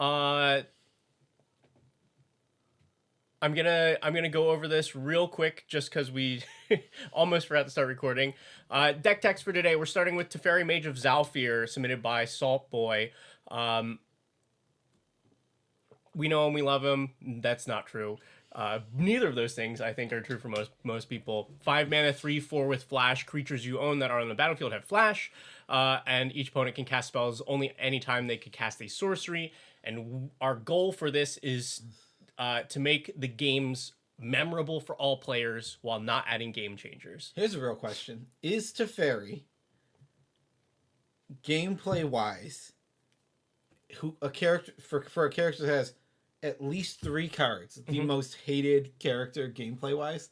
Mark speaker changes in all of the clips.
Speaker 1: Uh, I'm gonna go over this real quick just because we almost forgot to start recording. Deck text for today. We're starting with Teferi, Mage of Zalfir, submitted by Salt Boy. Um, we know him, we love him. That's not true. Neither of those things I think are true for most people. 5 mana, 3/4 with flash. Creatures you own that are on the battlefield have flash, and each opponent can cast spells only anytime they could cast a sorcery. And our goal for this is to make the games memorable for all players while not adding game changers.
Speaker 2: Here's a real question: is Teferi, gameplay wise, who a character for a character that has at least 3 cards, the most hated character gameplay wise?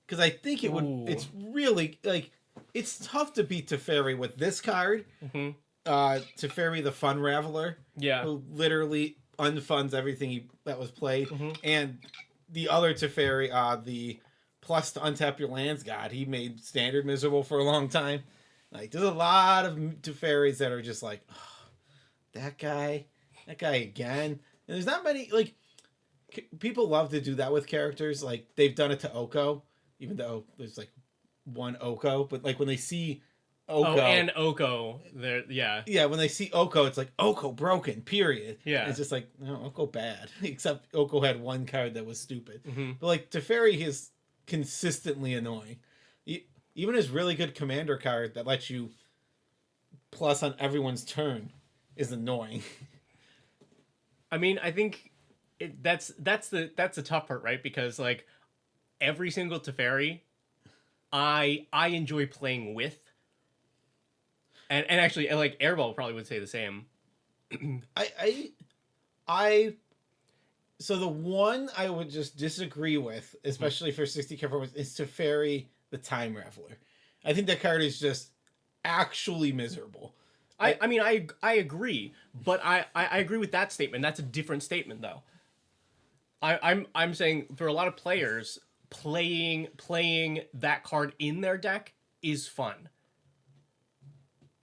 Speaker 2: Because I think it would.
Speaker 1: Ooh.
Speaker 2: It's really like it's tough to beat Teferi with this card. Teferi the Fun Raveler,
Speaker 1: Yeah.
Speaker 2: who literally unfunds everything that was played, and the other Teferi, the plus to untap your lands god, he made standard miserable for a long time. Like, there's a lot of Teferis that are just like, oh, that guy again. And there's not many, like, people love to do that with characters. Like, they've done it to Oko, even though there's like one Oko, but like when they see Oko.
Speaker 1: Oh, and Oko. There, yeah.
Speaker 2: Yeah, when they see Oko, it's like, Oko broken, period.
Speaker 1: Yeah.
Speaker 2: And it's just like, no, Oko bad. Except Oko had one card that was stupid. But like, Teferi is consistently annoying. Even his really good commander card that lets you plus on everyone's turn is annoying.
Speaker 1: I mean, I think that's the tough part, right? Because like every single Teferi, I enjoy playing with, and actually like Airball probably would say the same.
Speaker 2: I so the one I would just disagree with, especially for 60 cover, is Teferi the Time Raveler. I think that card is just actually miserable.
Speaker 1: I mean I agree, but I agree with that statement. That's a different statement though. I'm saying for a lot of players, playing that card in their deck is fun.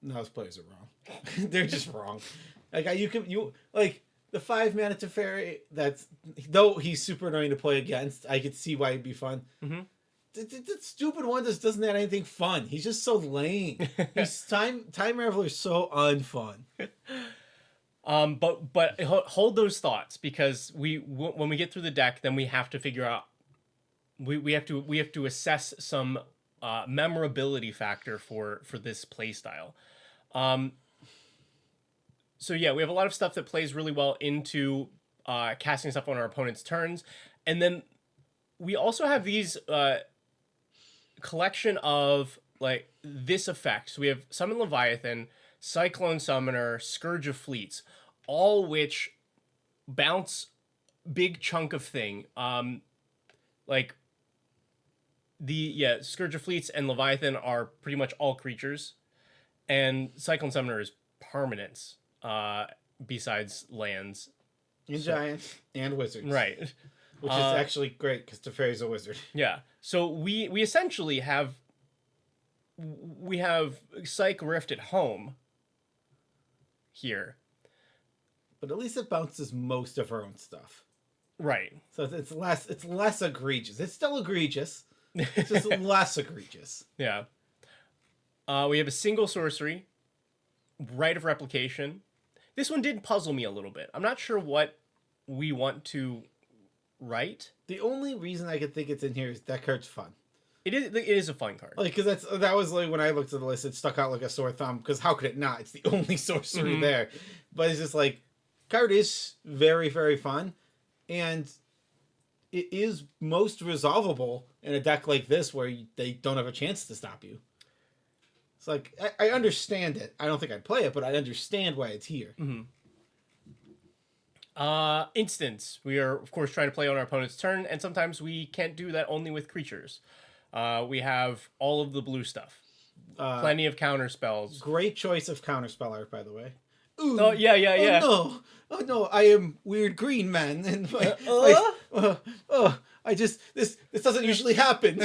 Speaker 2: No, those players are wrong. They're just wrong. Like you like the 5 mana Teferi. That's though he's super annoying to play against. I could see why it'd be fun. The stupid one just doesn't have anything fun. He's just so lame. He's Time Raveler is so unfun.
Speaker 1: But hold those thoughts because when we get through the deck, then we have to figure out we have to assess some memorability factor for this play style. So yeah, we have a lot of stuff that plays really well into casting stuff on our opponent's turns, and then we also have these collection of like this effect. So we have Summon Leviathan, Cyclone Summoner, Scourge of Fleets, all which bounce big chunk of thing. Like Scourge of Fleets and Leviathan are pretty much all creatures, and Cyclone Summoner is permanence. Besides lands,
Speaker 2: And giants and wizards,
Speaker 1: right?
Speaker 2: Which is actually great because Teferi's a wizard.
Speaker 1: Yeah. So we essentially have Psych Rift at home here,
Speaker 2: but at least it bounces most of her own stuff.
Speaker 1: Right.
Speaker 2: So it's less egregious. It's still egregious. It's just less egregious.
Speaker 1: Yeah. We have a single sorcery, Rite of Replication. This one did puzzle me a little bit. I'm not sure what we want to write.
Speaker 2: The only reason I could think it's in here is that card's fun.
Speaker 1: It is a fun card.
Speaker 2: Like, because that was like when I looked at the list, it stuck out like a sore thumb. Because how could it not? It's the only sorcery there. But it's just like, card is very, very fun, and it is most resolvable in a deck like this where they don't have a chance to stop you. It's like I understand it. I don't think I'd play it, but I understand why it's here.
Speaker 1: Instance. We are of course trying to play on our opponent's turn, and sometimes we can't do that only with creatures. We have all of the blue stuff. Plenty of counter spells.
Speaker 2: Great choice of counterspell art, by the way. Ooh,
Speaker 1: oh yeah.
Speaker 2: Oh no! I am weird green man, and this doesn't usually happen.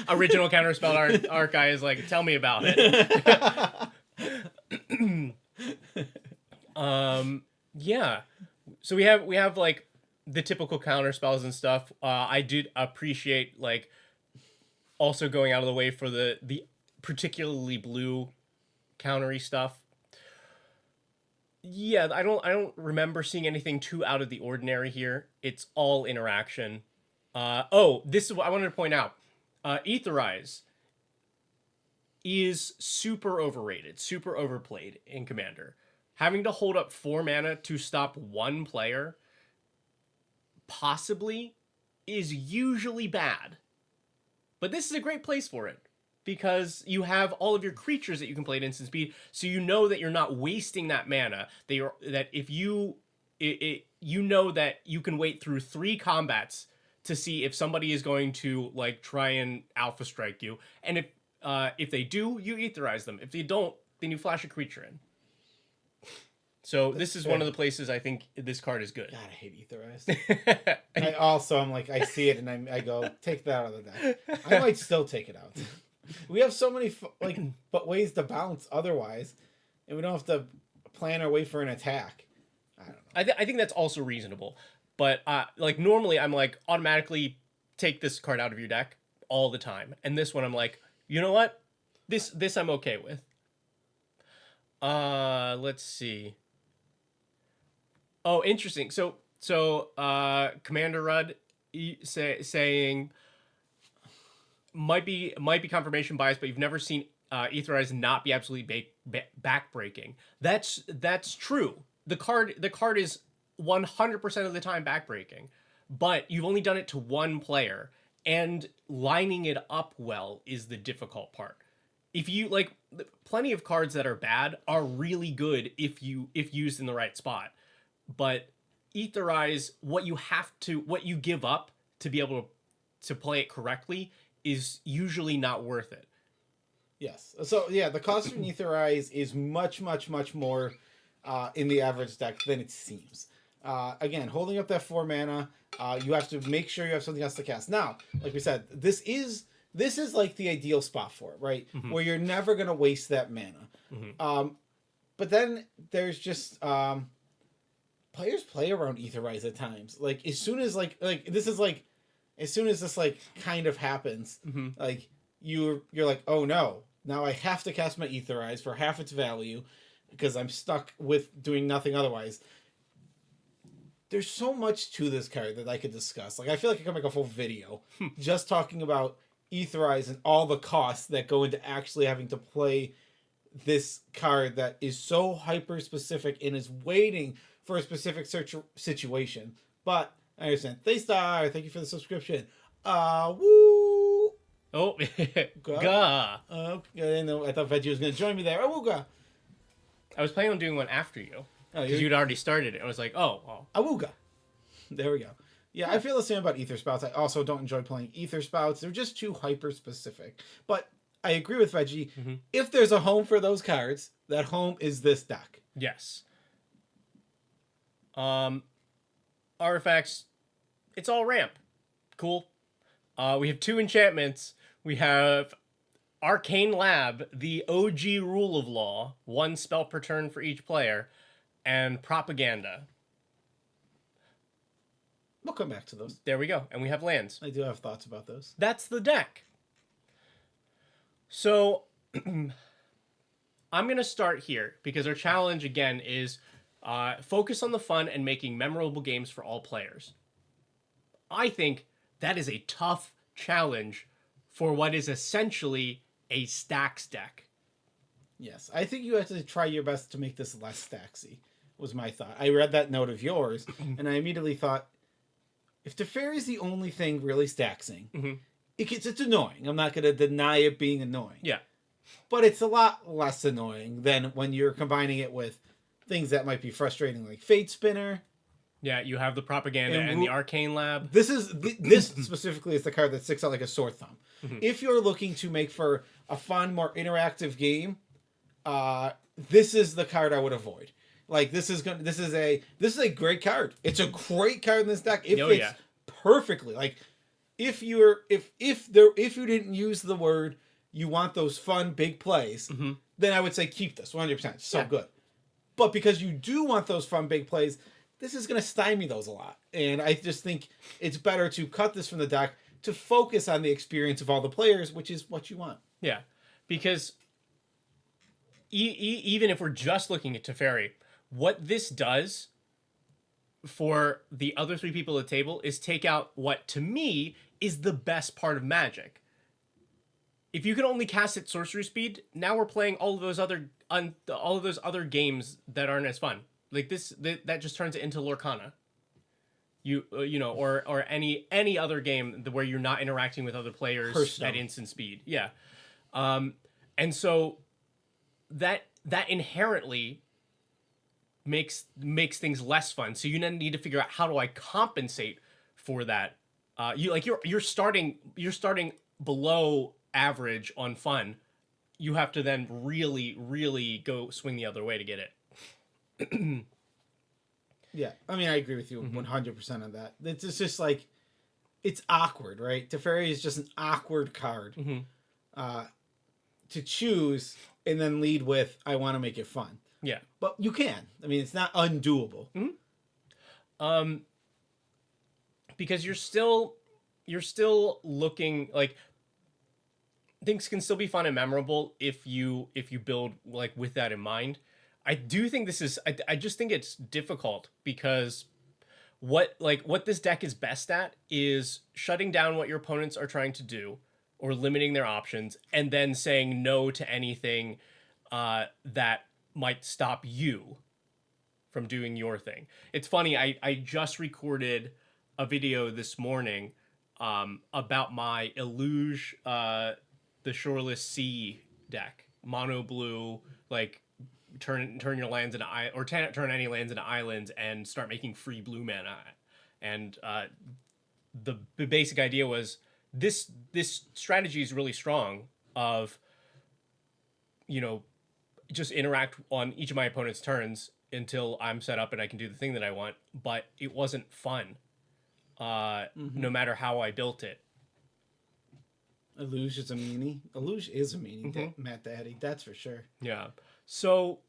Speaker 1: Original counterspell art guy is like, tell me about it. Yeah. So we have like the typical counter spells and stuff. I did appreciate like also going out of the way for the particularly blue countery stuff. Yeah, I don't remember seeing anything too out of the ordinary here. It's all interaction. Oh, this is what I wanted to point out. Etherize is super overrated, super overplayed in Commander. Having to hold up 4 mana to stop one player, possibly, is usually bad. But this is a great place for it because you have all of your creatures that you can play at instant speed, so you know that you're not wasting that mana. That if you you know that you can wait through 3 combats to see if somebody is going to like try and alpha strike you, and if they do, you etherize them. If they don't, then you flash a creature in. So this is one of the places I think this card is good.
Speaker 2: God, I hate Etherize. I'm like, I see it and I go, take that out of the deck. I might still take it out. We have so many but ways to bounce otherwise, and we don't have to plan our way for an attack. I don't know.
Speaker 1: I think that's also reasonable, but like normally I'm like automatically take this card out of your deck all the time, and this one I'm like, you know what, this I'm okay with. Let's see. Oh, interesting. So Commander Rudd saying might be confirmation bias, but you've never seen Etherize not be absolutely backbreaking. That's true. The card is 100% of the time backbreaking, but you've only done it to one player, and lining it up well is the difficult part. If you like, plenty of cards that are bad are really good if used in the right spot. But Etherize, what you give up to be able to play it correctly is usually not worth it.
Speaker 2: Yes. So yeah, the cost of an Etherize is much more in the average deck than it seems. Again, holding up that 4 mana, you have to make sure you have something else to cast. Now, like we said, this is like the ideal spot for it, right? Mm-hmm. Where you're never gonna waste that mana. Mm-hmm. But then there's just players play around Etherize at times. Like as soon as as soon as this like kind of happens, mm-hmm. like you're like, oh no, now I have to cast my Etherize for half its value because I'm stuck with doing nothing otherwise. There's so much to this card that I could discuss. Like I feel like I could make a full video just talking about Etherize and all the costs that go into actually having to play this card that is so hyper specific and is waiting for a specific situation. But I understand. Thank you for the subscription. Woo!
Speaker 1: Oh, gah.
Speaker 2: I thought Veggie was going to join me there. Awooga.
Speaker 1: I was planning on doing one after you. Because you'd already started it. I was like, oh.
Speaker 2: Awooga. There we go. Yeah, I feel the same about Ether Spouts. I also don't enjoy playing Ether Spouts. They're just too hyper specific. But I agree with Veggie. Mm-hmm. If there's a home for those cards, that home is this deck.
Speaker 1: Yes. Artifacts, it's all ramp. Cool. We have 2 enchantments. We have Arcane Lab, the OG rule of law, 1 spell per turn for each player, and Propaganda.
Speaker 2: We'll come back to those.
Speaker 1: There we go. And we have lands.
Speaker 2: I do have thoughts about those.
Speaker 1: That's the deck. So I'm going to start here because our challenge again is focus on the fun and making memorable games for all players. I think that is a tough challenge for what is essentially a stacks deck.
Speaker 2: Yes, I think you have to try your best to make this less stacksy, was my thought. I read that note of yours, and I immediately thought, if Teferi is the only thing really stacksing, mm-hmm. It's annoying. I'm not going to deny it being annoying.
Speaker 1: Yeah.
Speaker 2: But it's a lot less annoying than when you're combining it with things that might be frustrating, like Fate Spinner.
Speaker 1: Yeah, you have the Propaganda and the Arcane Lab.
Speaker 2: This specifically is the card that sticks out like a sore thumb. Mm-hmm. If you're looking to make for a fun, more interactive game, this is the card I would avoid. Like this is a great card. It's a great card in this deck. It fits perfectly. Like if you didn't use the word you want those fun big plays, mm-hmm. then I would say keep this 100%. So good. But because you do want those fun big plays, this is going to stymie those a lot. And I just think it's better to cut this from the deck to focus on the experience of all the players, which is what you want.
Speaker 1: Yeah, because even if we're just looking at Teferi, what this does for the other three people at the table is take out what, to me, is the best part of Magic. If you can only cast at sorcery speed, now we're playing all of those other games that aren't as fun. Like that just turns it into Lorcana. Or any other game where you're not interacting with other players at instant speed. Yeah. And so that inherently makes things less fun. So you then need to figure out, how do I compensate for that? You're starting below average on fun. You have to then really, really go swing the other way to get it.
Speaker 2: Yeah, I mean, I agree with you 100% on that. It's just like, it's awkward, right? Teferi is just an awkward card to choose and then lead with, I want to make it fun.
Speaker 1: Yeah.
Speaker 2: But you can. I mean, it's not undoable.
Speaker 1: Because you're still looking, like, things can still be fun and memorable if you build, like, with that in mind. I do think this is, I just think it's difficult because what this deck is best at is shutting down what your opponents are trying to do or limiting their options, and then saying no to anything that might stop you from doing your thing. It's funny, I just recorded a video this morning about my Illuge, the Shoreless Sea deck. Mono blue, like, turn your lands into turn any lands into islands and start making free blue mana. And the basic idea was this strategy is really strong of, just interact on each of my opponent's turns until I'm set up and I can do the thing that I want, but it wasn't fun no matter how I built it.
Speaker 2: Illuge is a meanie. Illuge is a meanie, Matt Daddy, that's for sure.
Speaker 1: Yeah. So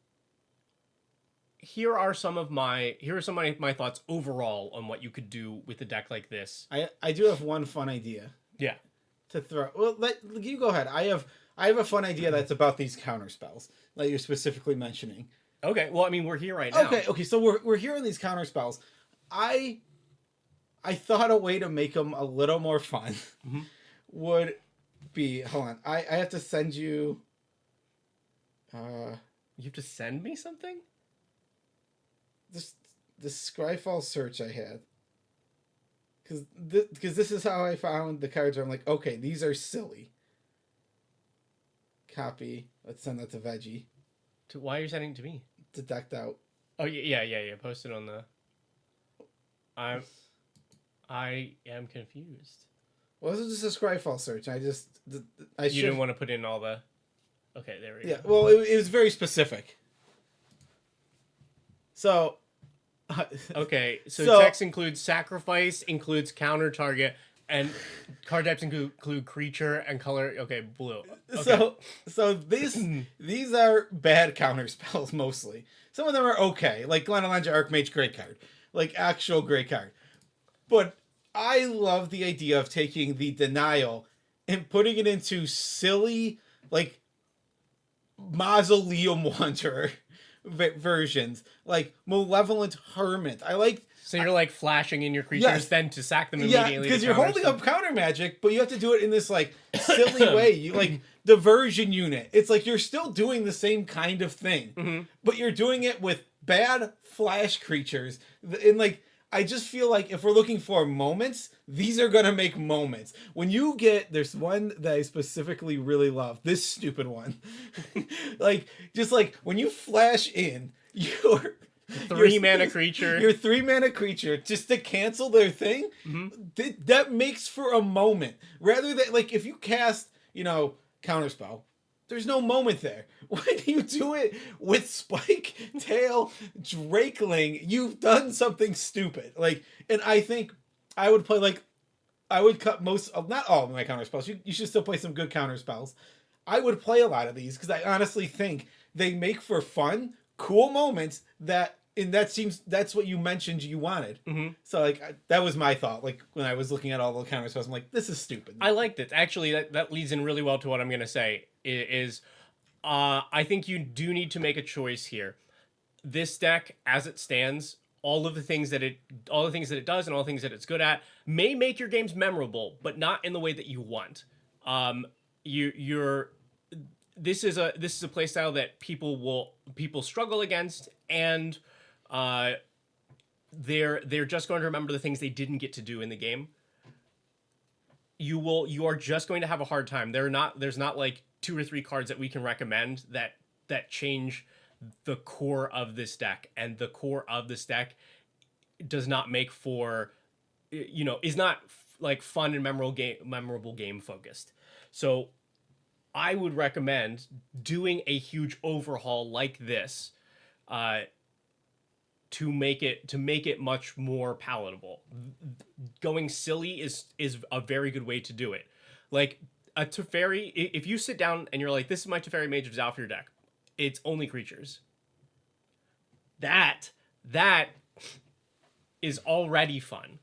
Speaker 1: here are some of my thoughts overall on what you could do with a deck like this.
Speaker 2: I do have one fun idea.
Speaker 1: Yeah.
Speaker 2: To throw. Well, you go ahead. I have a fun idea that's about these counter spells that you're specifically mentioning.
Speaker 1: Okay. Well, I mean, we're here right now.
Speaker 2: Okay. So we're hearing these counter spells. I thought a way to make them a little more fun would be, hold on. I have to send you.
Speaker 1: You have to send me something?
Speaker 2: This Scryfall search I had. Because this is how I found the cards where I'm like, okay, these are silly. Copy. Let's send that to Veggie.
Speaker 1: Why are you sending it to me?
Speaker 2: To Decked Out.
Speaker 1: Oh, yeah. Post it on the... I am confused.
Speaker 2: Well, this is just a Scryfall search. You
Speaker 1: didn't want to put in all the... Okay, there we go.
Speaker 2: Yeah, well, it was very specific. So...
Speaker 1: Okay, so text includes sacrifice, includes counter target, and card types include creature and color. Okay, blue. Okay.
Speaker 2: So these are bad counter spells mostly. Some of them are okay, like Glenalange Archmage, great card, like actual great card. But I love the idea of taking the denial and putting it into silly, like, Mausoleum Wanderer versions, like Malevolent Hermit. So
Speaker 1: you're like flashing in your creatures, then to sack them immediately.
Speaker 2: Yeah, because you're holding up counter magic, but you have to do it in this like silly way. You like diversion unit. It's like you're still doing the same kind of thing, but you're doing it with bad flash creatures. And like, I just feel like if we're looking for moments, these are gonna make moments. When you get, there's one that I specifically really love, this stupid one. Like, just like when you flash in your
Speaker 1: 3-mana creature.
Speaker 2: Your 3-mana creature, just to cancel their thing, that makes for a moment. Rather than, like, if you cast, Counterspell, there's no moment there. When you do it with Spike, Tail, Drakeling, you've done something stupid. Like, and I think I would play, like, I would cut not all of my counterspells. You should still play some good counterspells. I would play a lot of these because I honestly think they make for fun cool moments and that's what you mentioned you wanted.
Speaker 1: Mm-hmm.
Speaker 2: So like that was my thought. Like when I was looking at all the counter spells, I'm like, this is stupid.
Speaker 1: I liked it. Actually, that leads in really well to what I'm gonna say. I think you do need to make a choice here. This deck, as it stands, all the things that it does and all the things that it's good at may make your games memorable, but not in the way that you want. This is a play style that people struggle against, and they're just going to remember the things they didn't get to do in the game. You are just going to have a hard time. There's not like 2 or 3 cards that we can recommend that change the core of this deck, and the core of this deck does not make for, is not like fun and memorable game focused. So I would recommend doing a huge overhaul like this to make it much more palatable. Going silly is a very good way to do it. Like a Teferi, if you sit down and you're like, this is my Teferi Mage of Zhalfir deck, it's only creatures. That is already fun,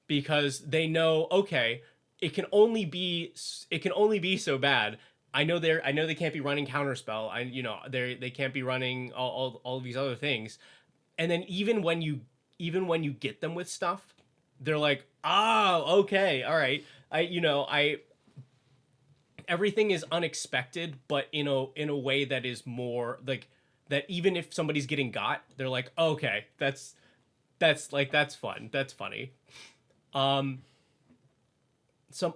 Speaker 1: because they know, okay, it can only be so bad. I know they can't be running Counterspell. They can't be running all these other things. And then even when you get them with stuff, they're like, oh, okay, all right. Everything is unexpected, but in a way that is more like that. Even if somebody's getting got, they're like, okay, that's fun. That's funny. Some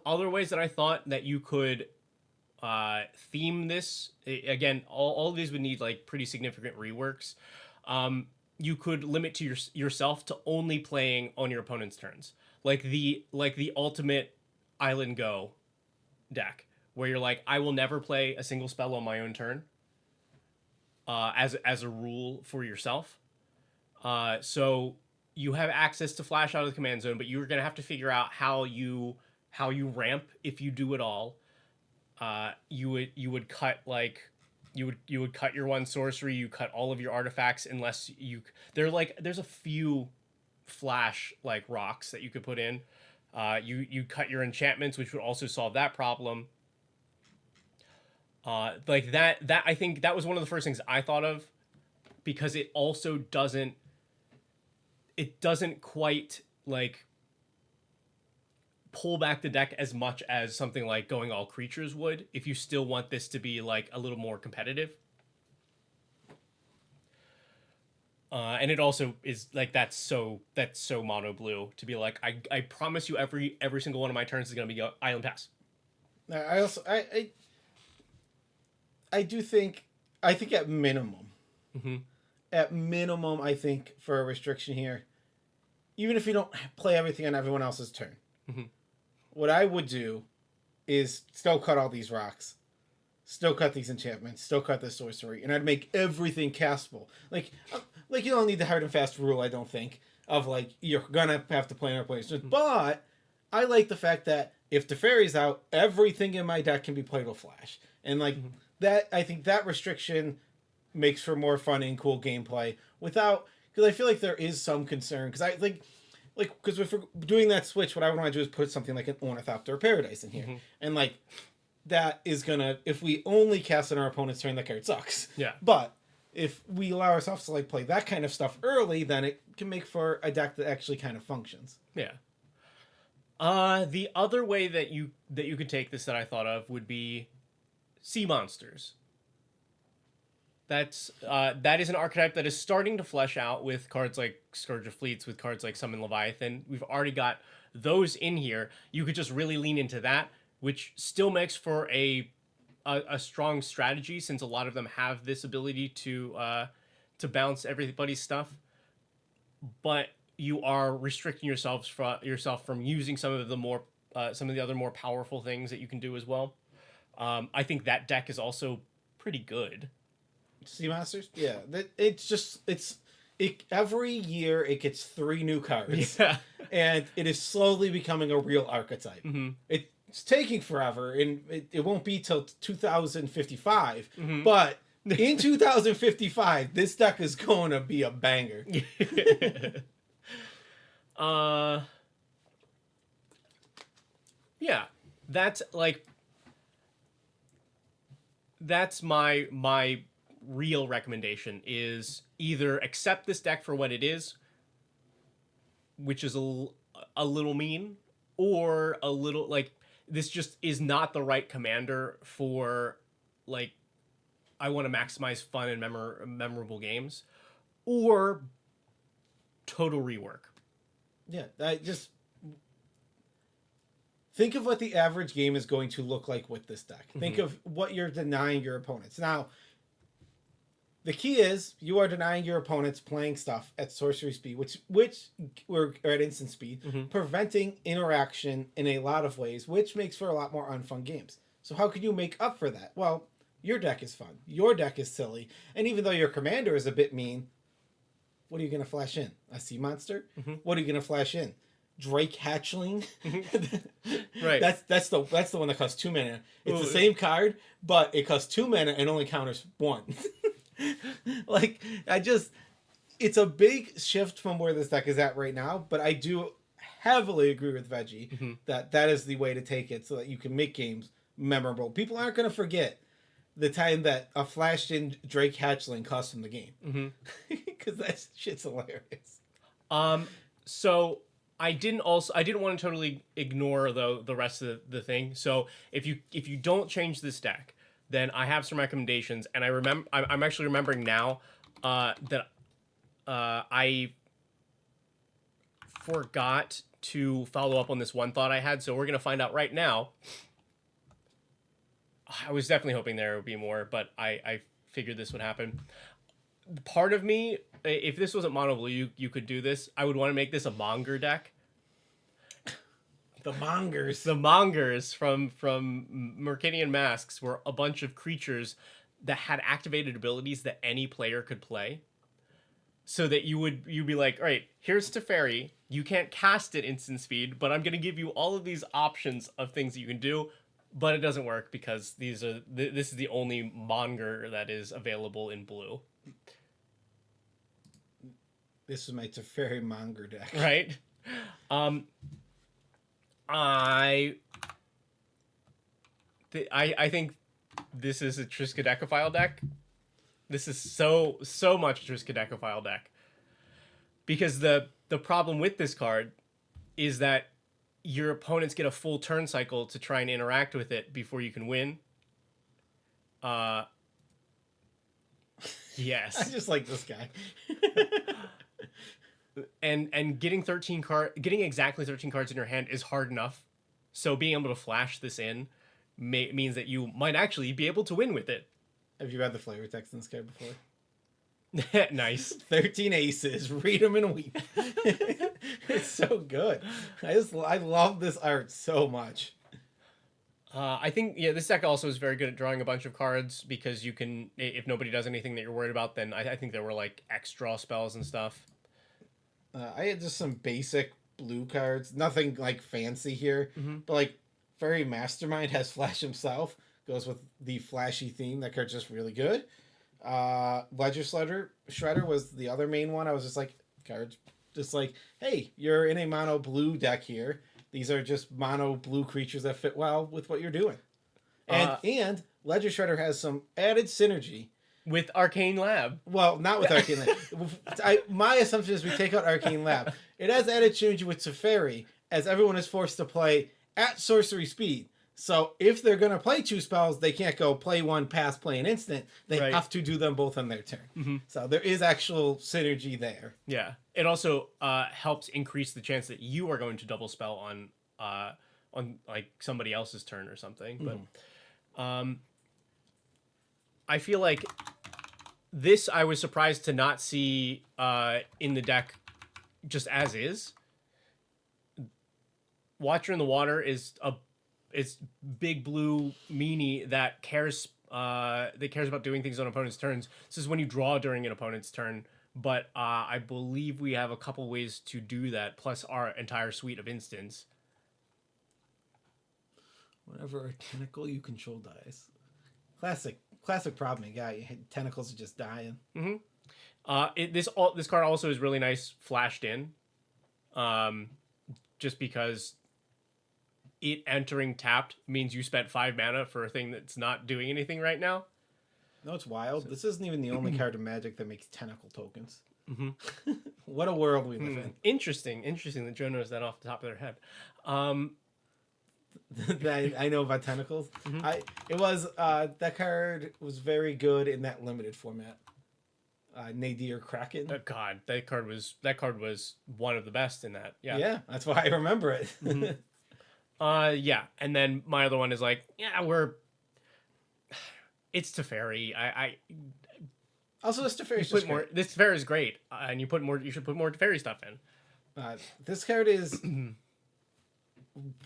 Speaker 1: other ways that I thought that you could theme this, again, all of these would need like pretty significant reworks. You could limit to yourself to only playing on your opponent's turns, like the ultimate Island Go deck, where you're like, I will never play a single spell on my own turn, as a rule for yourself. So you have access to flash out of the command zone, but you're gonna have to figure out how you ramp, if you do it all. You would cut you would cut your one sorcery, you cut all of your artifacts, unless there's a few flash like rocks that you could put in. You cut your enchantments, which would also solve that problem. Like that I think that was one of the first things I thought of, because it also doesn't quite like pull back the deck as much as something like going all creatures would, if you still want this to be like a little more competitive. And it also is like that's so mono blue to be like, I promise you every single one of my turns is gonna be Island Pass.
Speaker 2: I do think at minimum,
Speaker 1: Mm-hmm.
Speaker 2: I think for a restriction here, even if you don't play everything on everyone else's turn,
Speaker 1: mm-hmm.
Speaker 2: what I would do is still cut all these rocks, still cut these enchantments, still cut the sorcery, and I'd make everything castable. Like you don't need the hard and fast rule, I don't think, of like you're gonna have to play in our place. Mm-hmm. But I like the fact that if the fairy's out, everything in my deck can be played with flash, and like mm-hmm. that. I think that restriction makes for more fun and cool gameplay because I feel like there is some concern, because because if we're doing that switch, what I want to do is put something like an Ornithopter Paradise in here. Mm-hmm. And like that is gonna, if we only cast on our opponent's turn, that card sucks.
Speaker 1: Yeah.
Speaker 2: But if we allow ourselves to like play that kind of stuff early, then it can make for a deck that actually kind of functions.
Speaker 1: Yeah. The other way that you could take this that I thought of would be sea monsters. That is an archetype that is starting to flesh out with cards like Scourge of Fleets, with cards like Summon Leviathan. We've already got those in here. You could just really lean into that, which still makes for a strong strategy, since a lot of them have this ability to bounce everybody's stuff. But you are restricting yourself from using some of the other more powerful things that you can do as well. I think that deck is also pretty good.
Speaker 2: Sea Monsters? Yeah. Every year it gets 3 new cards.
Speaker 1: Yeah.
Speaker 2: And it is slowly becoming a real archetype.
Speaker 1: Mm-hmm.
Speaker 2: It's taking forever, and it won't be till 2055.
Speaker 1: Mm-hmm.
Speaker 2: But in 2055, this deck is going to be a banger.
Speaker 1: Yeah, that's like that's my real recommendation is either accept this deck for what it is, which is a little mean, or a little like this just is not the right commander for like I want to maximize fun and memorable games, or total rework.
Speaker 2: Yeah, I just think of what the average game is going to look like with this deck. Think of what you're denying your opponents. Now, the key is you are denying your opponents playing stuff at sorcery speed, which or at instant speed, preventing interaction in a lot of ways, which makes for a lot more unfun games. So how can you make up for that? Well, your deck is fun. Your deck is silly. And even though your commander is a bit mean, what are you going to flash in? A sea monster? What are you going to flash in? Drake Hatchling?
Speaker 1: Right.
Speaker 2: That's the one that costs 2 mana. It's the same card, but it costs 2 mana and only counters 1. Like, it's a big shift from where this deck is at right now, but I do heavily agree with Veggie that is the way to take it so that you can make games memorable. People aren't going to forget the time that a flashed in Drake Hatchling cost them the game. Because that shit's hilarious.
Speaker 1: So I didn't want to totally ignore the rest of the thing. So if you don't change this deck, then I have some recommendations, and I'm actually remembering now that I forgot to follow up on this one thought I had. So we're gonna find out right now. I was definitely hoping there would be more, but I figured this would happen. Part of me, if this wasn't mono blue, you could do this. I would want to make this a monger deck.
Speaker 2: The mongers.
Speaker 1: The mongers from Mercadian Masks were a bunch of creatures that had activated abilities that any player could play. So that you'd be like, all right, here's Teferi. You can't cast it instant speed, but I'm going to give you all of these options of things that you can do. But it doesn't work because this is the only monger that is available in blue.
Speaker 2: This is my Teferi monger deck.
Speaker 1: Right? I think this is a Triskaidekaphile deck. This is so much Triskaidekaphile deck. Because the problem with this card is that your opponents get a full turn cycle to try and interact with it before you can win. Yes.
Speaker 2: I just like this guy.
Speaker 1: and getting exactly 13 cards in your hand is hard enough. So being able to flash this in means that you might actually be able to win with it.
Speaker 2: Have you read the flavor text in this card before?
Speaker 1: Nice.
Speaker 2: 13 aces. Read them and weep. It's so good. I love this art so much.
Speaker 1: I think this deck also is very good at drawing a bunch of cards because you can, if nobody does anything that you're worried about, then I think there were like X draw spells and stuff.
Speaker 2: I had just some basic blue cards, nothing like fancy here, but like Fairy Mastermind has Flash himself, goes with the flashy theme. That card's just really good. Ledger Shredder was the other main one. I was just like, cards just like, hey, you're in a mono blue deck here. These are just mono blue creatures that fit well with what you're doing. And Ledger Shredder has some added synergy
Speaker 1: with Arcane Lab.
Speaker 2: Well, not with Arcane Lab. My assumption is we take out Arcane Lab. It has added synergy with Teferi, as everyone is forced to play at sorcery speed. So if they're going to play 2 spells, they can't go play one, pass, play an instant. They have to do them both on their turn. So there is actual synergy there.
Speaker 1: Yeah. It also helps increase the chance that you are going to double spell on like somebody else's turn or something. But I feel like this I was surprised to not see in the deck just as is. Watcher in the Water is it's big blue meanie that cares about doing things on opponent's turns. This is when you draw during an opponent's turn, but I believe we have a couple ways to do that, plus our entire suite of instants.
Speaker 2: Whenever a tentacle, you control dies. classic problem. You got your tentacles are just dying.
Speaker 1: This card also is really nice flashed in, just because it entering tapped means you spent 5 mana for a thing that's not doing anything right now.
Speaker 2: No, it's wild. This isn't even the only card in Magic that makes tentacle tokens. What a world we live in.
Speaker 1: Interesting that Joe knows that off the top of their head.
Speaker 2: I know about tentacles. That card was very good in that limited format. Nadir Kraken.
Speaker 1: God, that card was one of the best in that.
Speaker 2: Yeah, that's why I remember it.
Speaker 1: Yeah, and then my other one is like, it's Teferi.
Speaker 2: Also, this Teferi
Speaker 1: This Teferi is great, and you should put more Teferi stuff in.
Speaker 2: This card is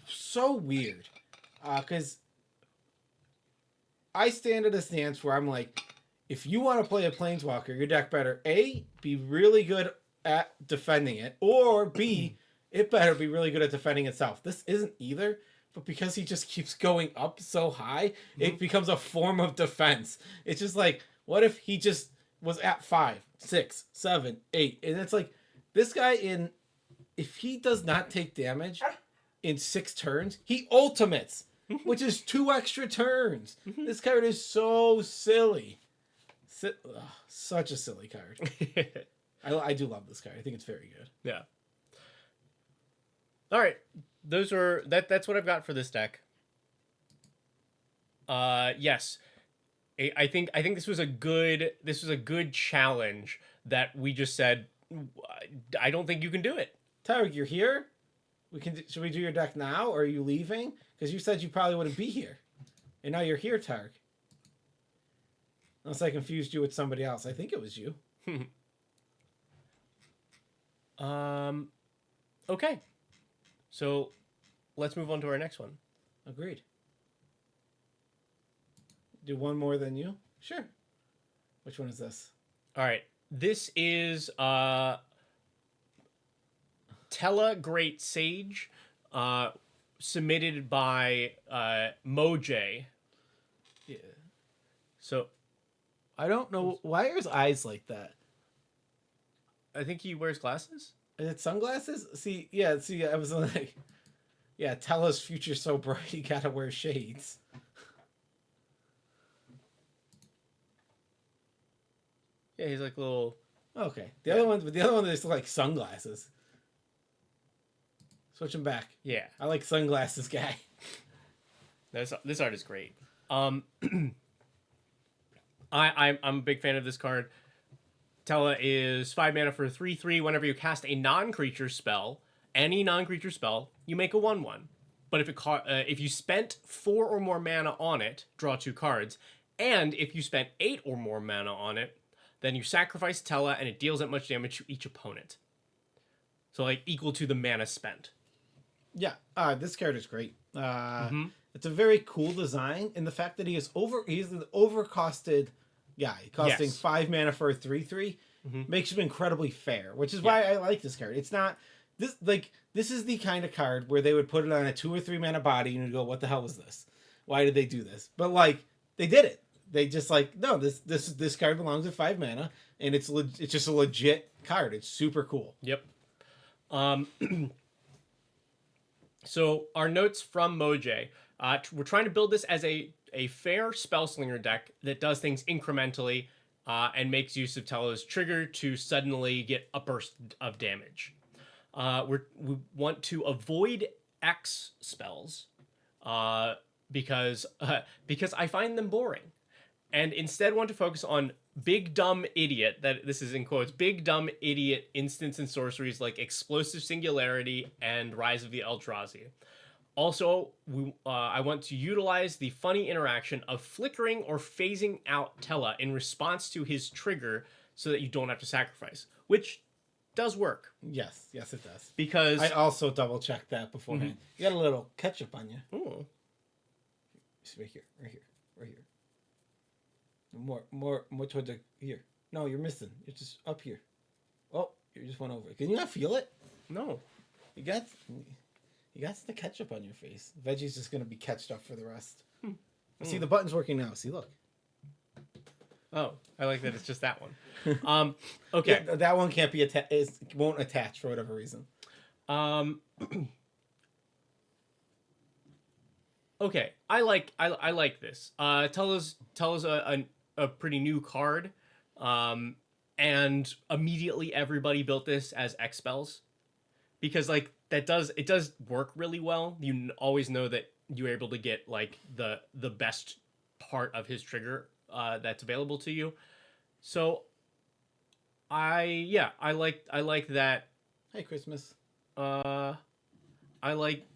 Speaker 2: so weird, because I stand at a stance where I'm like, if you want to play a Planeswalker, your deck better A, be really good at defending it, or B, it better be really good at defending itself. This isn't either, but because he just keeps going up so high, it becomes a form of defense. It's just like, what if he just was at 5, 6, 7, 8, and it's like, this guy if he does not take damage in 6 turns, he ultimates, which is 2 extra turns. This card is so silly. Such a silly card. I do love this card. I think it's very good.
Speaker 1: Yeah. All right, that's what I've got for this deck. Yes, I think this was a good challenge that we just said. I don't think you can do it.
Speaker 2: Tarek, you're here. Should we do your deck now, or are you leaving? Because you said you probably wouldn't be here, and now you're here, Tarek. Unless I confused you with somebody else. I think it was you.
Speaker 1: Okay. So, let's move on to our next one.
Speaker 2: Agreed. Do one more than you? Sure. Which one is this?
Speaker 1: All right. This is Tella Great Sage, submitted by Moj.
Speaker 2: Yeah.
Speaker 1: So,
Speaker 2: I don't know. Why are his eyes like that?
Speaker 1: I think he wears glasses.
Speaker 2: Is it sunglasses? See, I was like, yeah, Tella's future's so bright, you gotta wear shades.
Speaker 1: Yeah, he's like little.
Speaker 2: Okay. The other one is like sunglasses. Switch them back.
Speaker 1: Yeah.
Speaker 2: I like sunglasses guy.
Speaker 1: This art is great. I'm a big fan of this card. Tella is 5 mana for 3/3. Whenever you cast a non-creature spell, any non-creature spell, you make a 1/1. But if you spent 4 or more mana on it, draw 2 cards. And if you spent 8 or more mana on it, then you sacrifice Tella and it deals that much damage to each opponent. So like equal to the mana spent.
Speaker 2: Yeah, this card is great. It's a very cool design, and the fact that he's an overcosted guy, costing 5 mana for a 3/3, makes him incredibly fair, which is why I like this card. It's not this is the kind of card where they would put it on a 2 or 3 mana body and you'd go, what the hell was this? Why did they do this? But like, they did it. They just like, no, this card belongs at 5 mana, and it's just a legit card. It's super cool.
Speaker 1: Yep. So our notes from Moj, we're trying to build this as a fair Spellslinger deck that does things incrementally and makes use of Tella's trigger to suddenly get a burst of damage. We want to avoid X spells because I find them boring, and instead want to focus on big dumb idiot, that this is in quotes, big dumb idiot instants and sorceries like Explosive Singularity and Rise of the Eldrazi. Also, I want to utilize the funny interaction of flickering or phasing out Tella in response to his trigger so that you don't have to sacrifice, which does work.
Speaker 2: Yes, it does.
Speaker 1: Because
Speaker 2: I also double checked that beforehand. You got a little ketchup on you.
Speaker 1: Ooh.
Speaker 2: Just right here. More towards here. No, you're missing. It's just up here. Oh, you just went over. Can you not feel it?
Speaker 1: No.
Speaker 2: You got the ketchup on your face. Veggie's just gonna be catched up for the rest. See, the button's working now. See, look.
Speaker 1: Oh, I like that it's just that one. Okay.
Speaker 2: Yeah, that one can't be won't attach for whatever reason.
Speaker 1: Um, okay. I like this. Tell us a pretty new card. And immediately everybody built this as X spells because like it does work really well. You always know that you're able to get like the best part of his trigger that's available to you. So I like that.
Speaker 2: Hey, Christmas.
Speaker 1: Uh, I like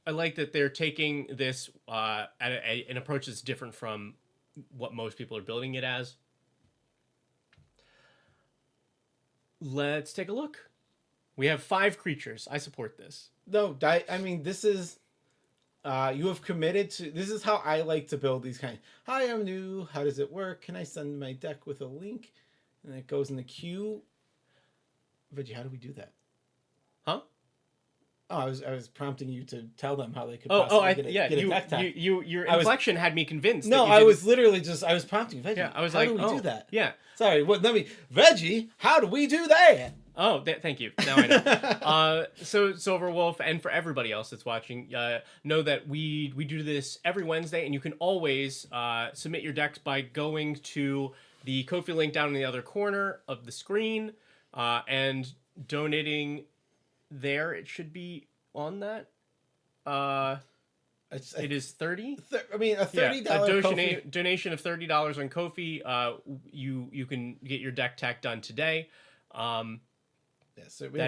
Speaker 1: I like that they're taking this at an approach that's different from what most people are building it as. Let's take a look. We have 5 creatures. I support this.
Speaker 2: No, I mean, this is you have committed to. This is how I like to build these kind. Hi, I'm new. How does it work? Can I send my deck with a link? And it goes in the queue. Reggie, how do we do that?
Speaker 1: Huh?
Speaker 2: Oh, I was prompting you to tell them how they could
Speaker 1: Get a deck tech. Your inflection had me convinced.
Speaker 2: No, I was literally I was prompting Veggie.
Speaker 1: Yeah, I was
Speaker 2: how
Speaker 1: like,
Speaker 2: do we do that?
Speaker 1: Yeah.
Speaker 2: Sorry, Veggie, how do we do that?
Speaker 1: Oh, thank you. Now I know. So Silver Wolf, and for everybody else that's watching, know that we do this every Wednesday, and you can always submit your decks by going to the Ko-fi link down in the other corner of the screen and donating there. It should be on that. It is 30.
Speaker 2: I mean, a $30
Speaker 1: donation of $30 on Ko-fi. You can get your deck tech done today. That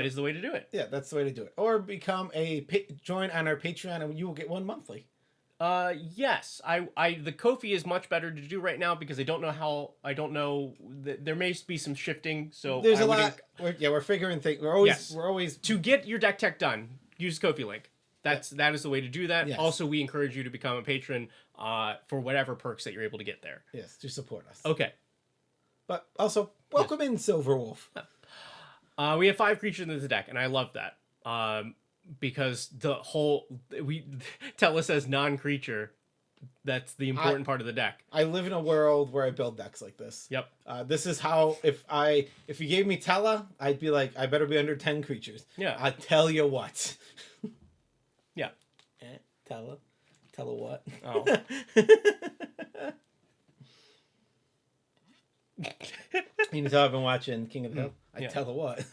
Speaker 1: is the way to do it.
Speaker 2: Yeah, that's the way to do it. Or become join on our Patreon, and you will get one monthly.
Speaker 1: Yes, the Ko-fi is much better to do right now because I don't know there may be some shifting. So
Speaker 2: there's a lot. We're figuring things. We're always
Speaker 1: to get your deck tech done. Use Ko-fi link. That is the way to do that.
Speaker 2: Yes.
Speaker 1: Also, we encourage you to become a patron for whatever perks that you're able to get there.
Speaker 2: Yes, to support us.
Speaker 1: Okay.
Speaker 2: But also, welcome in, Silver Wolf.
Speaker 1: We have 5 creatures in the deck, and I love that. Because tell us as non-creature, that's the important part of the deck.
Speaker 2: I live in a world where I build decks like this.
Speaker 1: Yep.
Speaker 2: This is how if you gave me Tella, I'd be like, I better be under 10 creatures.
Speaker 1: Yeah.
Speaker 2: I tell you what.
Speaker 1: Yeah.
Speaker 2: Tella what?
Speaker 1: Oh.
Speaker 2: You know, I've been watching King of the Hill. I
Speaker 1: Yeah.
Speaker 2: tell her what.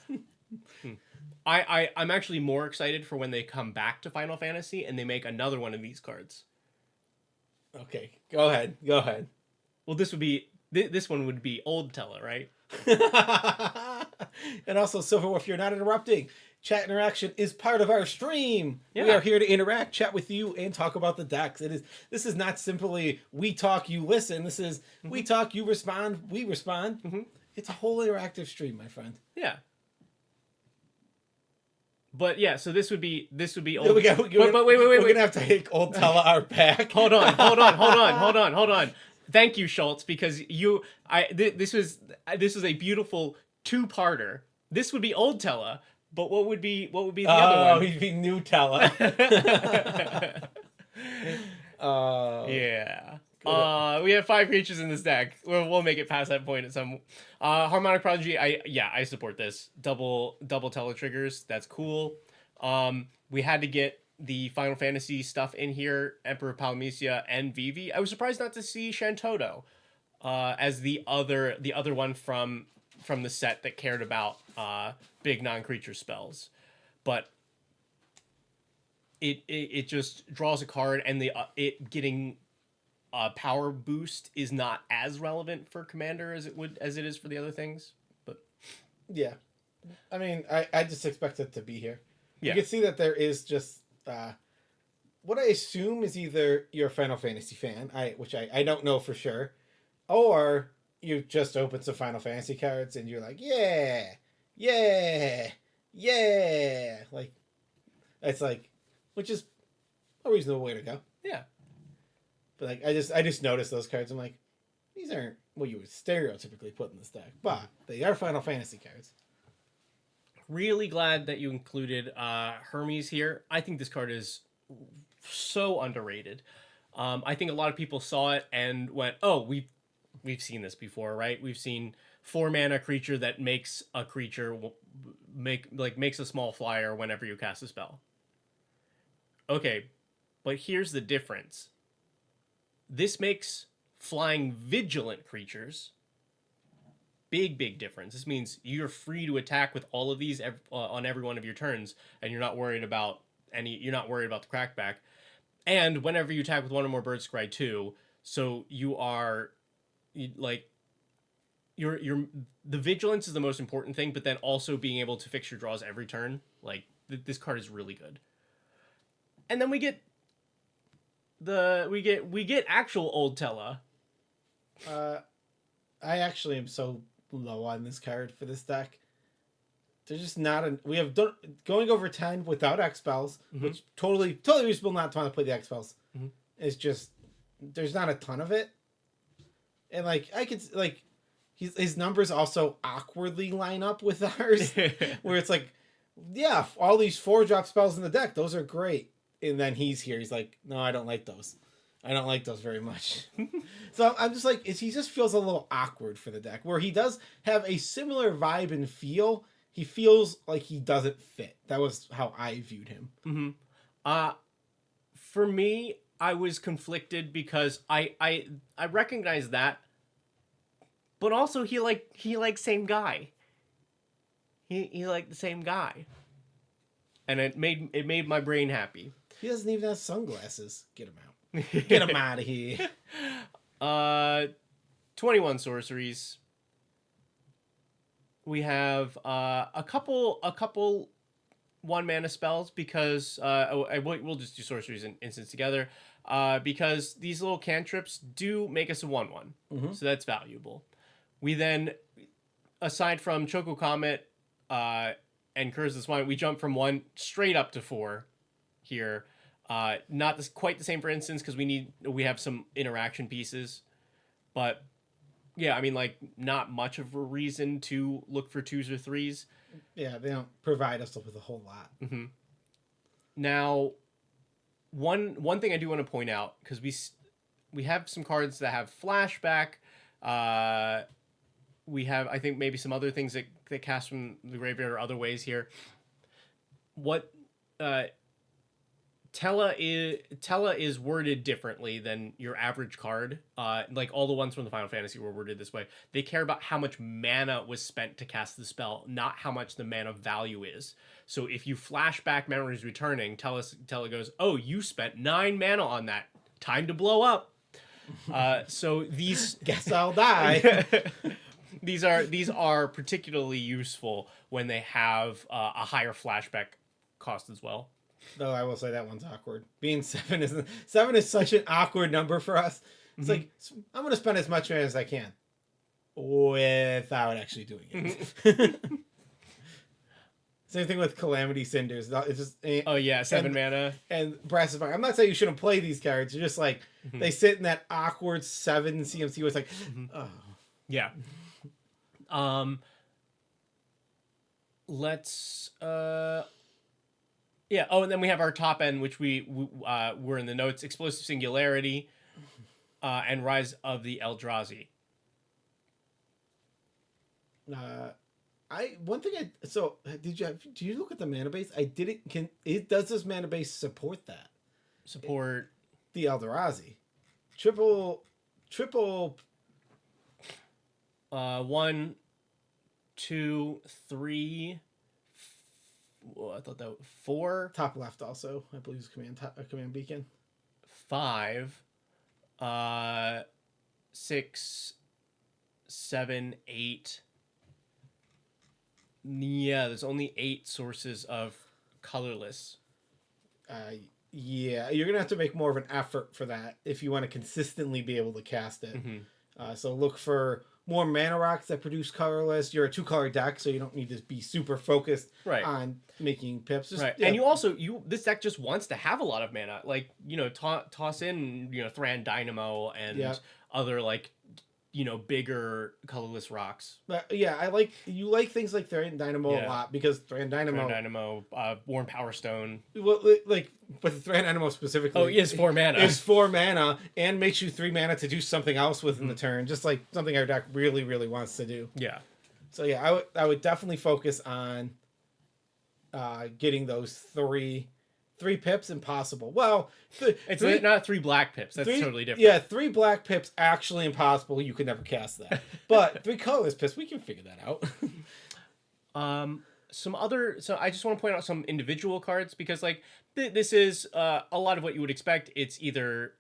Speaker 1: I'm actually more excited for when they come back to Final Fantasy and they make another one of these cards.
Speaker 2: Okay, go ahead.
Speaker 1: Well, this one would be old Tella, right?
Speaker 2: And also, Silver Wolf, you're not interrupting. Chat interaction is part of our stream.
Speaker 1: Yeah.
Speaker 2: We are here to interact, chat with you, and talk about the decks. This is not simply we talk, you listen. This is we talk, you respond, we respond.
Speaker 1: Mm-hmm.
Speaker 2: It's a whole interactive stream, my friend.
Speaker 1: Yeah. But yeah, so this would be old.
Speaker 2: Wait.
Speaker 1: We're
Speaker 2: gonna have to take old Tella our back.
Speaker 1: Hold on. Thank you, Schultz, because this was a beautiful 2-parter. This would be old Tella, but what would be the other one?
Speaker 2: Oh, he'd be new Tella.
Speaker 1: Yeah. We have 5 creatures in this deck. We'll make it past that point at some. Harmonic Prodigy. I support this. Double Tele triggers. That's cool. We had to get the Final Fantasy stuff in here. Emperor Palamecia and Vivi. I was surprised not to see Shantoto as the other one from the set that cared about big non-creature spells, but it just draws a card, and it getting power boost is not as relevant for Commander as it is for the other things. But
Speaker 2: yeah, I mean, I just expect it to be here.
Speaker 1: Yeah.
Speaker 2: You can see that there is just what I assume is either you're a Final Fantasy fan, which I don't know for sure, or you just opened some Final Fantasy cards and you're like, yeah, like it's like, which is a reasonable way to go.
Speaker 1: yeah.
Speaker 2: But like, I just noticed those cards. I'm like, these aren't what you would stereotypically put in this deck, but they are Final Fantasy cards.
Speaker 1: Really glad that you included Hermes here. I think this card is so underrated. I think a lot of people saw it and went, "Oh, we we've seen this before, right? We've seen 4 mana creature that makes a creature makes a small flyer whenever you cast a spell. Okay, but here's the difference. This makes flying vigilant creatures. Big difference. This means you're free to attack with all of these on every one of your turns, and you're not worried about the crackback. And whenever you attack with one or more bird scry too, so you're the vigilance is the most important thing, but then also being able to fix your draws every turn. Like this card is really good. And then we get actual old Tella.
Speaker 2: I actually am so low on this card for this deck. There's just not we have done going over 10 without X spells, which totally reasonable not to want to play the X spells. It's just there's not a ton of it. And like I could like his numbers also awkwardly line up with ours where it's like, yeah, all these 4-drop spells in the deck, those are great. And then he's like, no, I don't like those. I don't like those very much. So I'm just like, he just feels a little awkward for the deck, where he does have a similar vibe and feel. He feels like he doesn't fit. That was how I viewed him.
Speaker 1: For me, I was conflicted because I recognize that, but also he likes same guy. He liked the same guy, and it made my brain happy.
Speaker 2: He doesn't even have sunglasses. Get him out. Get him out of here.
Speaker 1: 21 sorceries. We have a couple 1-mana spells because we'll just do sorceries and instants together because these little cantrips do make us a 1/1, so that's valuable. We then, aside from Choco Comet and Curse the Swine, we jump from 1 straight up to 4 here. Not quite the same for instance because we have some interaction pieces, but yeah, I mean, like, not much of a reason to look for 2s or 3s.
Speaker 2: Yeah, they don't provide us with a whole lot.
Speaker 1: Now, one thing I do want to point out, because we have some cards that have flashback. We have, I think, maybe some other things that cast from the graveyard or other ways here. What Tella is worded differently than your average card. Like all the ones from the Final Fantasy were worded this way. They care about how much mana was spent to cast the spell, not how much the mana value is. So if you flash back Memories Returning, Tella goes, "Oh, you spent 9 mana on that. Time to blow up." So these
Speaker 2: guess I'll die.
Speaker 1: These are particularly useful when they have a higher flashback cost as well.
Speaker 2: Though I will say that one's awkward. Being 7 is such an awkward number for us. It's like, I'm going to spend as much mana as I can without actually doing it. Same thing with Calamity Cinders. It's just
Speaker 1: 7 mana.
Speaker 2: And Brass's Fire. I'm not saying you shouldn't play these cards. You're just like, they sit in that awkward 7 CMC where it's like, oh.
Speaker 1: Yeah. Let's yeah. Oh, and then we have our top end, which were in the notes: Explosive Singularity, and Rise of the Eldrazi.
Speaker 2: Did you look at the mana base? I didn't. Does this mana base support that?
Speaker 1: Support
Speaker 2: the Eldrazi, triple.
Speaker 1: 1, 2, 3. I thought that 4.
Speaker 2: Top left also, I believe, is command beacon.
Speaker 1: 5, 6, 7, 8. Yeah, there's only 8 sources of colorless.
Speaker 2: Yeah, you're gonna have to make more of an effort for that if you want to consistently be able to cast it. So look for more mana rocks that produce colorless. You're a 2-color deck, so you don't need to be super focused on making pips.
Speaker 1: And this deck just wants to have a lot of mana. Like, toss in, Thran Dynamo and other, like, bigger colorless rocks.
Speaker 2: But yeah, you like things like Therian Dynamo a lot because Therian
Speaker 1: Dynamo, Worn Power Stone.
Speaker 2: Well, like, but the Therian Dynamo specifically,
Speaker 1: is 4 mana.
Speaker 2: Is 4 mana and makes you 3 mana to do something else within the turn, just like something our deck really, really wants to do.
Speaker 1: Yeah.
Speaker 2: So yeah, I would definitely focus on getting those three pips impossible. Well,
Speaker 1: it's not 3 black pips. That's totally different.
Speaker 2: Yeah, 3 black pips actually impossible. You could never cast that. But 3 colorless pips, we can figure that out.
Speaker 1: So I just want to point out some individual cards because like this is a lot of what you would expect. It's either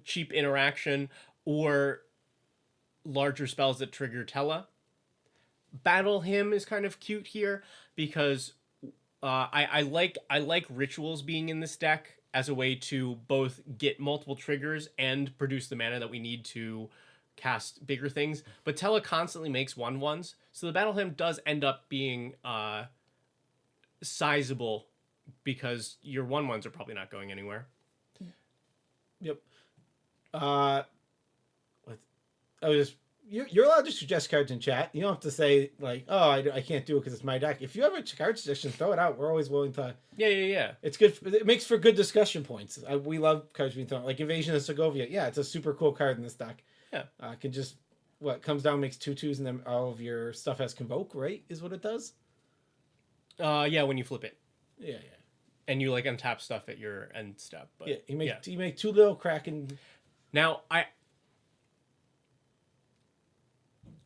Speaker 1: cheap interaction or larger spells that trigger Tela. Battle Hymn is kind of cute here because I like rituals being in this deck as a way to both get multiple triggers and produce the mana that we need to cast bigger things. But Tela constantly makes 1/1s, so the Battle Hymn does end up being sizable because your 1/1s are probably not going anywhere.
Speaker 2: Yep. You're allowed to suggest cards in chat. You don't have to say like, "Oh, I can't do it because it's my deck." If you have a card suggestion, throw it out. We're always willing to.
Speaker 1: Yeah.
Speaker 2: It's good. It makes for good discussion points. We love cards being thrown, like Invasion of Segovia. Yeah, it's a super cool card in this deck.
Speaker 1: Yeah.
Speaker 2: Can just comes down, makes 2/2s, and then all of your stuff has Convoke. Right, is what it does.
Speaker 1: Yeah, when you flip it.
Speaker 2: Yeah.
Speaker 1: And you like untap stuff at your end step. But
Speaker 2: yeah, you make 2 little Kraken.
Speaker 1: Now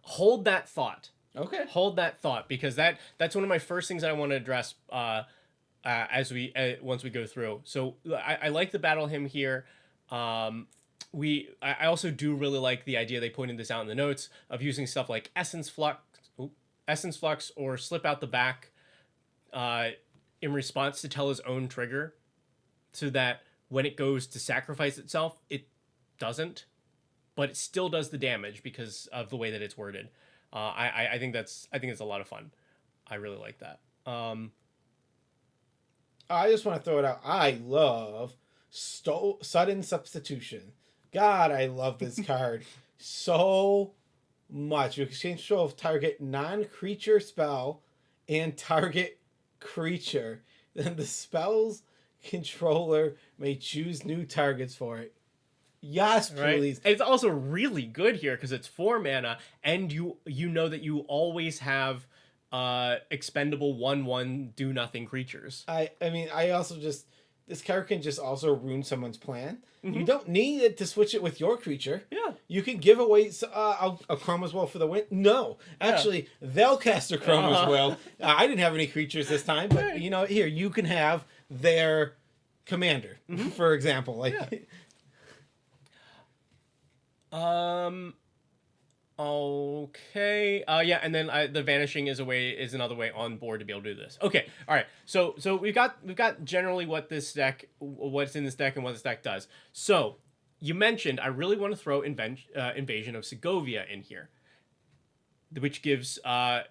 Speaker 1: hold that thought.
Speaker 2: Okay.
Speaker 1: Hold that thought because that's one of my first things I want to address as once we go through. So I like the Battle Hymn here. I also do really like the idea, they pointed this out in the notes, of using stuff like Essence Flux or Slip Out the Back in response to Tela's own trigger, so that when it goes to sacrifice itself, it doesn't. But it still does the damage because of the way that it's worded. I think it's a lot of fun. I really like that.
Speaker 2: I just want to throw it out. I love Sudden Substitution. God, I love this card so much. You exchange control of target non-creature spell and target creature. Then the spell's controller may choose new targets for it. Yes, please.
Speaker 1: Right? It's also really good here because it's 4 mana, and you know that you always have expendable 1/1 do nothing creatures.
Speaker 2: I mean, I also just, this card can just also ruin someone's plan. You don't need it to switch it with your creature.
Speaker 1: Yeah.
Speaker 2: You can give away a Chroma's Will for the win. No, actually, they'll cast a Chroma's Will. I didn't have any creatures this time, but here you can have their commander, for example. Like.
Speaker 1: Yeah. Okay. Yeah, and then the vanishing is another way on board to be able to do this. Okay. All right. So we've got generally what's in this deck and what this deck does. So you mentioned I really want to throw Invasion of Segovia in here, which gives all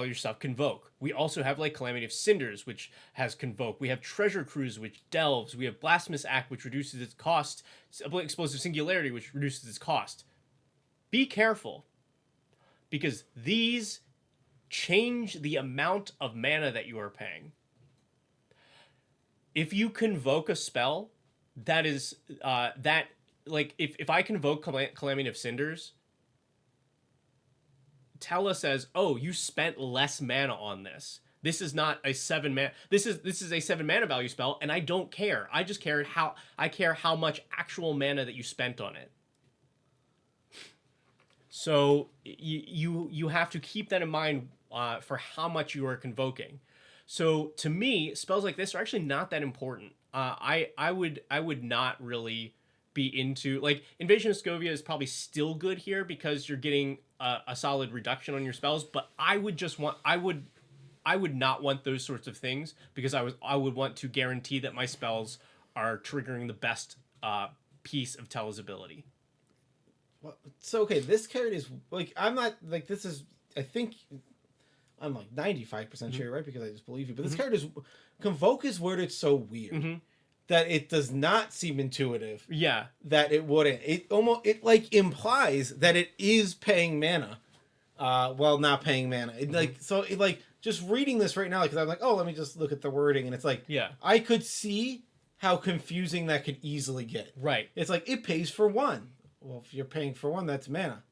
Speaker 1: your stuff Convoke. We also have like Calamity of Cinders, which has Convoke. We have Treasure Cruise, which delves. We have Blasphemous Act, which reduces its cost. Explosive Singularity, which reduces its cost. Be careful, because these change the amount of mana that you are paying. If you convoke a spell, that is like if I convoke Calamity of Cinders, Tela says, "Oh, you spent less mana on this. This is not a 7 mana. This is a 7 mana value spell, and I don't care. I just care how much actual mana that you spent on it." So you have to keep that in mind for how much you are convoking. So to me, spells like this are actually not that important. I would not really be into, like, Invasion of Segovia is probably still good here because you're getting a solid reduction on your spells. But I would not want those sorts of things because I would want to guarantee that my spells are triggering the best piece of Tela's ability.
Speaker 2: Well, so okay, this card is like, I'm not like, this is, I think I'm like 95% sure, right? Because I just believe you. But this card is, Convoke is worded so weird. that it does not seem intuitive.
Speaker 1: Yeah.
Speaker 2: That it wouldn't. It like implies that it is paying mana, while not paying mana. Just reading this right now, because I'm like, oh, let me just look at the wording, and it's like,
Speaker 1: Yeah.
Speaker 2: I could see how confusing that could easily get.
Speaker 1: Right.
Speaker 2: It's like it pays for 1. Well, if you're paying for 1, that's mana.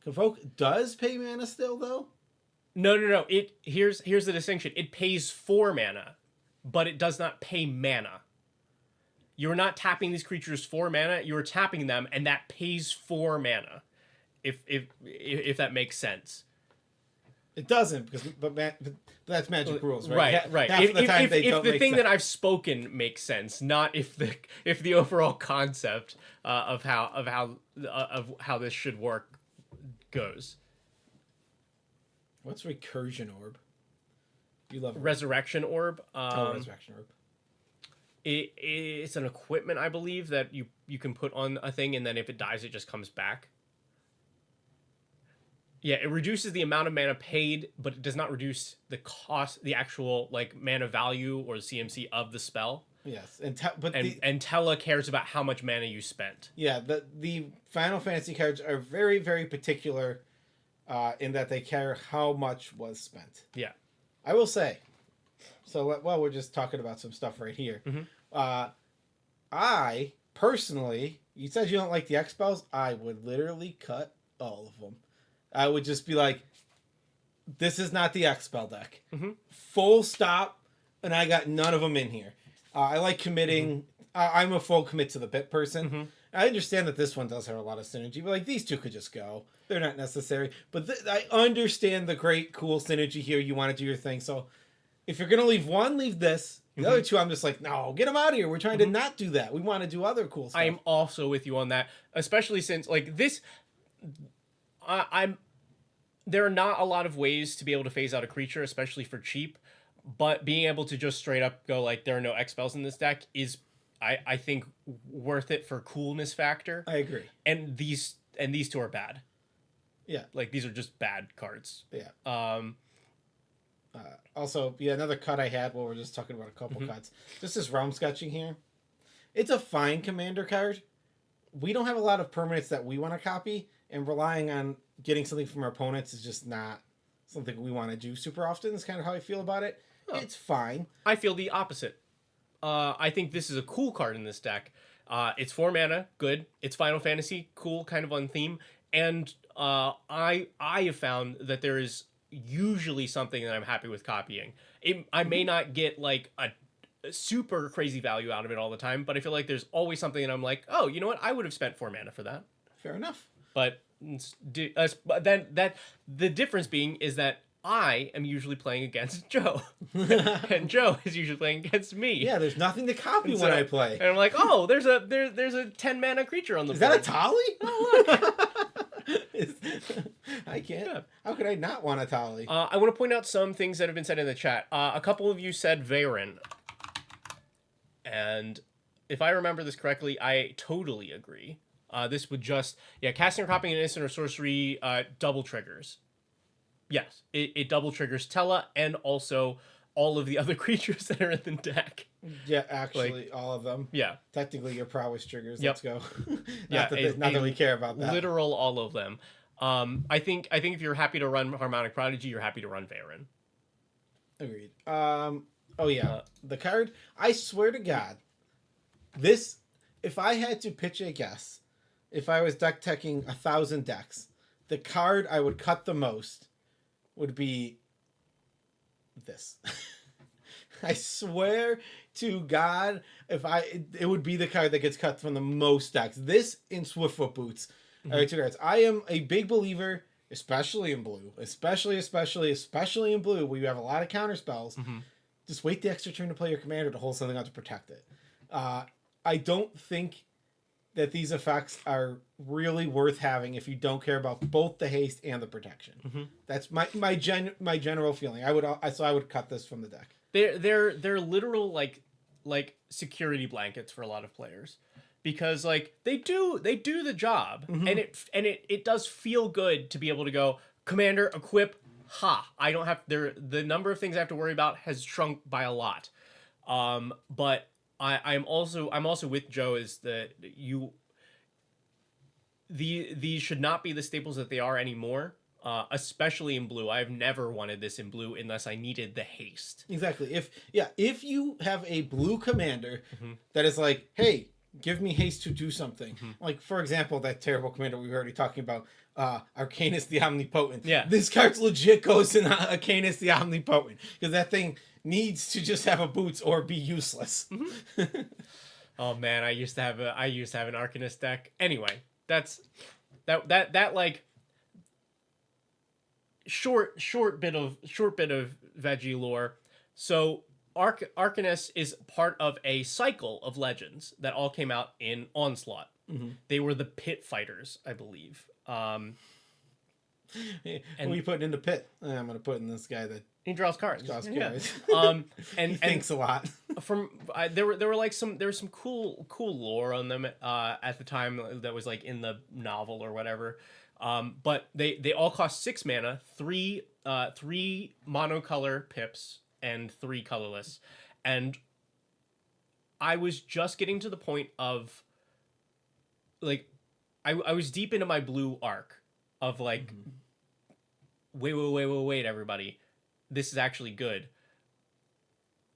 Speaker 2: Convoke does pay mana still though.
Speaker 1: No. Here's the distinction. It pays 4 mana, but it does not pay mana. You're not tapping these creatures for mana. You're tapping them, and that pays 4 mana. If that makes sense.
Speaker 2: It doesn't, but that's Magic rules, right?
Speaker 1: Right.
Speaker 2: Half of the time they don't
Speaker 1: if the
Speaker 2: make
Speaker 1: thing
Speaker 2: sense.
Speaker 1: that I've spoken makes sense, not if the overall concept of how this should work goes.
Speaker 2: What's Recursion Orb? You love
Speaker 1: Resurrection Orb.
Speaker 2: Resurrection Orb.
Speaker 1: It's an equipment, I believe, that you can put on a thing, and then if it dies, it just comes back. Yeah, it reduces the amount of mana paid, but it does not reduce the cost, the actual like mana value or the CMC of the spell.
Speaker 2: Yes,
Speaker 1: and Tella cares about how much mana you spent.
Speaker 2: Yeah, the Final Fantasy cards are very, very particular, in that they care how much was spent.
Speaker 1: Yeah,
Speaker 2: I will say. So we're just talking about some stuff right here.
Speaker 1: Mm-hmm.
Speaker 2: I personally, you said you don't like the X spells. I would literally cut all of them. I would just be like, this is not the X spell deck.
Speaker 1: Mm-hmm.
Speaker 2: Full stop, and I got none of them in here. I like committing. Mm-hmm. I'm a full commit to the bit person. Mm-hmm. I understand that this one does have a lot of synergy, but like these two could just go. They're not necessary. But I understand the great, cool synergy here. You want to do your thing. So if you're going to leave one, leave this. The mm-hmm. other two, I'm just like, no, get them out of here. We're trying mm-hmm. to not do that. We want to do other cool stuff.
Speaker 1: I'm also with you on that, especially since like this... there are not a lot of ways to be able to phase out a creature, especially for cheap, but being able to just straight up go like there are no X spells in this deck is I think worth it for coolness factor.
Speaker 2: I agree.
Speaker 1: And these two are bad.
Speaker 2: Yeah.
Speaker 1: Like these are just bad cards.
Speaker 2: Yeah. Also, another cut I had while we're just talking about a couple mm-hmm. cuts. Just this realm sketching here. It's a fine commander card. We don't have a lot of permanents that we want to copy, and relying on getting something from our opponents is just not something we want to do super often. That's kind of how I feel about it. Oh. It's fine. I
Speaker 1: feel the opposite. I think this is a cool card in this deck. It's 4 mana, good. It's Final Fantasy, cool, kind of on theme. And I have found that there is usually something that I'm happy with copying. I may not get like a super crazy value out of it all the time, but I feel like there's always something that I'm like, oh, you know what? I would have spent 4 mana for that.
Speaker 2: Fair enough.
Speaker 1: But then the difference being is that I am usually playing against Joe, and Joe is usually playing against me.
Speaker 2: Yeah, there's nothing to copy when I play.
Speaker 1: And I'm like, oh, there's a 10 mana creature on the board.
Speaker 2: Is that a Tali? Oh, look. I can't. Yeah. How could I not want a Tali?
Speaker 1: I want to point out some things that have been said in the chat. A couple of you said Varen, and if I remember this correctly, I totally agree. This would just, casting or copying an instant or sorcery double triggers. Yes, it double triggers Tella and also all of the other creatures that are in the deck.
Speaker 2: Yeah, actually, all of them.
Speaker 1: Yeah.
Speaker 2: Technically, your prowess triggers.
Speaker 1: Yep.
Speaker 2: Let's go. not that we care about that.
Speaker 1: Literal all of them. I think if you're happy to run Harmonic Prodigy, you're happy to run Varen.
Speaker 2: Agreed. The card, I swear to God, this, if I had to pitch a guess, if I was deck teching 1,000 decks, the card I would cut the most would be this. I swear to God, it would be the card that gets cut from the most decks. This in Swiftfoot Boots are 2 cards. I am a big believer, especially in blue, especially in blue, where you have a lot of counter spells. Mm-hmm. Just wait the extra turn to play your commander to hold something out to protect it. I don't think that these effects are really worth having if you don't care about both the haste and the protection. Mm-hmm. That's my general feeling. I would cut this from the deck.
Speaker 1: They're literal like security blankets for a lot of players, because like they do the job, mm-hmm. and it does feel good to be able to go commander equip. I don't have the number of things I have to worry about has shrunk by a lot. But I'm also with Joe is that these should not be the staples that they are anymore. Especially in blue. I've never wanted this in blue unless I needed the haste.
Speaker 2: Exactly. If you have a blue commander that is like, hey, give me haste to do something. Like, for example, that terrible commander we were already talking about, Arcanus the Omnipotent.
Speaker 1: Yeah.
Speaker 2: This card's legit goes in Arcanus the Omnipotent because that thing needs to just have a boots or be useless.
Speaker 1: Oh man, I used to have an Arcanist deck. Anyway, that's that like short bit of veggie lore. So Arcanus is part of a cycle of legends that all came out in Onslaught. They were the pit fighters, I believe.
Speaker 2: And we put in the pit. I'm gonna put in this guy that
Speaker 1: he draws cards.
Speaker 2: And
Speaker 1: he
Speaker 2: thinks a lot.
Speaker 1: There were some cool lore on them at the time that was like in the novel or whatever. But they all cost 6 mana, 3 monocolor pips and 3 colorless. And I was just getting to the point of like I was deep into my blue arc of like wait everybody. This is actually good.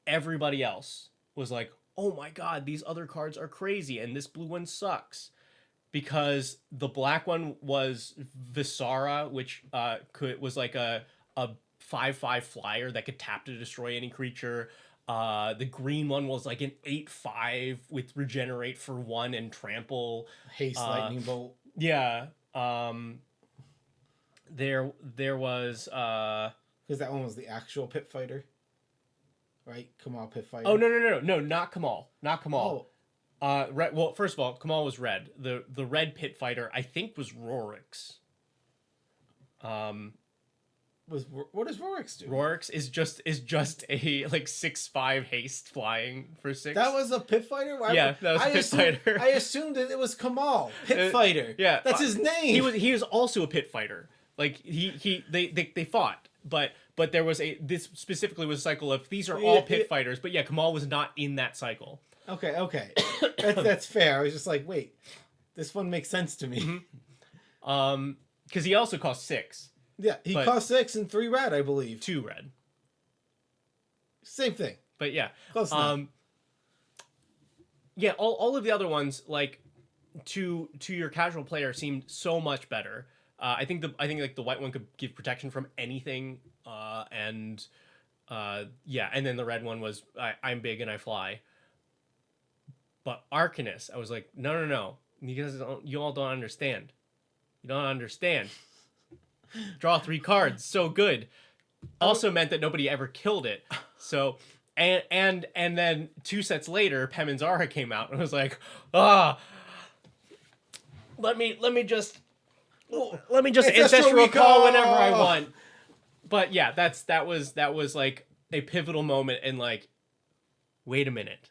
Speaker 1: Everybody else was like, "Oh my god, these other cards are crazy and this blue one sucks." Because the black one was Visara, which was like a 5/5 flyer that could tap to destroy any creature. The green one was like an 8/5 with regenerate for 1 and trample.
Speaker 2: Haste lightning bolt.
Speaker 1: Yeah. There was
Speaker 2: because that one was the actual pit fighter, right? Kamal pit fighter.
Speaker 1: Oh no, not Kamal. Red, well, first of all, Kamal was red. The red pit fighter, I think, was Rorix.
Speaker 2: What does Rorix do?
Speaker 1: Rorix is just a like 6/5 haste flying for 6.
Speaker 2: That was a pit fighter.
Speaker 1: That was a pit fighter.
Speaker 2: I assumed that it was Kamal pit fighter.
Speaker 1: Yeah,
Speaker 2: that's his name.
Speaker 1: He was also a pit fighter. Like they fought, but there was this specifically was a cycle of these are all pit fighters. But yeah, Kamal was not in that cycle.
Speaker 2: Okay, that's fair. I was just like, wait, this one makes sense to me.
Speaker 1: Because he also cost 6.
Speaker 2: Yeah, he cost 6 and 3 red, I believe.
Speaker 1: 2 red.
Speaker 2: Same thing.
Speaker 1: But yeah,
Speaker 2: close enough.
Speaker 1: Yeah, all of the other ones like to your casual player seemed so much better. I think like the white one could give protection from anything, and then the red one was I'm big and I fly. But Arcanus, I was like, no, you all don't understand. You don't understand. Draw 3 cards, so good. Also meant that nobody ever killed it. So, and then 2 sets later, Peminzara came out and was like, let me just ancestral call whenever I want. But yeah, that was like a pivotal moment and like, wait a minute.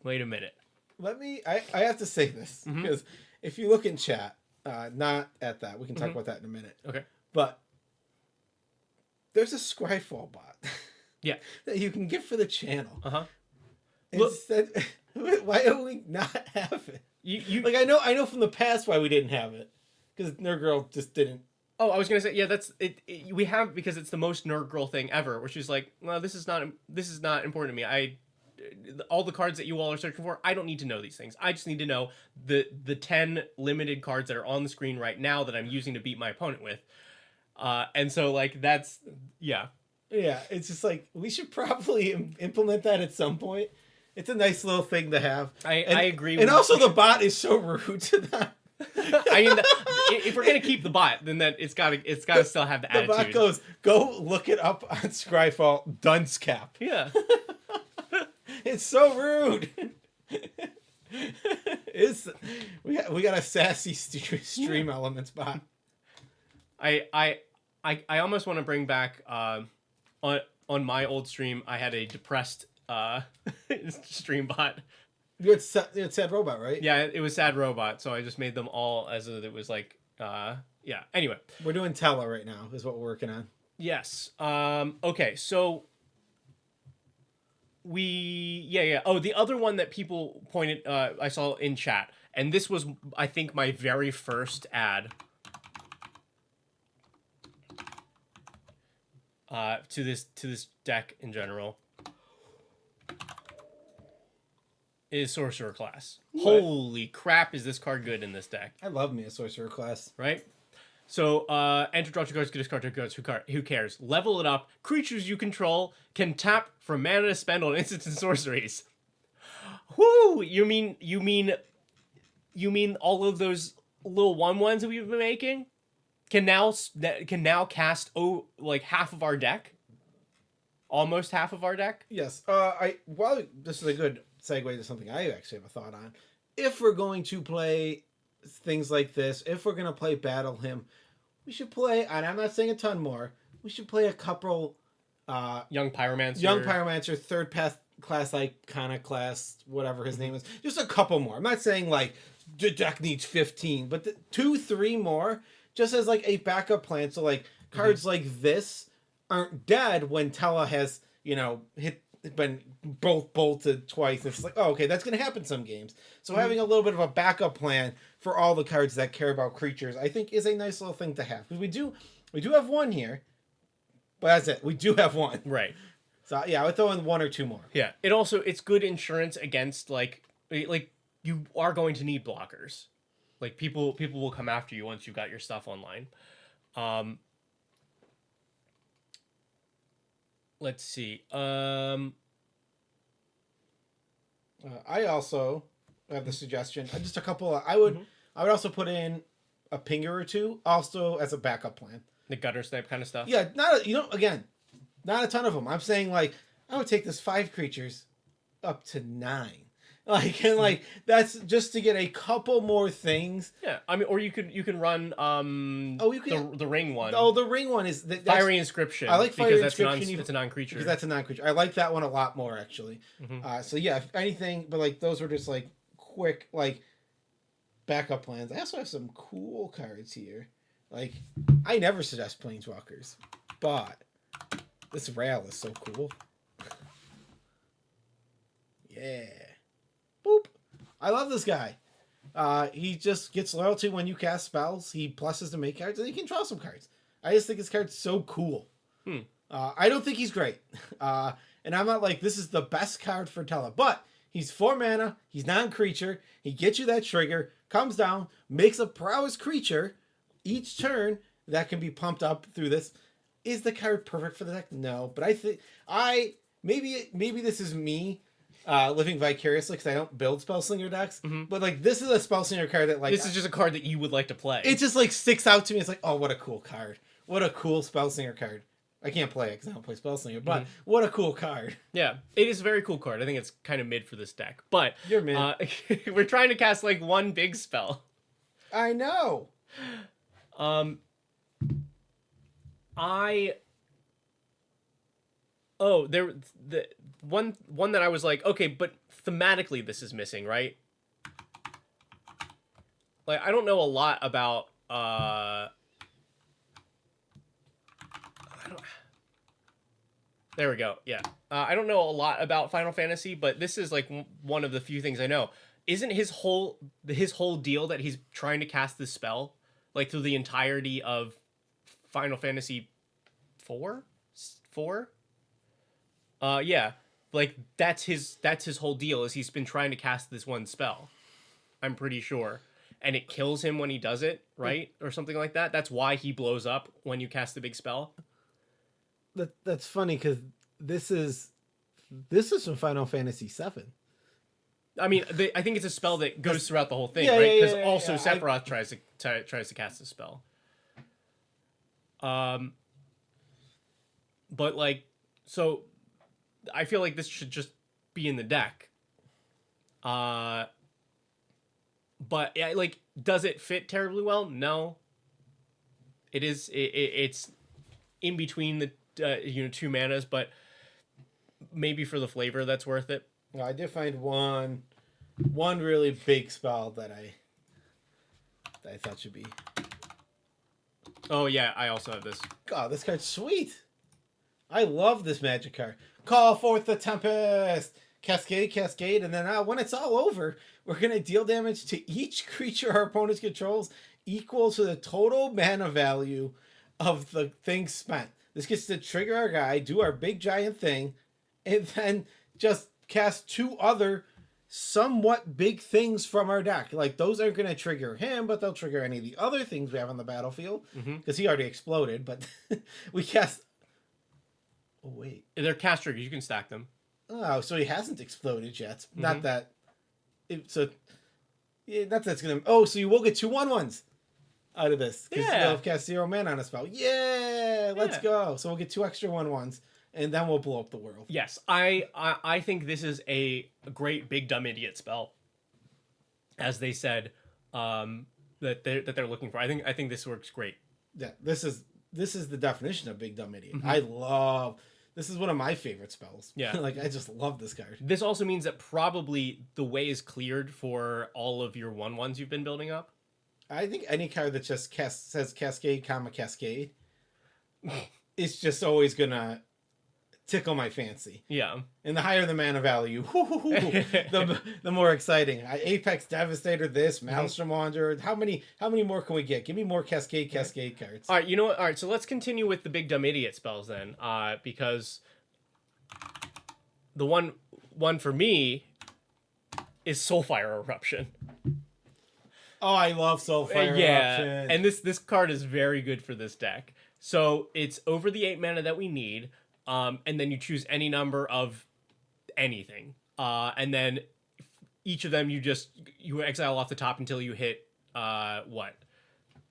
Speaker 2: I have to say this because if you look in chat, not at that, we can talk about that in a minute.
Speaker 1: Okay.
Speaker 2: But there's a Scryfall bot.
Speaker 1: Yeah.
Speaker 2: That you can get for the channel.
Speaker 1: Look,
Speaker 2: why do we not have it?
Speaker 1: You
Speaker 2: like I know from the past why we didn't have it because Nerd Girl just didn't.
Speaker 1: Oh, I was gonna say, yeah, that's it. We have because it's the most Nerd Girl thing ever, where she's like, well, this is not important to me. All the cards that you all are searching for, I don't need to know these things. I just need to know the 10 limited cards that are on the screen right now that I'm using to beat my opponent with. And so like that's yeah.
Speaker 2: Yeah, it's just like we should probably implement that at some point. It's a nice little thing to have.
Speaker 1: I agree.
Speaker 2: And also the bot is so rude to that.
Speaker 1: I mean, if we're gonna keep the bot, then it's gotta still have the attitude. The bot
Speaker 2: goes, go look it up on Scryfall, dunce cap.
Speaker 1: Yeah.
Speaker 2: It's so rude. We got a sassy stream elements bot.
Speaker 1: I almost want to bring back on my old stream. I had a depressed stream bot.
Speaker 2: You had Sad Robot, right?
Speaker 1: Yeah, it was Sad Robot. So I just made them all as if it was like yeah. Anyway,
Speaker 2: we're doing Tella right now. Is what we're working on.
Speaker 1: Yes. Okay. So yeah. Oh, the other one that people pointed, I saw in chat, and this was, I think, my very first ad to this deck in general, is Sorcerer class.
Speaker 2: What?
Speaker 1: Holy crap, is this card good in this deck?
Speaker 2: I love me a Sorcerer class.
Speaker 1: Right? So, enter, draw 2 cards, get discard 2 cards, who cares? Level it up. Creatures you control can tap for mana to spend on instants and sorceries. Whoo! You mean all of those little 1/1s that we've been making can now cast like half of our deck? Almost half of our deck?
Speaker 2: Yes. This is a good segue to something I actually have a thought on. If we're going to play things like this, if we're going to play Battle Hymn, we should play, and I'm not saying a ton more, we should play a couple
Speaker 1: Young Pyromancer,
Speaker 2: third path class, iconoclast, whatever his name is. Just a couple more. I'm not saying like the deck needs 15, but 2, 3 more, just as like a backup plan. So like cards like this aren't dead when Tella has, been both bolted twice. It's like, oh, okay, that's going to happen some games. So having a little bit of a backup plan for all the cards that care about creatures, I think, is a nice little thing to have. Because we do have one here, but that's it. We do have one.
Speaker 1: Right.
Speaker 2: So yeah, I would throw in 1 or 2 more.
Speaker 1: Yeah. It's good insurance against like you are going to need blockers. Like people will come after you once you've got your stuff online. Let's see.
Speaker 2: I also have the suggestion. Just a couple. I would also put in a pinger or 2, also as a backup plan.
Speaker 1: The gutter snipe kind of stuff.
Speaker 2: Yeah, not a ton of them. I'm saying like I would take this 5 creatures up to 9. That's just to get a couple more things.
Speaker 1: Yeah, I mean, or you can run the ring one.
Speaker 2: Oh, the ring one is
Speaker 1: Fiery Inscription.
Speaker 2: I like Fiery Inscription.
Speaker 1: It's a non-creature.
Speaker 2: Because that's a non-creature. I like that one a lot more actually. So yeah, if anything, but like those were just like quick like backup plans. I also have some cool cards here. Like I never suggest Planeswalkers, but this rail is so cool. Yeah. Boop. I love this guy. He just gets loyalty when you cast spells. He pluses to make cards, and he can draw some cards. I just think his card's so cool. I don't think he's great. And I'm not like, this is the best card for Tella. But he's 4 mana. He's non-creature. He gets you that trigger. Comes down. Makes a prowess creature. Each turn that can be pumped up through this. Is the card perfect for the deck? No. But I think... Maybe this is me... living vicariously because I don't build Spellslinger decks, but like this is a Spellslinger card that like
Speaker 1: this is just a card that you would like to play.
Speaker 2: It just like sticks out to me. It's like, oh, what a cool card! What a cool Spellslinger card! I can't play it because I don't play Spellslinger, but what a cool card!
Speaker 1: Yeah, it is a very cool card. I think it's kind of mid for this deck, but
Speaker 2: you're mid.
Speaker 1: We're trying to cast like one big spell.
Speaker 2: I know.
Speaker 1: The one that I was like, okay, but thematically this is missing, right? Like I don't know a lot about there we go. Yeah. I don't know a lot about Final Fantasy, but this is like one of the few things I know. Isn't his whole deal that he's trying to cast this spell like through the entirety of Final Fantasy 4? Yeah. Like that's his whole deal is he's been trying to cast this one spell. I'm pretty sure. And it kills him when he does it, right? Or something like that. That's why he blows up when you cast the big spell.
Speaker 2: That's funny because this is from Final Fantasy VII.
Speaker 1: I mean, I think it's a spell that goes throughout the whole thing, right? Because also Sephiroth tries to cast a spell. But like, so I feel like this should just be in the deck. But like, does it fit terribly well? No. It is. It's in between the 2 manas, but maybe for the flavor, that's worth it.
Speaker 2: No, I did find one really big spell that I thought should be.
Speaker 1: Oh yeah, I also have this.
Speaker 2: God, this card's sweet. I love this magic card. Call forth the Tempest. Cascade, cascade, and then when it's all over, we're going to deal damage to each creature our opponent controls equal to the total mana value of the thing spent. This gets to trigger our guy, do our big giant thing, and then just cast 2 other somewhat big things from our deck. Like, those aren't going to trigger him, but they'll trigger any of the other things we have on the battlefield, because he already exploded, but we cast... Oh, wait.
Speaker 1: They're cast triggers. You can stack them.
Speaker 2: Oh, so he hasn't exploded yet. Not that... not that's going to... Oh, so you will get 2 1/1s out of this. Because you'll have cast 0 mana on a spell. Yeah! Let's go. So we'll get 2 extra 1/1s. And then we'll blow up the world.
Speaker 1: Yes, I think this is a great big dumb idiot spell, as they said, that they're looking for. I think this works great.
Speaker 2: Yeah, this is the definition of big dumb idiot. I love. This is one of my favorite spells.
Speaker 1: Yeah,
Speaker 2: like I just love this card.
Speaker 1: This also means that probably the way is cleared for all of your 1/1s you've been building up.
Speaker 2: I think any card that just says Cascade, cascade, it's just always gonna tickle my fancy.
Speaker 1: Yeah.
Speaker 2: And the higher the mana value, the more exciting. Apex Devastator, this, Maelstrom Wanderer. How many more can we get? Give me more Cascade cards.
Speaker 1: All right, you know what? All right, so let's continue with the big dumb idiot spells then, because the one for me is Soulfire Eruption.
Speaker 2: Oh, I love Soulfire Eruption.
Speaker 1: And this card is very good for this deck. So it's over the 8 mana that we need. And then you choose any number of anything. And then each of them you exile off the top until you hit what?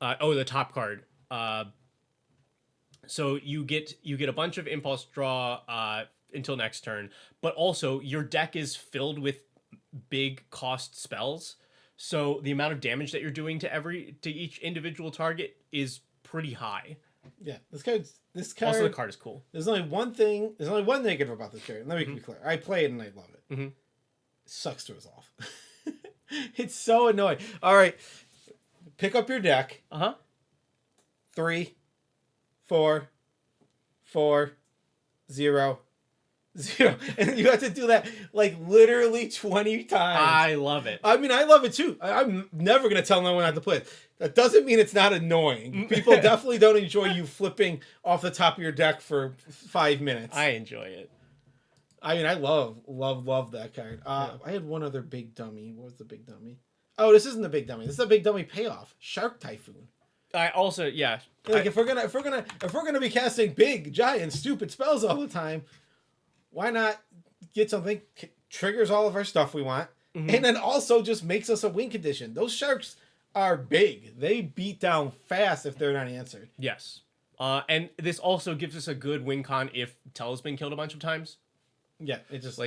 Speaker 1: The top card. So you get a bunch of impulse draw until next turn, but also your deck is filled with big cost spells. So the amount of damage that you're doing to each individual target is pretty high.
Speaker 2: Yeah, this card.
Speaker 1: Also, the card is cool.
Speaker 2: There's only one negative about this card. Let me be clear. I play it and I love it. It sucks to us off. It's so annoying. All right, pick up your deck. 3, 4, 4, 0, 0, and you have to do that like literally 20 times.
Speaker 1: I love it.
Speaker 2: I mean, I love it too. I'm never gonna tell no one not to play it. That doesn't mean it's not annoying. People definitely don't enjoy you flipping off the top of your deck for 5 minutes.
Speaker 1: I enjoy it.
Speaker 2: I mean, I love that card. I had one other big dummy. What was the big dummy? Oh, this isn't the big dummy. This is a big dummy payoff. Shark Typhoon.
Speaker 1: I also,
Speaker 2: like if we're gonna be casting big, giant, stupid spells all the time, why not get something triggers all of our stuff we want, and then also just makes us a win condition. Those sharks are big. They beat down fast if they're not answered.
Speaker 1: Yes. And this also gives us a good win con if Tella's been killed a bunch of times.
Speaker 2: Yeah, it just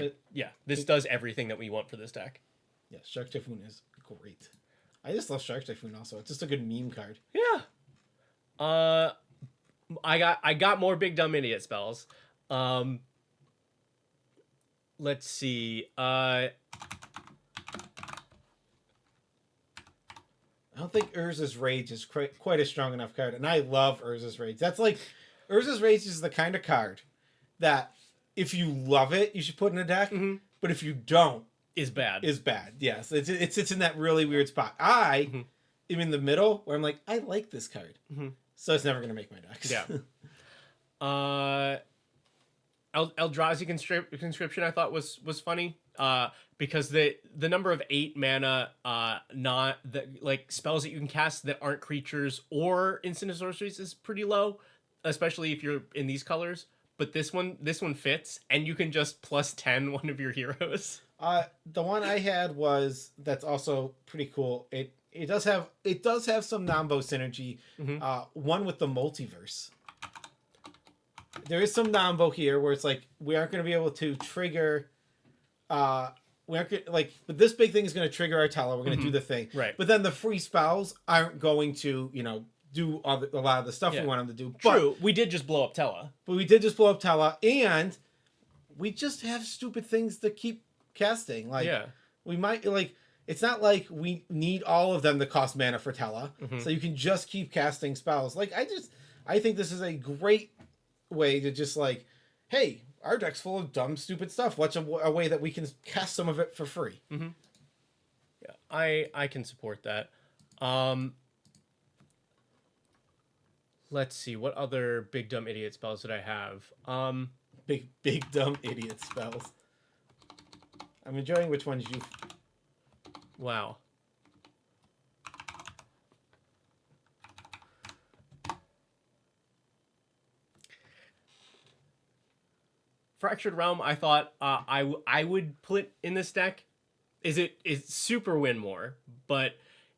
Speaker 1: this does everything that we want for this deck.
Speaker 2: Yeah, Shark Typhoon is great. I just love Shark Typhoon also. It's just a good meme card.
Speaker 1: Yeah. I got more big dumb idiot spells. Let's see. I
Speaker 2: don't think Urza's Rage is quite a strong enough card, and I love Urza's Rage. That's like Urza's Rage is the kind of card that if you love it, you should put in a deck. But if you don't,
Speaker 1: is bad.
Speaker 2: Yes, it's in that really weird spot. I am in the middle where I'm like, I like this card, so it's never gonna make my decks.
Speaker 1: Yeah. Eldrazi conscription I thought was funny. Because the number of 8 mana not that like spells that you can cast that aren't creatures or instant sorceries is pretty low, especially if you're in these colors. But this one fits, and you can just +10 one of your heroes.
Speaker 2: The one I had that's also pretty cool. It does have some Nambo synergy. One with the multiverse. There is some Nambo here where it's like we aren't going to be able to trigger. We aren't but this big thing is going to trigger our Tella. We're going to do the thing,
Speaker 1: right?
Speaker 2: But then the free spells aren't going to do a lot of the stuff we want them to do.
Speaker 1: True, we did just blow up Tella.
Speaker 2: But we did just blow up Tella, and we just have stupid things to keep casting. We might it's not like we need all of them to cost mana for Tella, so you can just keep casting spells. I think this is a great way to just hey, our deck's full of dumb, stupid stuff. What's a way that we can cast some of it for free?
Speaker 1: Mm-hmm. Yeah, I can support that. Let's see, what other big dumb idiot spells did I have?
Speaker 2: Big dumb idiot spells. I'm enjoying which ones you.
Speaker 1: Wow. Fractured Realm, I thought I would put in this deck. It's super win more, but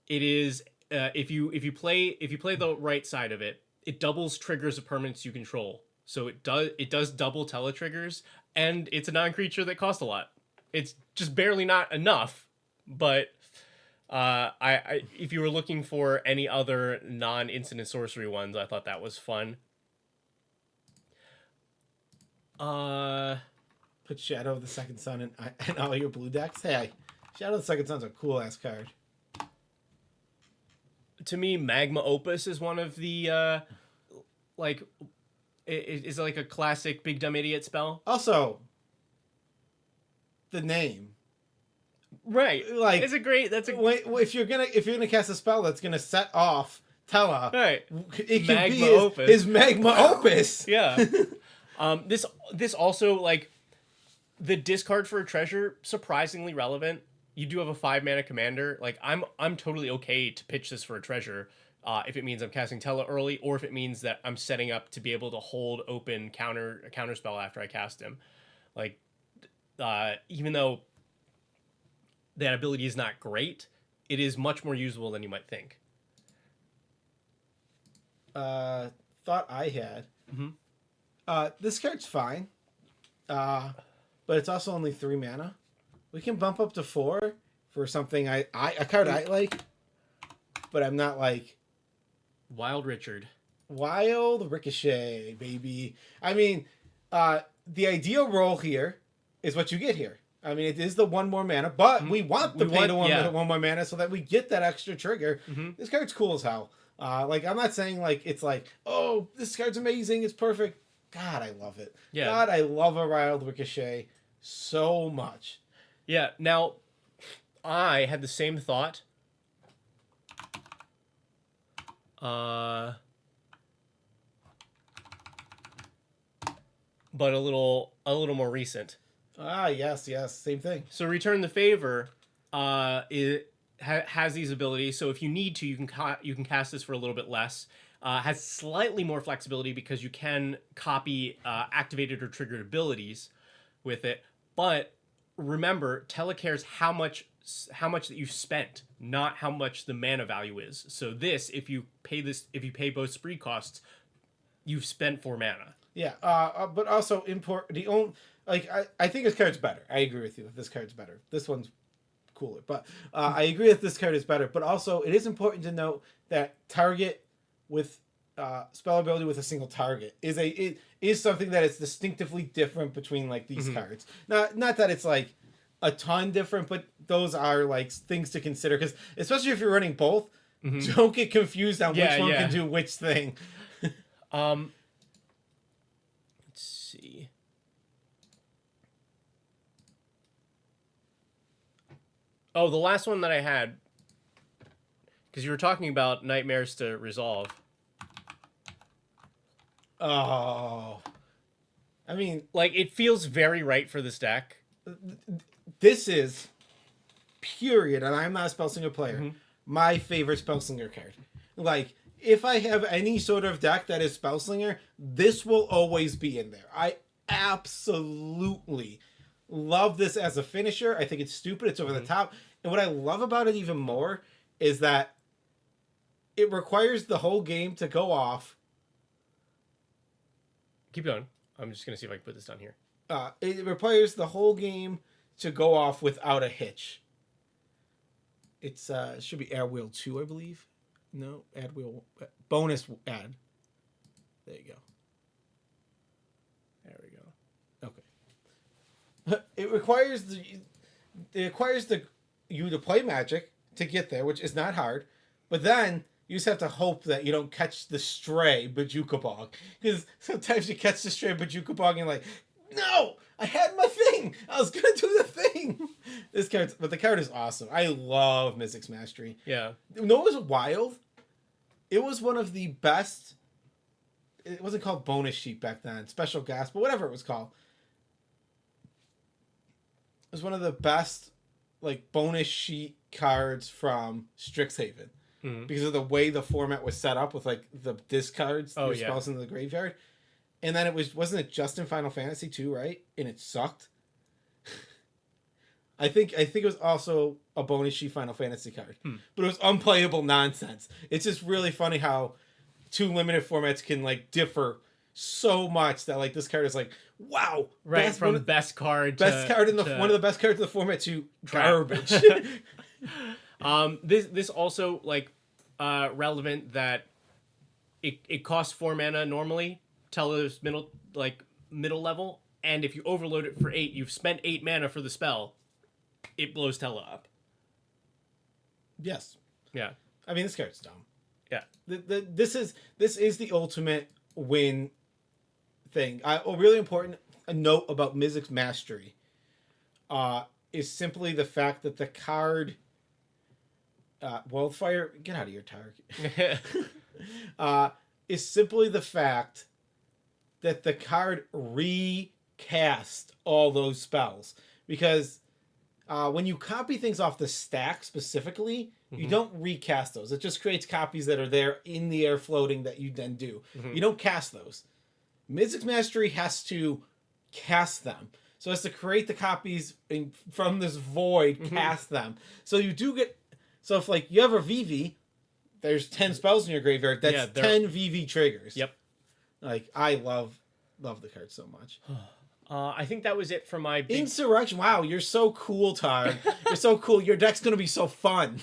Speaker 1: it is if you play the right side of it, it doubles triggers of permanents you control. So it does double tele triggers, and it's a non-creature that costs a lot. It's just barely not enough, but I if you were looking for any other non-instant sorcery ones, I thought that was fun.
Speaker 2: Put Shadow of the Second Sun in all your blue decks. Hey, Shadow of the Second Sun's a cool ass card.
Speaker 1: To me, Magma Opus is one of the like it is like a classic big dumb idiot spell.
Speaker 2: Also, the name.
Speaker 1: Right.
Speaker 2: Like
Speaker 1: it's a great. That's a
Speaker 2: if you're gonna cast a spell that's gonna set off Tela.
Speaker 1: Right.
Speaker 2: It can be his Magma Opus.
Speaker 1: Yeah. This also, like, the discard for a treasure, surprisingly relevant. You do have a 5-mana commander. Like, I'm totally okay to pitch this for a treasure, if it means I'm casting Tela early, or if it means that I'm setting up to be able to hold open a counter spell after I cast him. Like, even though that ability is not great, it is much more usable than you might think.
Speaker 2: Thought I had.
Speaker 1: Mm-hmm.
Speaker 2: This card's fine, but it's also only 3 mana. We can bump up to 4 for something a card I like, but I'm not like
Speaker 1: Wild Richard.
Speaker 2: Wild Ricochet, baby. I mean, the ideal role here is what you get here. I mean, it is the 1 more mana, but we want the pay to 1 more mana so that we get that extra trigger.
Speaker 1: Mm-hmm.
Speaker 2: This card's cool as hell. Like, I'm not saying like it's like, oh, this card's amazing, it's perfect. God, I love it.
Speaker 1: Yeah.
Speaker 2: God, I love a Wild Ricochet so much.
Speaker 1: Yeah. Now, I had the same thought. But a little more recent.
Speaker 2: Yes, same thing.
Speaker 1: So Return the Favor, it has these abilities. So if you need to, you can cast this for a little bit less. Has slightly more flexibility because you can copy activated or triggered abilities with it. But remember, Tele cares how much that you've spent, not how much the mana value is. So if you pay both spree costs, you've spent 4 mana.
Speaker 2: Yeah, but also I think this card's better. I agree with you that this card's better. This one's cooler, but I agree that this card is better. But also, it is important to note that target with spell ability with a single target is something that is distinctively different between like these cards. Not that it's like a ton different, but those are like things to consider, because especially if you're running both, don't get confused on which one can do which thing.
Speaker 1: Let's see. Oh, the last one that I had, because you were talking about nightmares to resolve.
Speaker 2: Oh, I mean,
Speaker 1: like, it feels very right for this deck.
Speaker 2: This is, period, and I'm not a Spellslinger player, my favorite Spellslinger card. Like, if I have any sort of deck that is Spellslinger, this will always be in there. I absolutely love this as a finisher. I think it's stupid. It's over the top. And what I love about it even more is that it requires the whole game to go off.
Speaker 1: Keep going. I'm just going to see if I can put this down here.
Speaker 2: It requires the whole game to go off without a hitch. It's it should be add wheel 2, I believe. No, add wheel bonus add. There you go.
Speaker 1: There we go.
Speaker 2: Okay. It requires you to play Magic to get there, which is not hard. But then You just have to hope that you don't catch the stray Bajuka Bog. Because sometimes you catch the stray Bajuka Bog and you're like, no! I had my thing! I was gonna do the thing! But the card is awesome. I love Mizzix Mastery.
Speaker 1: Yeah.
Speaker 2: You know what was wild? It was one of the best... It wasn't called bonus sheet back then. Special gas, but whatever it was called. It was one of the best like bonus sheet cards from Strixhaven. Because of the way the format was set up with like the discards, spells into the graveyard, and then wasn't it just in Final Fantasy 2, right? And it sucked. I think it was also a bonus sheet Final Fantasy card, but it was unplayable nonsense. It's just really funny how two limited formats can like differ so much that like this card is like wow,
Speaker 1: right from best card
Speaker 2: one of the best cards in the format to garbage.
Speaker 1: This also like relevant that it costs 4 mana normally. Teller's middle level, and if you overload it for 8, you've spent 8 mana for the spell. It blows Tella up.
Speaker 2: Yes.
Speaker 1: Yeah.
Speaker 2: I mean, this card's dumb.
Speaker 1: Yeah.
Speaker 2: This is the ultimate win thing. A really important note about Mizzix Mastery is simply the fact that the card Wildfire, get out of your target. Is simply the fact that the card recast all those spells. Because when you copy things off the stack specifically, you don't recast those. It just creates copies that are there in the air floating that you then do. You don't cast those. Mizzix Mastery has to cast them. So it has to create the copies from this void, cast them. So you do get... So if like you have a VV, there's 10 spells in your graveyard. That's 10 VV triggers.
Speaker 1: Yep.
Speaker 2: Like I love the card so much.
Speaker 1: I think that was it for my big...
Speaker 2: Insurrection. Wow, you're so cool, Tar. You're so cool. Your deck's gonna be so fun.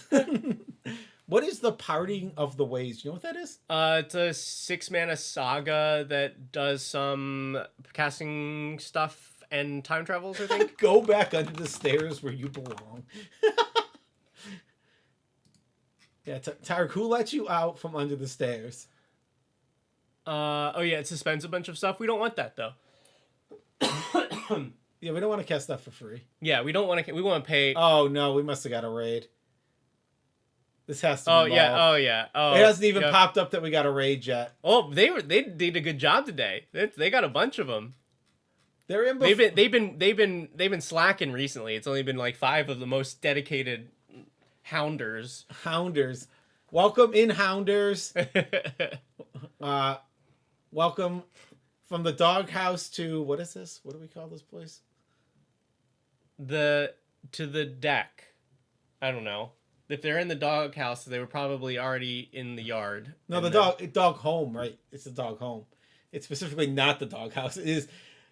Speaker 2: What is the Parting of the Ways? You know what that is?
Speaker 1: It's a 6 mana saga that does some casting stuff and time travels, I think.
Speaker 2: Go back under the stairs where you belong. Yeah, Tyre, who let you out from under the stairs?
Speaker 1: It suspends a bunch of stuff. We don't want that, though.
Speaker 2: Yeah, we don't want to cast stuff for free.
Speaker 1: Yeah, we don't want to... We want to pay...
Speaker 2: Oh, no, we must have got a raid. This has to be
Speaker 1: Oh,
Speaker 2: it hasn't even popped up that we got a raid yet.
Speaker 1: Oh, they did a good job today. They got a bunch of them.
Speaker 2: They're in
Speaker 1: They've been slacking recently. It's only been like 5 of the most dedicated Hounders.
Speaker 2: Welcome in, Hounders. Welcome from the doghouse to... What is this? What do we call this place?
Speaker 1: To the deck. I don't know. If they're in the doghouse, they were probably already in the yard.
Speaker 2: No, the dog home, right? It's the dog home. It's specifically not the doghouse. It is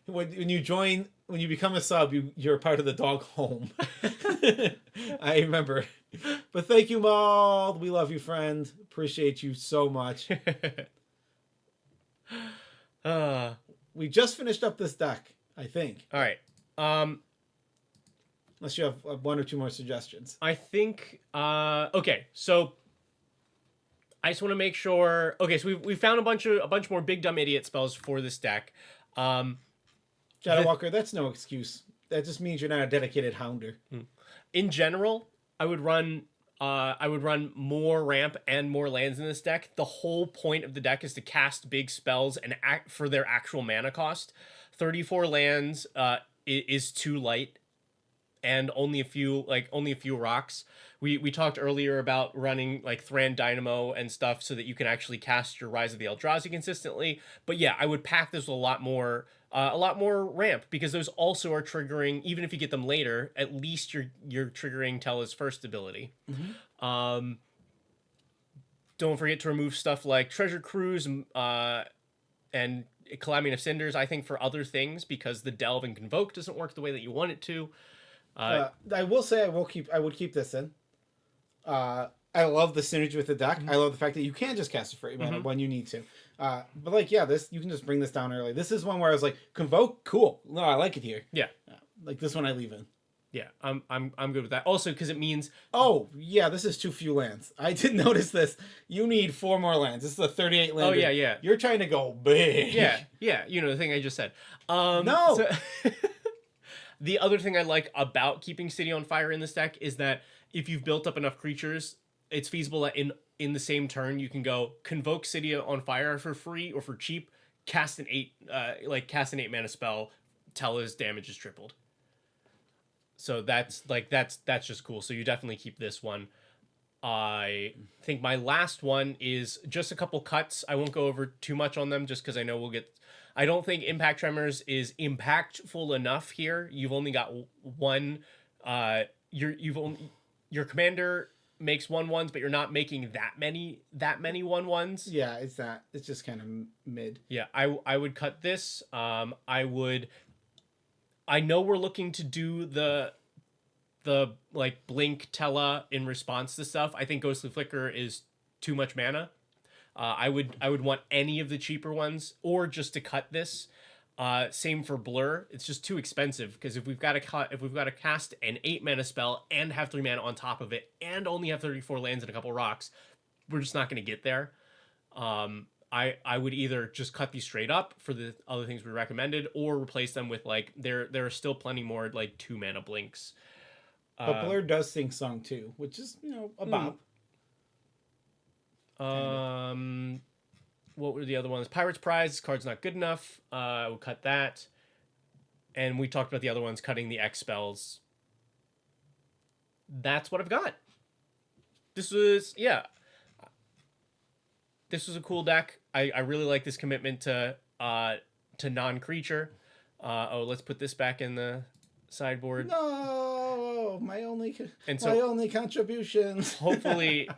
Speaker 2: when you become a sub, you're part of the dog home. I remember. But thank you, Maul. We love you, friend. Appreciate you so much. We just finished up this deck, I think.
Speaker 1: All right.
Speaker 2: Unless you have 1 or 2 more suggestions.
Speaker 1: I think... okay, so... I just want to make sure... Okay, so we found a bunch more Big Dumb Idiot spells for this deck.
Speaker 2: Shadow Walker, that's no excuse. That just means you're not a dedicated Hounder.
Speaker 1: In general, I would run more ramp and more lands in this deck. The whole point of the deck is to cast big spells and act for their actual mana cost. 34 lands is too light, and only a few rocks. We talked earlier about running like Thran Dynamo and stuff so that you can actually cast your Rise of the Eldrazi consistently. But yeah, I would pack this with a lot more ramp, because those also are triggering, even if you get them later, at least you're triggering Tella's first ability. Don't forget to remove stuff like Treasure Cruise and Calamity of Cinders, I think, for other things, because the Delve and Convoke doesn't work the way that you want it to.
Speaker 2: I will say I would keep this in. I love the synergy with the deck. I love the fact that you can just cast it for 8 mana when you need to. But like, yeah, this, you can just bring this down early. This is one where I was like, Convoke, cool. No, I like it here.
Speaker 1: Yeah.
Speaker 2: Like this one I leave in.
Speaker 1: Yeah, I'm good with that. Also, because it means
Speaker 2: Oh, yeah, this is too few lands. I didn't notice this. You need 4 more lands. This is a 38 land.
Speaker 1: oh yeah, yeah,
Speaker 2: You're trying to go big.
Speaker 1: yeah. You know the thing I just said.
Speaker 2: No.
Speaker 1: So the other thing I like about keeping City on Fire in this deck is that if you've built up enough creatures, it's feasible that in the same turn you can go convoke City on Fire for free or for cheap, cast an 8 mana spell, tell his damage is tripled. So that's just cool. So you definitely keep this one. I think my last one is just a couple cuts. I won't go over too much on them just because I know we'll get. I don't think Impact Tremors is impactful enough here. You've only got one. Your commander makes 1/1s, but you're not making that many 1/1s.
Speaker 2: Yeah, it's that. It's just kind of mid.
Speaker 1: Yeah, I would cut this. I would. I know we're looking to do the like blink Tella in response to stuff. I think Ghostly Flicker is too much mana. I would want any of the cheaper ones or just to cut this. Same for Blur. It's just too expensive because if we've got to cast an 8 mana spell and have 3 mana on top of it and only have 34 lands and a couple rocks, we're just not going to get there. I would either just cut these straight up for the other things we recommended or replace them with like there are still plenty more like 2 mana blinks.
Speaker 2: But Blur does sing song too, which is, a bop.
Speaker 1: What were the other ones? Pirate's Prize. This card's not good enough. We'll cut that. And we talked about the other ones, cutting the X spells. That's what I've got. This was a cool deck. I really like this commitment to non-creature. Let's put this back in the sideboard.
Speaker 2: No, my only contribution.
Speaker 1: Hopefully,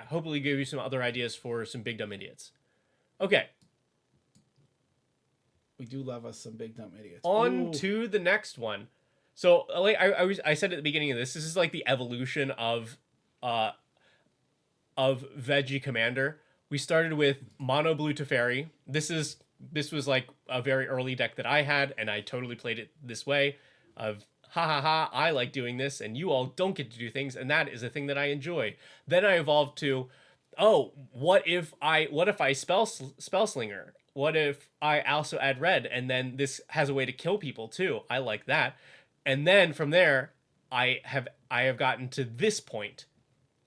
Speaker 1: hopefully give you some other ideas for some big dumb idiots. Okay.
Speaker 2: We do love us some big dumb idiots.
Speaker 1: On to the next one. So, like I said at the beginning of this is like the evolution of Veggie Commander. We started with Mono Blue Teferi. This was like a very early deck that I had, and I totally played it this way of I like doing this, and you all don't get to do things, and that is a thing that I enjoy. Then I evolved to, what if I spell slinger? What if I also add red, and then this has a way to kill people too? I like that. And then from there, I have gotten to this point.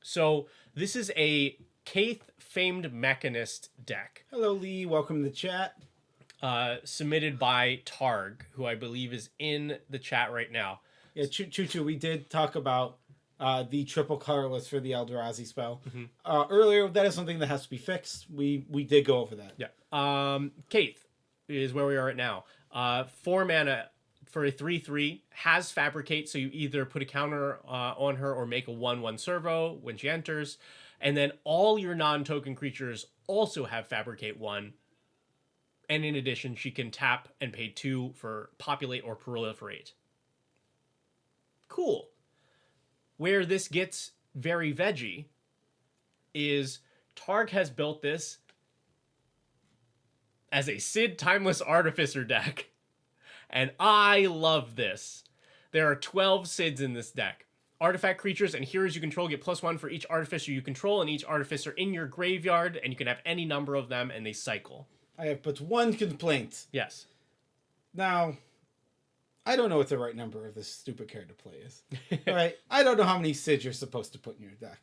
Speaker 1: So this is a Kaith Famed Mechanist deck.
Speaker 2: Hello, Lee. Welcome to the chat.
Speaker 1: Submitted by Targ, who I believe is in the chat right now.
Speaker 2: Yeah, Choo, we did talk about the triple colorless for the Eldrazi spell earlier. That is something that has to be fixed. We did go over that.
Speaker 1: Yeah. Kaith is where we are right now. 4 mana for a 3/3, has Fabricate, so you either put a counter on her or make a 1/1 servo when she enters, and then all your non-token creatures also have Fabricate 1. And in addition, she can tap and pay 2 for Populate or Proliferate. Cool. Where this gets very veggie is Targ has built this as a Sid Timeless Artificer deck. And I love this. There are 12 Sids in this deck. Artifact creatures and heroes you control get +1 for each Artificer you control and each Artificer in your graveyard, and you can have any number of them, and they cycle.
Speaker 2: I have but one complaint.
Speaker 1: Yes.
Speaker 2: Now, I don't know what the right number of this stupid card to play is. Right? I don't know how many Sids you're supposed to put in your deck.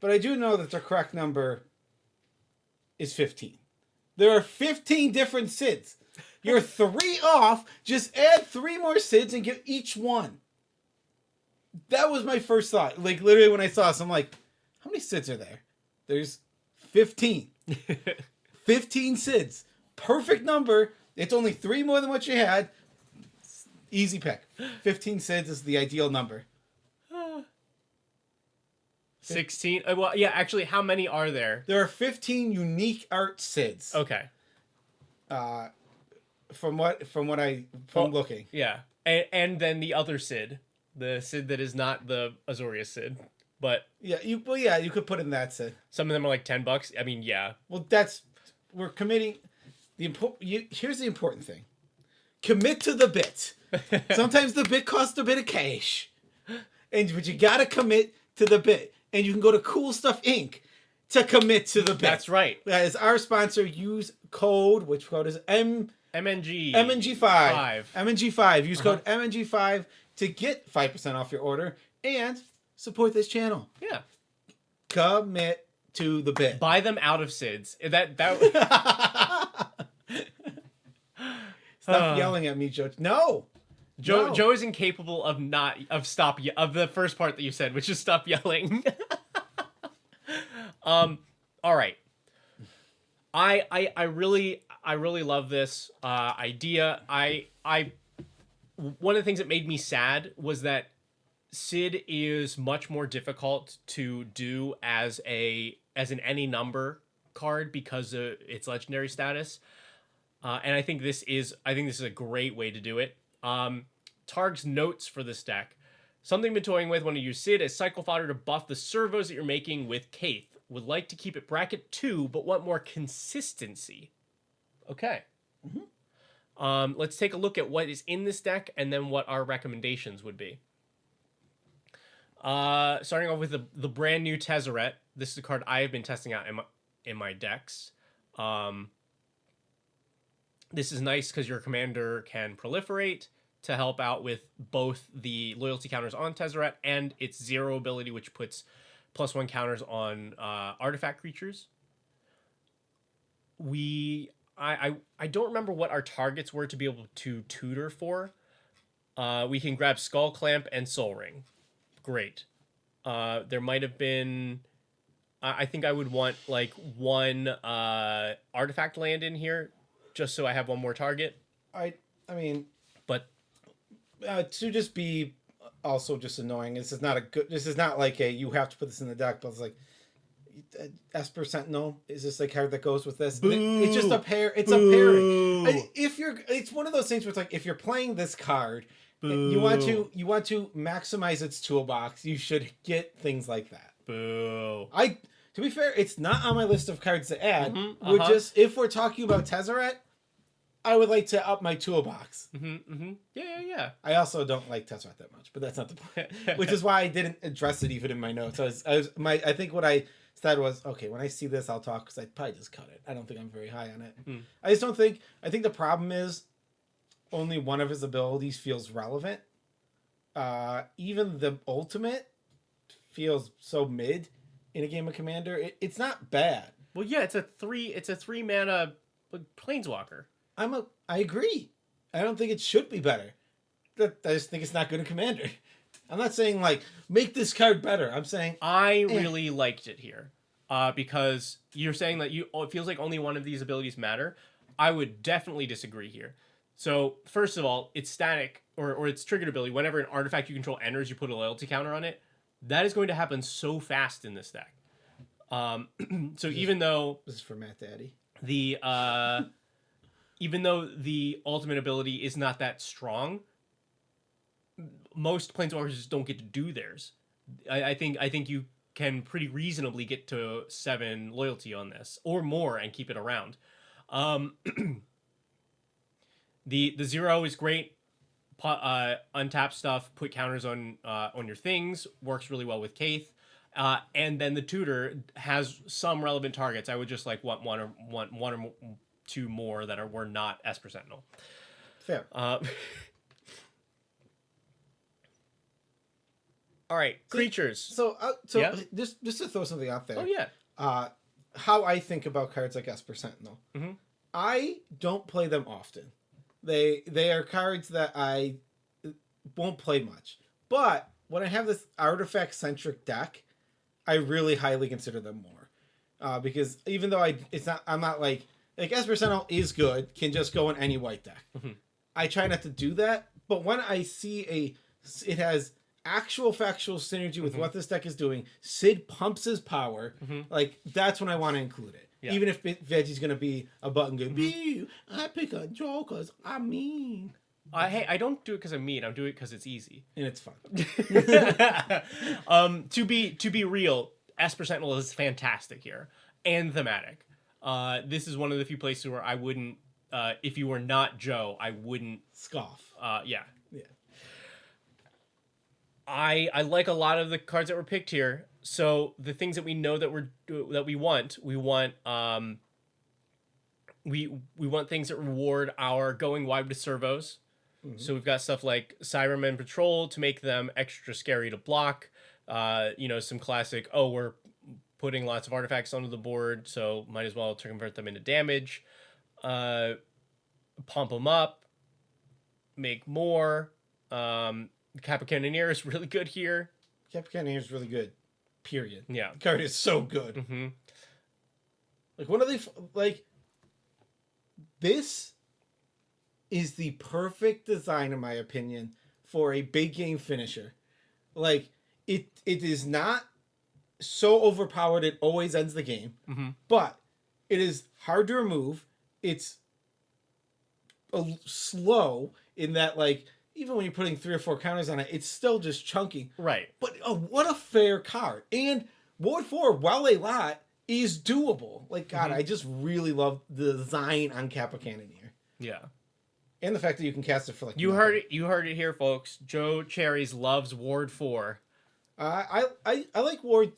Speaker 2: But I do know that the correct number is 15. There are 15 different Sids. You're 3 off. Just add 3 more Sids and give each one. That was my first thought. Like, literally when I saw this, I'm like, how many Sids are there? There's 15. 15 Sids. Perfect number. It's only 3 more than what you had. Easy pick. 15 Sids is the ideal number.
Speaker 1: 16. Well, yeah, actually, how many are there?
Speaker 2: There are 15 unique art Sids.
Speaker 1: Okay.
Speaker 2: From looking.
Speaker 1: Yeah. And then the other Sid. The Sid that is not the Azoria Sid. But
Speaker 2: Yeah, you could put in that Sid.
Speaker 1: some of them are like $10. I mean, yeah.
Speaker 2: Well, we're committing here's the important thing. commit to the bit. Sometimes the bit costs a bit of cash, but you gotta commit to the bit. And you can go to CoolStuffInc to commit to the bit.
Speaker 1: That's right.
Speaker 2: That is our sponsor. Use code, which code is
Speaker 1: MNG.
Speaker 2: MNG5. MNG5. Use code MNG5 to get 5% off your order and support this channel.
Speaker 1: Yeah.
Speaker 2: Commit to the bit.
Speaker 1: Buy them out of SIDS.
Speaker 2: Stop yelling at me, Joe. No.
Speaker 1: Joe is incapable of of the first part that you said, which is stop yelling. All right. I really love this idea. One of the things that made me sad was that Sid is much more difficult to do as an any number card because of its legendary status. And I think this is a great way to do it. Targ's notes for this deck. Something been toying with when you use Sid as cycle fodder to buff the servos that you're making with Kaith. Would like to keep it bracket 2, but want more consistency. Okay. Mm-hmm. Let's take a look at what is in this deck and then what our recommendations would be. Starting off with the brand new Tezzeret. This is a card I have been testing out in my decks. This is nice because your commander can proliferate to help out with both the loyalty counters on Tezzeret and its 0 ability, which puts +1 counters on artifact creatures. I don't remember what our targets were to be able to tutor for. We can grab Skull Clamp and Soul Ring. Great. There might have been... I think I would want like one artifact land in here just so I have one more target.
Speaker 2: I mean...
Speaker 1: But...
Speaker 2: to just be also just annoying. This is not like a you have to put this in the deck, but it's like Esper Sentinel is just a card that goes with this. It's just a pair. It's a pairing. It's one of those things where it's like if you're playing this card, you want to maximize its toolbox, you should get things like that.
Speaker 1: Boo.
Speaker 2: To be fair, it's not on my list of cards to add. We're just if we're talking about Tezzeret, I would like to up my toolbox.
Speaker 1: Yeah.
Speaker 2: I also don't like Tezzeret that much, but that's not the point. Which is why I didn't address it even in my notes. I think what I said was, okay, when I see this, I'll talk because I'd probably just cut it. I don't think I'm very high on it. I just don't think. I think the problem is only one of his abilities feels relevant. Even the ultimate feels so mid in a game of Commander. It's not bad.
Speaker 1: Well, yeah, it's a 3 mana Planeswalker.
Speaker 2: I agree. I don't think it should be better. I just think it's not good in Commander. I'm not saying like make this card better. I'm saying
Speaker 1: I really liked it here, because you're saying that it feels like only one of these abilities matter. I would definitely disagree here. So first of all, it's static or its triggered ability. Whenever an artifact you control enters, you put a loyalty counter on it. That is going to happen so fast in this deck. So even though
Speaker 2: this is for Matt Daddy,
Speaker 1: even though the ultimate ability is not that strong, most Planeswalkers just don't get to do theirs. I think you can pretty reasonably get to 7 loyalty on this or more and keep it around. The 0 is great. Untap stuff, put counters on your things, works really well with Kaith. And then the tutor has some relevant targets. I would just like want one or 2 more that were not Esper Sentinel.
Speaker 2: Fair.
Speaker 1: All right, creatures.
Speaker 2: So yeah? just to throw something out there.
Speaker 1: Oh yeah.
Speaker 2: How I think about cards like Esper Sentinel. I don't play them often. They are cards that I won't play much. But when I have this artifact centric deck, I really highly consider them more. Because even though I'm not like Esper Sentinel is good, can just go in any white deck. I try not to do that, but when I see it has actual factual synergy with what this deck is doing, Sid pumps his power, like that's when I want to include it. Yeah. Even if Veggie's going to be a button good, I pick a Joe because I'm mean.
Speaker 1: Hey, I don't do it because I'm mean. I'm doing it because it's easy.
Speaker 2: And it's fun.
Speaker 1: To be real, Esper Sentinel is fantastic here and thematic. This is one of the few places where I wouldn't if you were not Joe, I wouldn't
Speaker 2: Scoff.
Speaker 1: Yeah.
Speaker 2: Yeah.
Speaker 1: I like a lot of the cards that were picked here. So the things that we know that we want we want things that reward our going wide with servos.
Speaker 2: Mm-hmm.
Speaker 1: So we've got stuff like Cybermen Patrol to make them extra scary to block. Some classic, we're putting lots of artifacts onto the board, so might as well to convert them into damage. Pump them up, make more. Kappa Cannoneer is really good here.
Speaker 2: Kappa Cannoneer is really good. Period.
Speaker 1: Yeah.
Speaker 2: The card is so good.
Speaker 1: Mm-hmm.
Speaker 2: Like, what are they... Like, this is the perfect design, in my opinion, for a big game finisher. Like, it is not so overpowered it always ends the game, but it is hard to remove. It's slow in that, like, even when you're putting 3 or 4 counters on it, it's still just chunky.
Speaker 1: Right.
Speaker 2: But what a fair card. And Ward 4, while a lot, is doable. Like, God, I just really love the design on Kappa Cannoneer.
Speaker 1: Yeah.
Speaker 2: And the fact that you can cast it for, like,
Speaker 1: you heard it here, folks. Joe Cherries loves Ward 4.
Speaker 2: I like Ward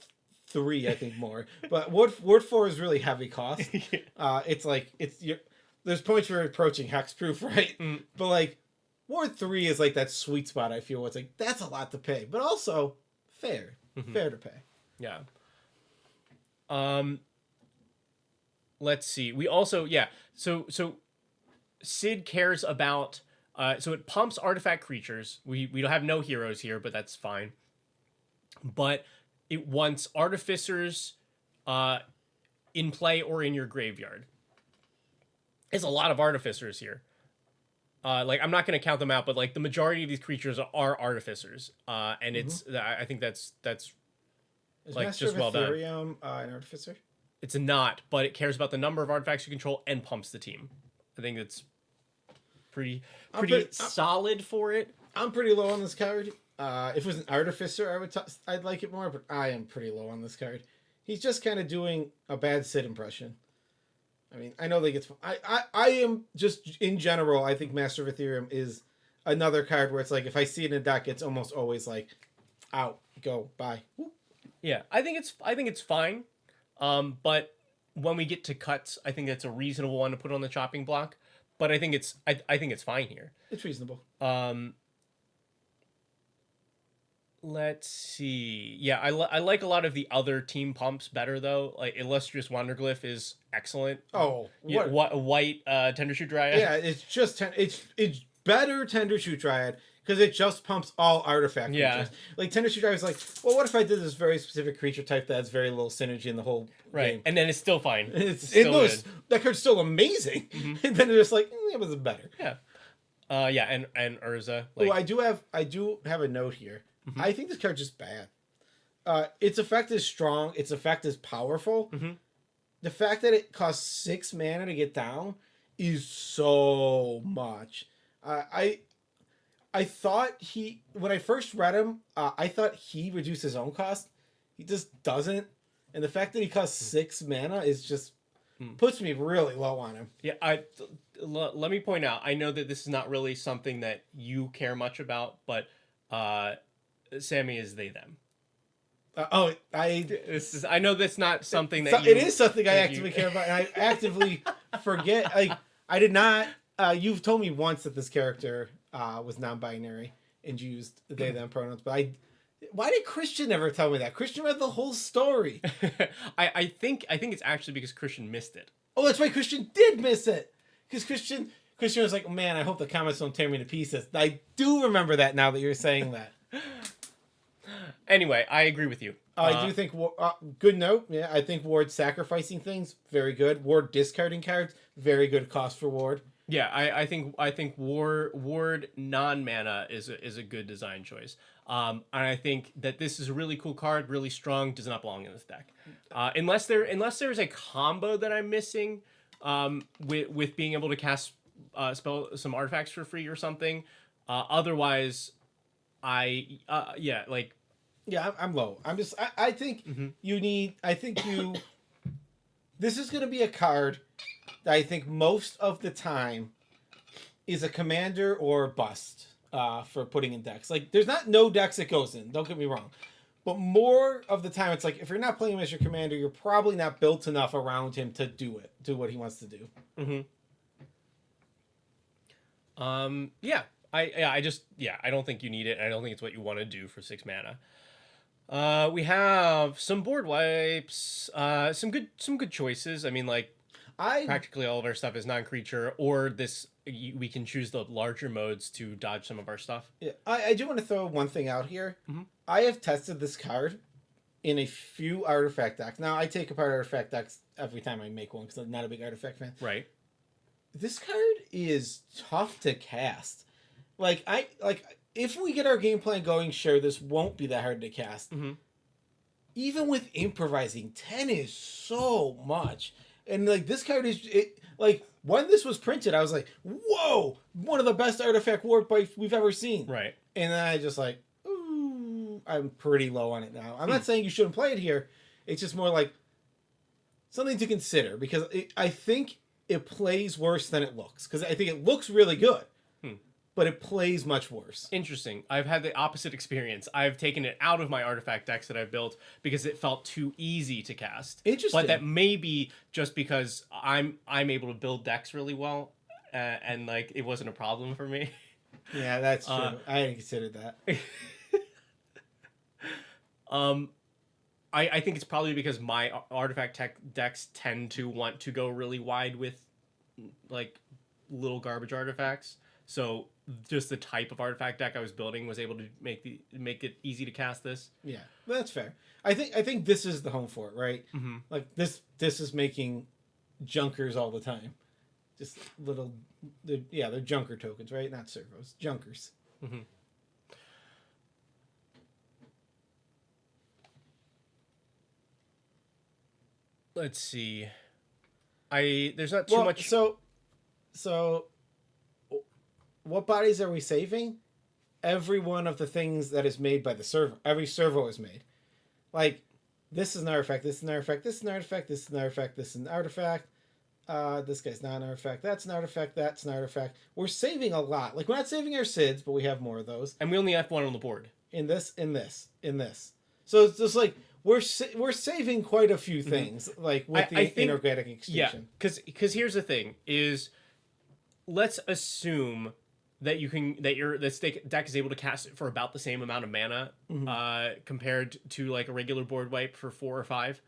Speaker 2: 3, I think, more. But Ward 4 is really heavy cost. It's like, there's points where you're approaching hexproof, right? But, like, Ward 3 is like that sweet spot, I feel, where it's like, that's a lot to pay. But also, fair. Fair to pay.
Speaker 1: Yeah. Let's see. We also, so Sid cares about, so it pumps artifact creatures. We don't have no heroes here, but that's fine. But it wants artificers in play or in your graveyard. There's a lot of artificers here. Like, I'm not going to count them out, but, like, the majority of these creatures are artificers. And it's, I think that's
Speaker 2: Is
Speaker 1: like,
Speaker 2: Master
Speaker 1: just
Speaker 2: of
Speaker 1: well done.
Speaker 2: Ethereum an artificer?
Speaker 1: It's not, but it cares about the number of artifacts you control and pumps the team. I think that's pretty solid for it.
Speaker 2: I'm pretty low on this card. If it was an artificer, I'd like it more, but I am pretty low on this card. He's just kind of doing a bad Sid impression. I mean, I know they get... I am just, in general, I think Master of Ethereum is another card where it's like, if I see it in a deck, it's almost always like, out, go, bye. Whoop.
Speaker 1: Yeah, I think it's fine. But when we get to cuts, I think that's a reasonable one to put on the chopping block. But I think it's fine here.
Speaker 2: It's reasonable.
Speaker 1: Let's see. Yeah, I like a lot of the other team pumps better though. Like Illustrious Wanderglyph is excellent.
Speaker 2: Oh,
Speaker 1: what white Tendershoot Dryad.
Speaker 2: Yeah, it's just it's better Tendershoot Dryad because it just pumps all artifact creatures.
Speaker 1: Yeah.
Speaker 2: Like Tendershoot Dryad is like, well, what if I did this very specific creature type that has very little synergy in the whole game?
Speaker 1: And then it's still fine.
Speaker 2: It's still good. That card's still amazing. And then it's just like, it was better.
Speaker 1: Yeah. And Urza.
Speaker 2: Like... Oh, I do have a note here. I think this card's just bad. Its effect is strong. Its effect is powerful. The fact that it costs 6 mana to get down is so much. I thought when I first read him, I thought he reduced his own cost. He just doesn't. And the fact that he costs 6 mana is just puts me really low on him.
Speaker 1: Yeah, let me point out, I know that this is not really something that you care much about, but Sammy is they them. I know that's not something that
Speaker 2: it is something I actively care about, and I actively forget. Like, I did not. You've told me once that this character was non-binary and used they them pronouns, but why did Christian never tell me that? Christian read the whole story.
Speaker 1: I think it's actually because Christian missed it.
Speaker 2: Oh, that's why Christian did miss it. Because Christian was like, man, I hope the comments don't tear me to pieces. I do remember that now that you're saying that.
Speaker 1: Anyway, I agree with you.
Speaker 2: I do think... good note. Yeah, I think Ward sacrificing things, very good. Ward discarding cards, very good cost for Ward.
Speaker 1: Yeah, I think Ward non-mana is a good design choice. And I think that this is a really cool card, really strong, does not belong in this deck. Unless there's a combo that I'm missing with being able to cast spell some artifacts for free or something. Otherwise,
Speaker 2: Yeah, I'm low. I'm just... I think you need... I think this is going to be a card that I think most of the time is a commander or bust for putting in decks. Like, there's not no decks it goes in, don't get me wrong. But more of the time, it's like, if you're not playing him as your commander, you're probably not built enough around him to do what he wants to do.
Speaker 1: Yeah. I don't think you need it. I don't think it's what you want to do for 6 mana. We have some board wipes, some good choices. I mean, like, practically all of our stuff is non-creature, or we can choose the larger modes to dodge some of our stuff.
Speaker 2: Yeah, I do want to throw one thing out here. I have tested this card in a few artifact decks. Now, I take apart artifact decks every time I make one because I'm not a big artifact fan.
Speaker 1: Right.
Speaker 2: This card is tough to cast. If we get our game plan going, sure, this won't be that hard to cast. Even with improvising, 10 is so much. And, like, this card is... when this was printed, I was like, whoa! One of the best artifact warp wipes we've ever seen.
Speaker 1: Right.
Speaker 2: And then I just like, ooh, I'm pretty low on it now. I'm not saying you shouldn't play it here. It's just more like something to consider. Because I think it plays worse than it looks. Because I think it looks really good. But it plays much worse.
Speaker 1: Interesting. I've had the opposite experience. I've taken it out of my artifact decks that I've built because it felt too easy to cast.
Speaker 2: Interesting.
Speaker 1: But that may be just because I'm able to build decks really well, and like it wasn't a problem for me.
Speaker 2: Yeah, that's true. I hadn't considered that.
Speaker 1: I think it's probably because my artifact tech decks tend to want to go really wide with like little garbage artifacts. So just the type of artifact deck I was building was able to make it easy to cast this.
Speaker 2: Yeah, that's fair. I think this is the home for it, right? Like this is making junkers all the time. Just little, they're junker tokens, right? Not servos, junkers.
Speaker 1: Let's see. There's not too much.
Speaker 2: So what bodies are we saving? Every one of the things that is made by the servo. Every servo is made. Like, this is an artifact, this is an artifact, this is an artifact, this is an artifact, this is an artifact. This guy's not an artifact, that's an artifact, that's an artifact. We're saving a lot. Like, we're not saving our SIDS, but we have more of those.
Speaker 1: And we only have one on the board.
Speaker 2: In this. So it's just like, we're saving quite a few things, like, with the inorganic extinction.
Speaker 1: Yeah, because here's the thing, is let's assume that this deck is able to cast it for about the same amount of mana compared to like a regular board wipe for 4 or 5.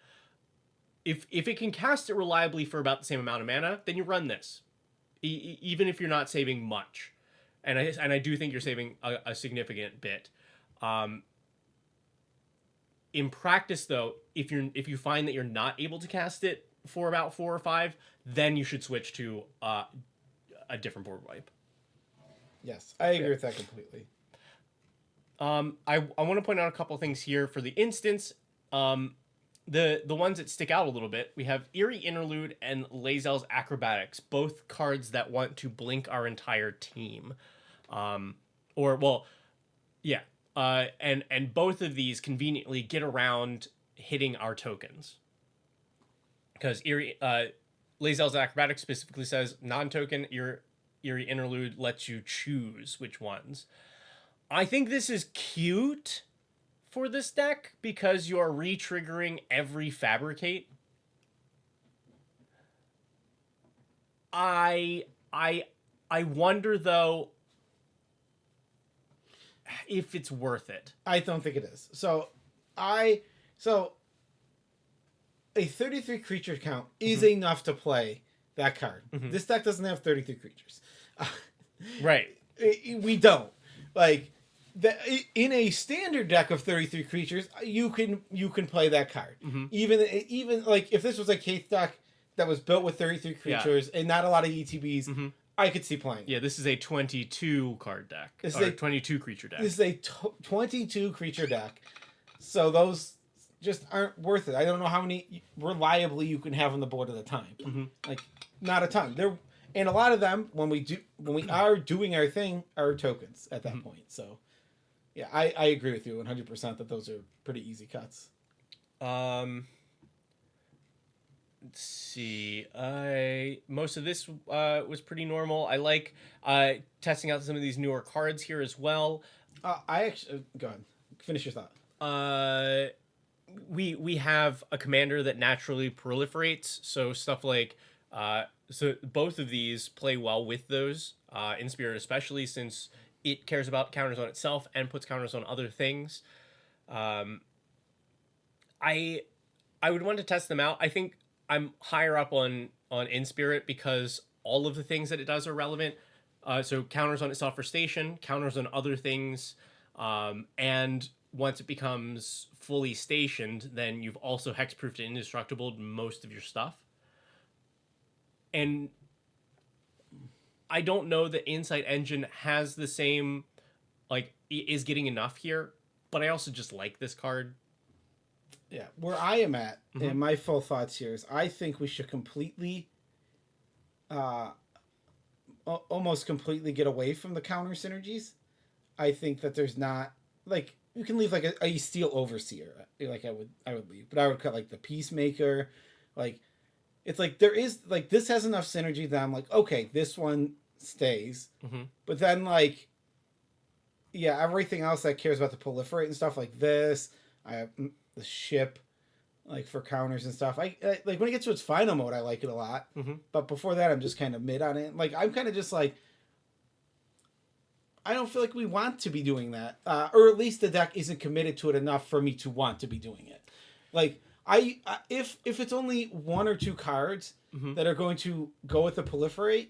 Speaker 1: If it can cast it reliably for about the same amount of mana, then you run this, even if you're not saving much, and I do think you're saving a significant bit. In practice, though, if you find that you're not able to cast it for about 4 or 5, then you should switch to a different board wipe.
Speaker 2: Yes, I agree with that completely.
Speaker 1: I want to point out a couple of things here for the instance. The ones that stick out a little bit, we have Eerie Interlude and Lae'zel's Acrobatics, both cards that want to blink our entire team. And both of these conveniently get around hitting our tokens. Because Lae'zel's Acrobatics specifically says non-token, Eerie Interlude lets you choose which ones. I think this is cute for this deck because you are re-triggering every Fabricate. I wonder though if it's worth it.
Speaker 2: I don't think it is. So a 33 creature count is enough to play that card. This deck doesn't have 33 creatures.
Speaker 1: Right.
Speaker 2: We don't. Like, in a standard deck of 33 creatures, you can play that card. Even like if this was a Keith deck that was built with 33 creatures and not a lot of ETBs, I could see playing.
Speaker 1: Yeah, this is a 22 card deck. This is a 22 creature deck.
Speaker 2: This is a 22 creature deck. So those just aren't worth it. I don't know how many reliably you can have on the board at a time. Like, not a ton. And a lot of them, when we are doing our thing, are tokens at that point. So, yeah, I agree with you 100% that those are pretty easy cuts.
Speaker 1: Let's see. Most of this was pretty normal. I like testing out some of these newer cards here as well.
Speaker 2: I actually go ahead. Finish your thought.
Speaker 1: Uh, we have a commander that naturally proliferates, so stuff like so both of these play well with those in Spirit, especially since it cares about counters on itself and puts counters on other things. Um, I I would want to test them out. I think I'm higher up on In Spirit because all of the things that it does are relevant. So counters on itself for station, counters on other things, and once it becomes fully stationed, then you've also hexproofed and indestructible most of your stuff. And I don't know that Insight Engine has the same, like, is getting enough here, but I also just like this card.
Speaker 2: Yeah, where I am at, and my full thoughts here is I think we should completely, almost completely get away from the counter synergies. I think that there's not, like, you can leave like a steel overseer, like I would leave, but I would cut like the peacemaker, like it's like there is like this has enough synergy that I'm like, okay, this one stays, but then like yeah, everything else that cares about the proliferate and stuff like this, I have the ship, like for counters and stuff. I like when it gets to its final mode, I like it a lot. But before that, I'm just kind of mid on it. Like I'm kind of just like, I don't feel like we want to be doing that, or at least the deck isn't committed to it enough for me to want to be doing it. Like if it's only one or two cards that are going to go with the proliferate,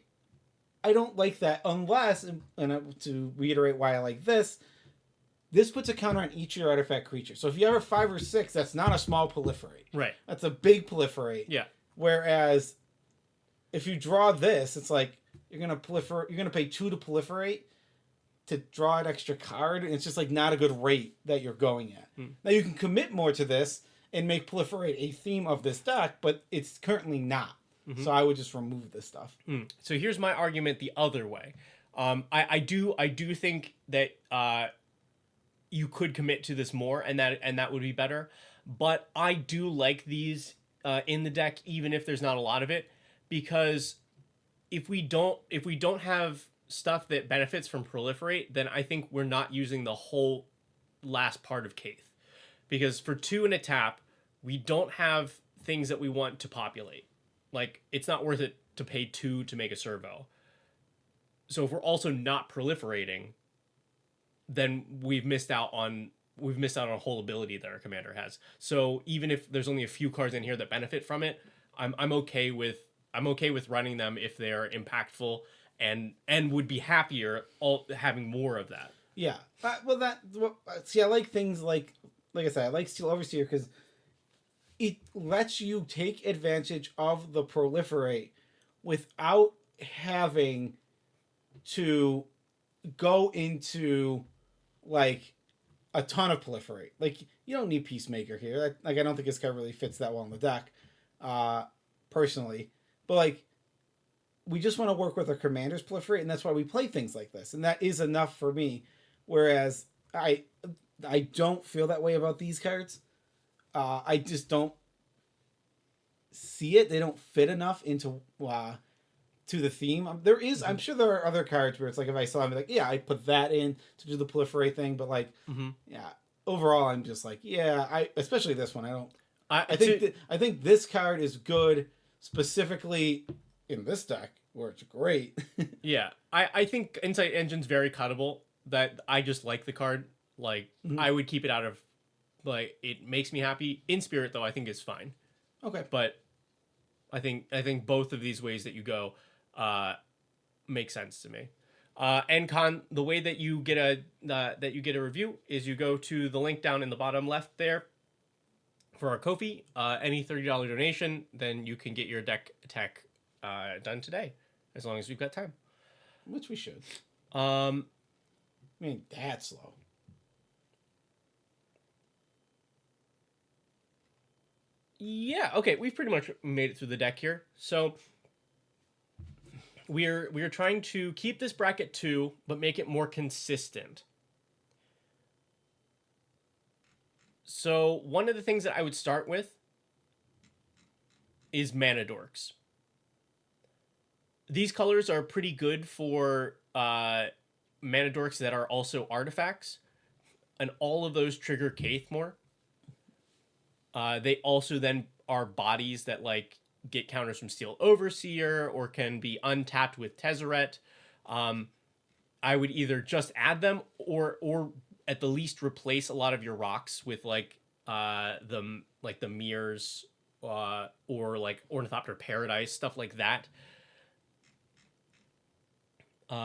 Speaker 2: I don't like that unless, and to reiterate why I like this puts a counter on each of your artifact creatures. So if you have a 5 or 6, that's not a small proliferate.
Speaker 1: Right.
Speaker 2: That's a big proliferate.
Speaker 1: Yeah.
Speaker 2: Whereas if you draw this, it's like you're gonna pay 2 to proliferate to draw an extra card, and it's just like not a good rate that you're going at. Now you can commit more to this and make proliferate a theme of this deck, but it's currently not. So I would just remove this stuff.
Speaker 1: So here's my argument the other way. I do think that you could commit to this more, and that would be better. But I do like these in the deck, even if there's not a lot of it, because if we don't have stuff that benefits from proliferate, then I think we're not using the whole last part of Kaith. Because for 2 and a tap, we don't have things that we want to populate. Like, it's not worth it to pay 2 to make a servo. So if we're also not proliferating, then we've missed out on a whole ability that our commander has. So even if there's only a few cards in here that benefit from it, I'm okay with running them if they're impactful and would be happier having more of that.
Speaker 2: Yeah. I like things like I said, I like Steel Overseer because it lets you take advantage of the proliferate without having to go into like a ton of proliferate. Like you don't need Peacemaker here. Like I don't think this card really fits that well in the deck, personally. But like we just want to work with our commanders proliferate, and that's why we play things like this, and that is enough for me. Whereas I don't feel that way about these cards. I just don't see it. They don't fit enough into to the theme. I'm sure there are other cards where it's like if I saw them, like yeah, I'd put that in to do the proliferate thing. But like yeah, overall, I'm just like yeah. Especially this one. I think this card is good specifically in this deck where it's great.
Speaker 1: Yeah, I think Insight Engine's very cuttable. That I just like the card. Like I would keep it out of. Like it makes me happy. In Spirit though, I think is fine.
Speaker 2: Okay,
Speaker 1: but I think both of these ways that you go make sense to me. And Con, the way that you get a review is you go to the link down in the bottom left there for our Ko-fi. Any $30 donation, then you can get your deck tech done today, as long as we've got time.
Speaker 2: Which we should.
Speaker 1: I
Speaker 2: mean, that's slow.
Speaker 1: Yeah, okay, we've pretty much made it through the deck here. So we're trying to keep this bracket 2, but make it more consistent. So one of the things that I would start with is Mana Dorks. These colors are pretty good for Mana Dorks that are also artifacts, and all of those trigger Kaith more. They also then are bodies that like get counters from Steel Overseer or can be untapped with Tezzeret. I would either just add them or at the least replace a lot of your rocks with like the mirrors or like Ornithopter Paradise, stuff like that.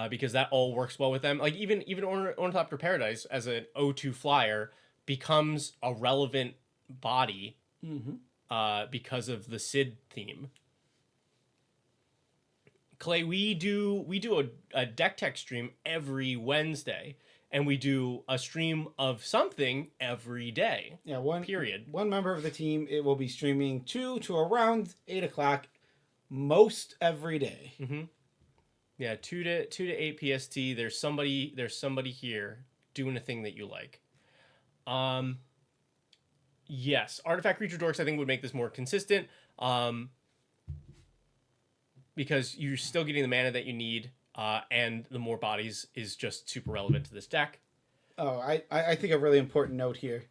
Speaker 1: Because that all works well with them. Like even Ornithopter Paradise as an O2 flyer becomes a relevant body because of the Sid theme. Clay, we do a deck tech stream every Wednesday, and we do a stream of something every day.
Speaker 2: Yeah, one member of the team, it will be streaming 2 to around 8 o'clock most every day.
Speaker 1: Mm-hmm. Yeah, 2 to 8 PST. There's somebody here doing a thing that you like. Yes, artifact creature dorks I think would make this more consistent. Because you're still getting the mana that you need, and the more bodies is just super relevant to this deck.
Speaker 2: Oh, I think a really important note here.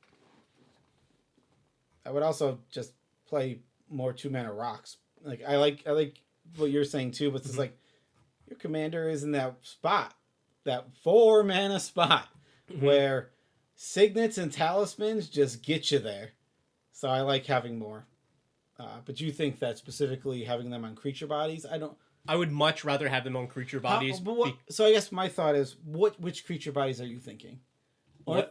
Speaker 2: I would also just play more 2-mana rocks. Like I like what you're saying too, but it's just like your commander is in that spot, that 4-mana spot where signets and talismans just get you there. So I like having more. But you think that specifically having them on creature bodies?
Speaker 1: I would much rather have them on creature bodies.
Speaker 2: So I guess my thought is, which creature bodies are you thinking?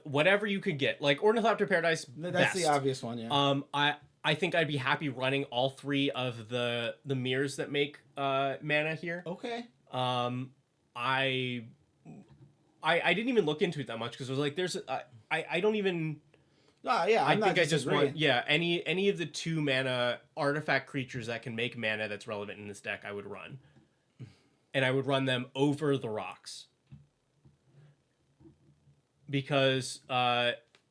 Speaker 1: Whatever you could get, like Ornithopter Paradise.
Speaker 2: That's
Speaker 1: best.
Speaker 2: the obvious one, yeah.
Speaker 1: I think I'd be happy running all 3 of the mirrors that make mana here.
Speaker 2: Okay.
Speaker 1: I didn't even look into it that much because I was like, I don't even.
Speaker 2: Yeah,
Speaker 1: I think I just want any of the 2-mana artifact creatures that can make mana that's relevant in this deck I would run. And I would run them over the rocks. Because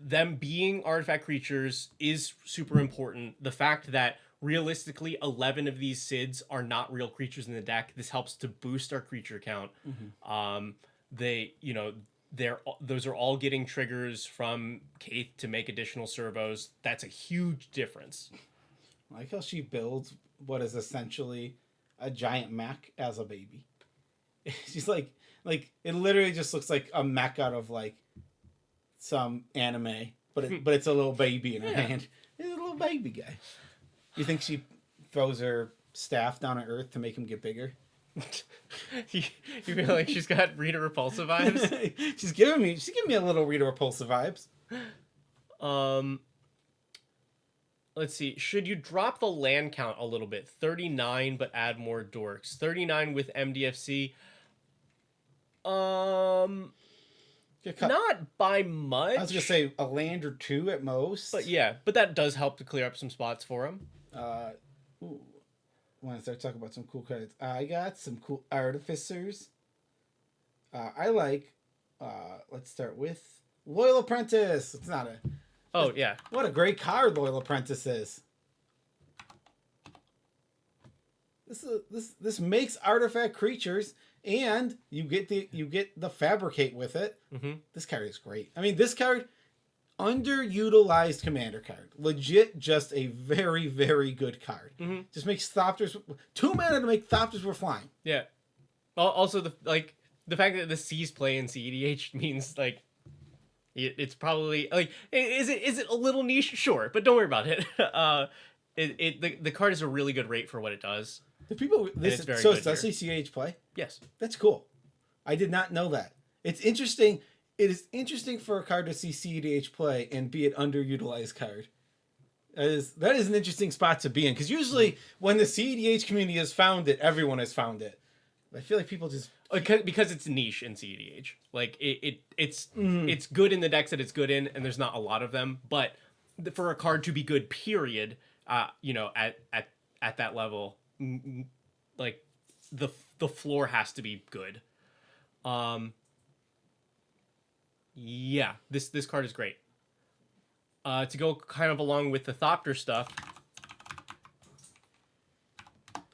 Speaker 1: them being artifact creatures is super important. The fact that realistically 11 of these Sids are not real creatures in the deck, this helps to boost our creature count. Those are all getting triggers from Kaith to make additional servos. That's a huge difference.
Speaker 2: I like how she builds what is essentially a giant mech as a baby. She's like it literally just looks like a mech out of like some anime, but it's a little baby in her hand. It's a little baby guy. You think she throws her staff down at Earth to make him get bigger?
Speaker 1: You feel like she's got Rita Repulsa vibes?
Speaker 2: she's giving me a little Rita Repulsa vibes.
Speaker 1: Let's see. Should you drop the land count a little bit? 39, but add more dorks. 39 with MDFC. Not by much.
Speaker 2: I was gonna say a land or 2 at most.
Speaker 1: But yeah, but that does help to clear up some spots for him.
Speaker 2: Want to start talking about some cool credits. I got some cool artificers. I like. Let's start with Loyal Apprentice. It's not a.
Speaker 1: Oh yeah.
Speaker 2: What a great card Loyal Apprentice is. This makes artifact creatures, and you get the fabricate with it. This card is great. I mean, this card, underutilized commander card. Legit, just a very, very good card. Just makes Thopters 2 mana to make Thopters were flying.
Speaker 1: Yeah. Also, the fact that the C's play in CEDH means like it's probably like is it a little niche? Sure, but don't worry about it. The card is a really good rate for what it does.
Speaker 2: The people does CCH play?
Speaker 1: Yes.
Speaker 2: That's cool. I did not know that. It's interesting. It is interesting for a card to see CEDH play and be an underutilized card. That is an interesting spot to be in, because usually when the CEDH community has found it, everyone has found it. I feel like people just
Speaker 1: because it's niche in CEDH. Like it's good in the decks that it's good in, and there's not a lot of them. But for a card to be good, period, at that level, like the floor has to be good. Yeah, this card is great. To go kind of along with the Thopter stuff,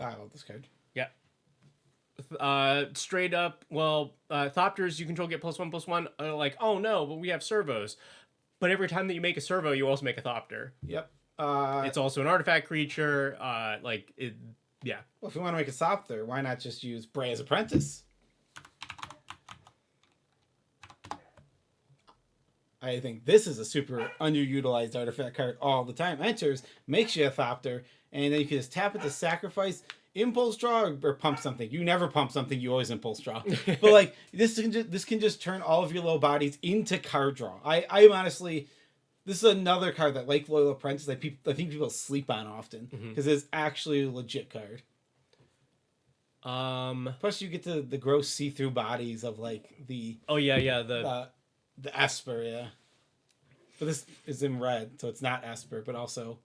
Speaker 2: I love this card.
Speaker 1: Yeah. Straight up, well, Thopters you control get +1/+1. Like, oh no, but we have servos. But every time that you make a servo, you also make a Thopter.
Speaker 2: Yep.
Speaker 1: It's also an artifact creature. Yeah.
Speaker 2: Well, if you want to make a Thopter, why not just use Brea's Apprentice? I think this is a super underutilized artifact card all the time. Enters, makes you a Thopter, and then you can just tap it to sacrifice, impulse draw, or pump something. You never pump something, you always impulse draw. But like this can just turn all of your low bodies into card draw. I'm honestly, this is another card that, like Loyal Apprentice, I think people sleep on often because it's actually a legit card. Plus you get to the gross see-through bodies of like the the Esper, yeah. But this is in red, so it's not Esper, but also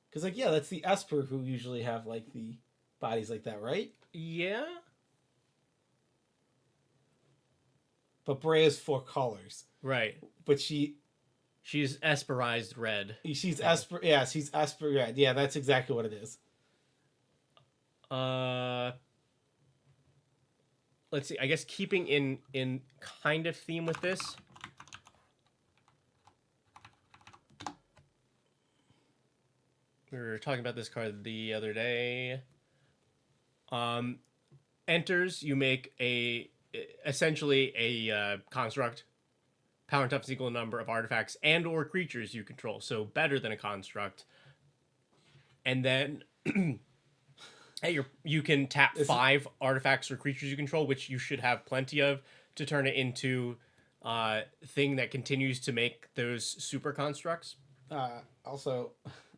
Speaker 2: because like that's the Esper who usually have like the bodies like that, right?
Speaker 1: Yeah.
Speaker 2: But Brea is 4 colors,
Speaker 1: right?
Speaker 2: But she's
Speaker 1: Esperized red.
Speaker 2: She's Esper, yeah. She's Esper red, yeah. That's exactly what it is.
Speaker 1: Let's see. I guess keeping in kind of theme with this. We were talking about this card the other day. Enters, you make essentially a construct. Power and toughness equal number of artifacts and or creatures you control, so better than a construct. And then you can tap 5 artifacts or creatures you control, which you should have plenty of, to turn it into a thing that continues to make those super constructs.
Speaker 2: Also,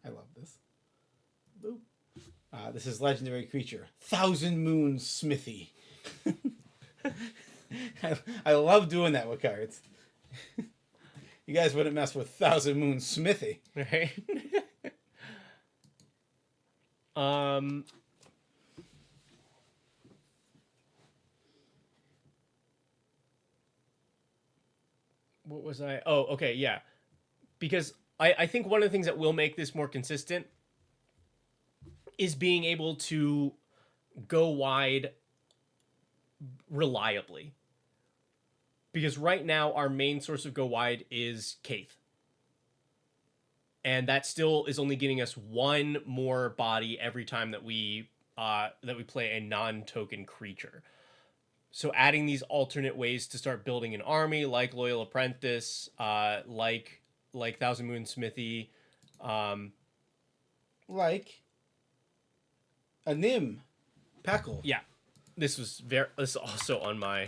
Speaker 2: I love this. Boop. This is legendary creature, Thousand Moon Smithy. I love doing that with cards. You guys wouldn't mess with Thousand Moon Smithy,
Speaker 1: right? What was I? Oh, okay, yeah. Because I think one of the things that will make this more consistent is being able to go wide reliably. Because right now our main source of go wide is Kaith. And that still is only getting us 1 more body every time that we play a non-token creature. So adding these alternate ways to start building an army, like Loyal Apprentice, like Thousand Moon Smithy,
Speaker 2: like a Nim, Peckle.
Speaker 1: Yeah, this is also on my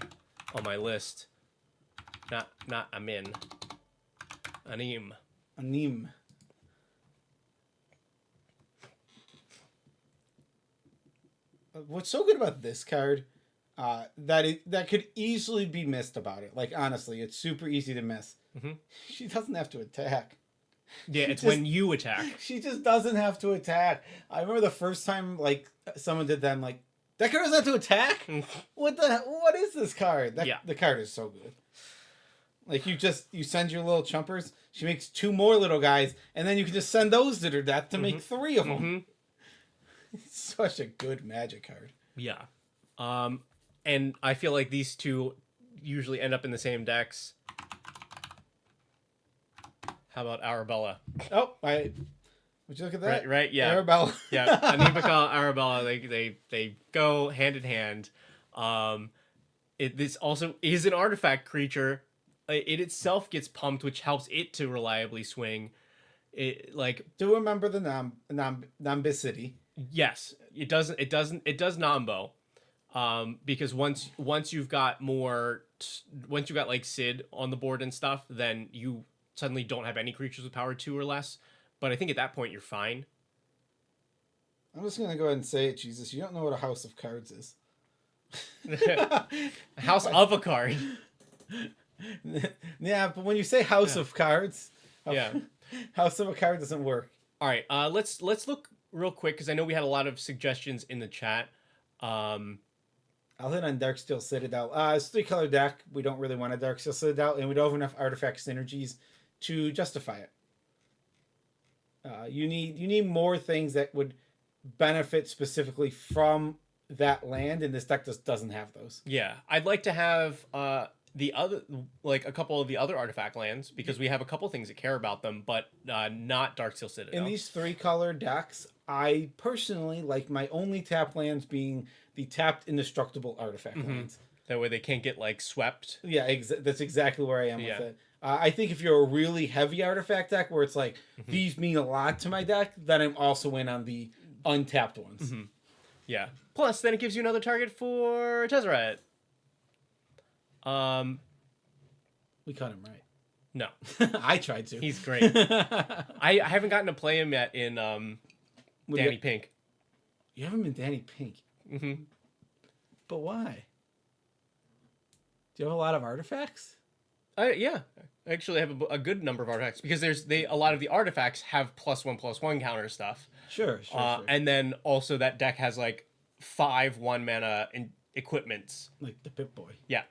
Speaker 1: list. Not Amin, Anim.
Speaker 2: Anim. What's so good about this card? That could easily be missed about it. Like honestly, it's super easy to miss.
Speaker 1: Mm-hmm.
Speaker 2: She doesn't have to attack.
Speaker 1: Yeah, it's when you attack.
Speaker 2: She just doesn't have to attack. I remember the first time like someone did that. I'm like, that card doesn't have to attack. What is this card? The card is so good. Like you send your little chumpers. She makes 2 more little guys, and then you can just send those to her death to make 3 of them. Mm-hmm. It's such a good Magic card.
Speaker 1: Yeah. And I feel like these 2 usually end up in the same decks. How about Arabella?
Speaker 2: Oh, would you look at that?
Speaker 1: Right, yeah.
Speaker 2: Arabella.
Speaker 1: Yeah, Anibakal, Arabella, they go hand in hand. This also is an artifact creature. It itself gets pumped, which helps it to reliably swing.
Speaker 2: Do remember the Nambicity.
Speaker 1: Yes, it does Nambo. Because once you've got like Sid on the board and stuff, then you suddenly don't have any creatures with power 2 or less. But I think at that point you're fine.
Speaker 2: I'm just gonna go ahead and say it, Jesus. You don't know what a House of Cards is.
Speaker 1: A house of a card.
Speaker 2: Yeah, but when you say House of Cards, House of a Card doesn't work.
Speaker 1: All right, let's look real quick because I know we had a lot of suggestions in the chat.
Speaker 2: I'll hit on Darksteel Citadel. It's a 3-color deck. We don't really want a Darksteel Citadel, and we don't have enough artifact synergies to justify it. You need more things that would benefit specifically from that land, and this deck just doesn't have those.
Speaker 1: Yeah, I'd like to have the other, like a couple of the other artifact lands, because we have a couple things that care about them, but not Darksteel Citadel.
Speaker 2: In these 3-color decks, I personally like my only tap lands being the tapped indestructible artifact lands.
Speaker 1: That way they can't get like swept.
Speaker 2: Yeah, that's exactly where I am with it. I think if you're a really heavy artifact deck where it's like, these mean a lot to my deck, then I'm also in on the untapped ones.
Speaker 1: Yeah. Plus, then it gives you another target for Tezzeret.
Speaker 2: We cut him right.
Speaker 1: No.
Speaker 2: I tried to.
Speaker 1: He's great. I haven't gotten to play him yet in Danny Pink.
Speaker 2: You haven't been Danny Pink?
Speaker 1: Mm-hmm.
Speaker 2: But why? Do you have a lot of artifacts?
Speaker 1: Yeah. I actually have a good number of artifacts, because a lot of the artifacts have +1/+1 counter stuff.
Speaker 2: Sure.
Speaker 1: And then also that deck has like 5 1-mana equipments.
Speaker 2: Like the Pip-Boy.
Speaker 1: Yeah.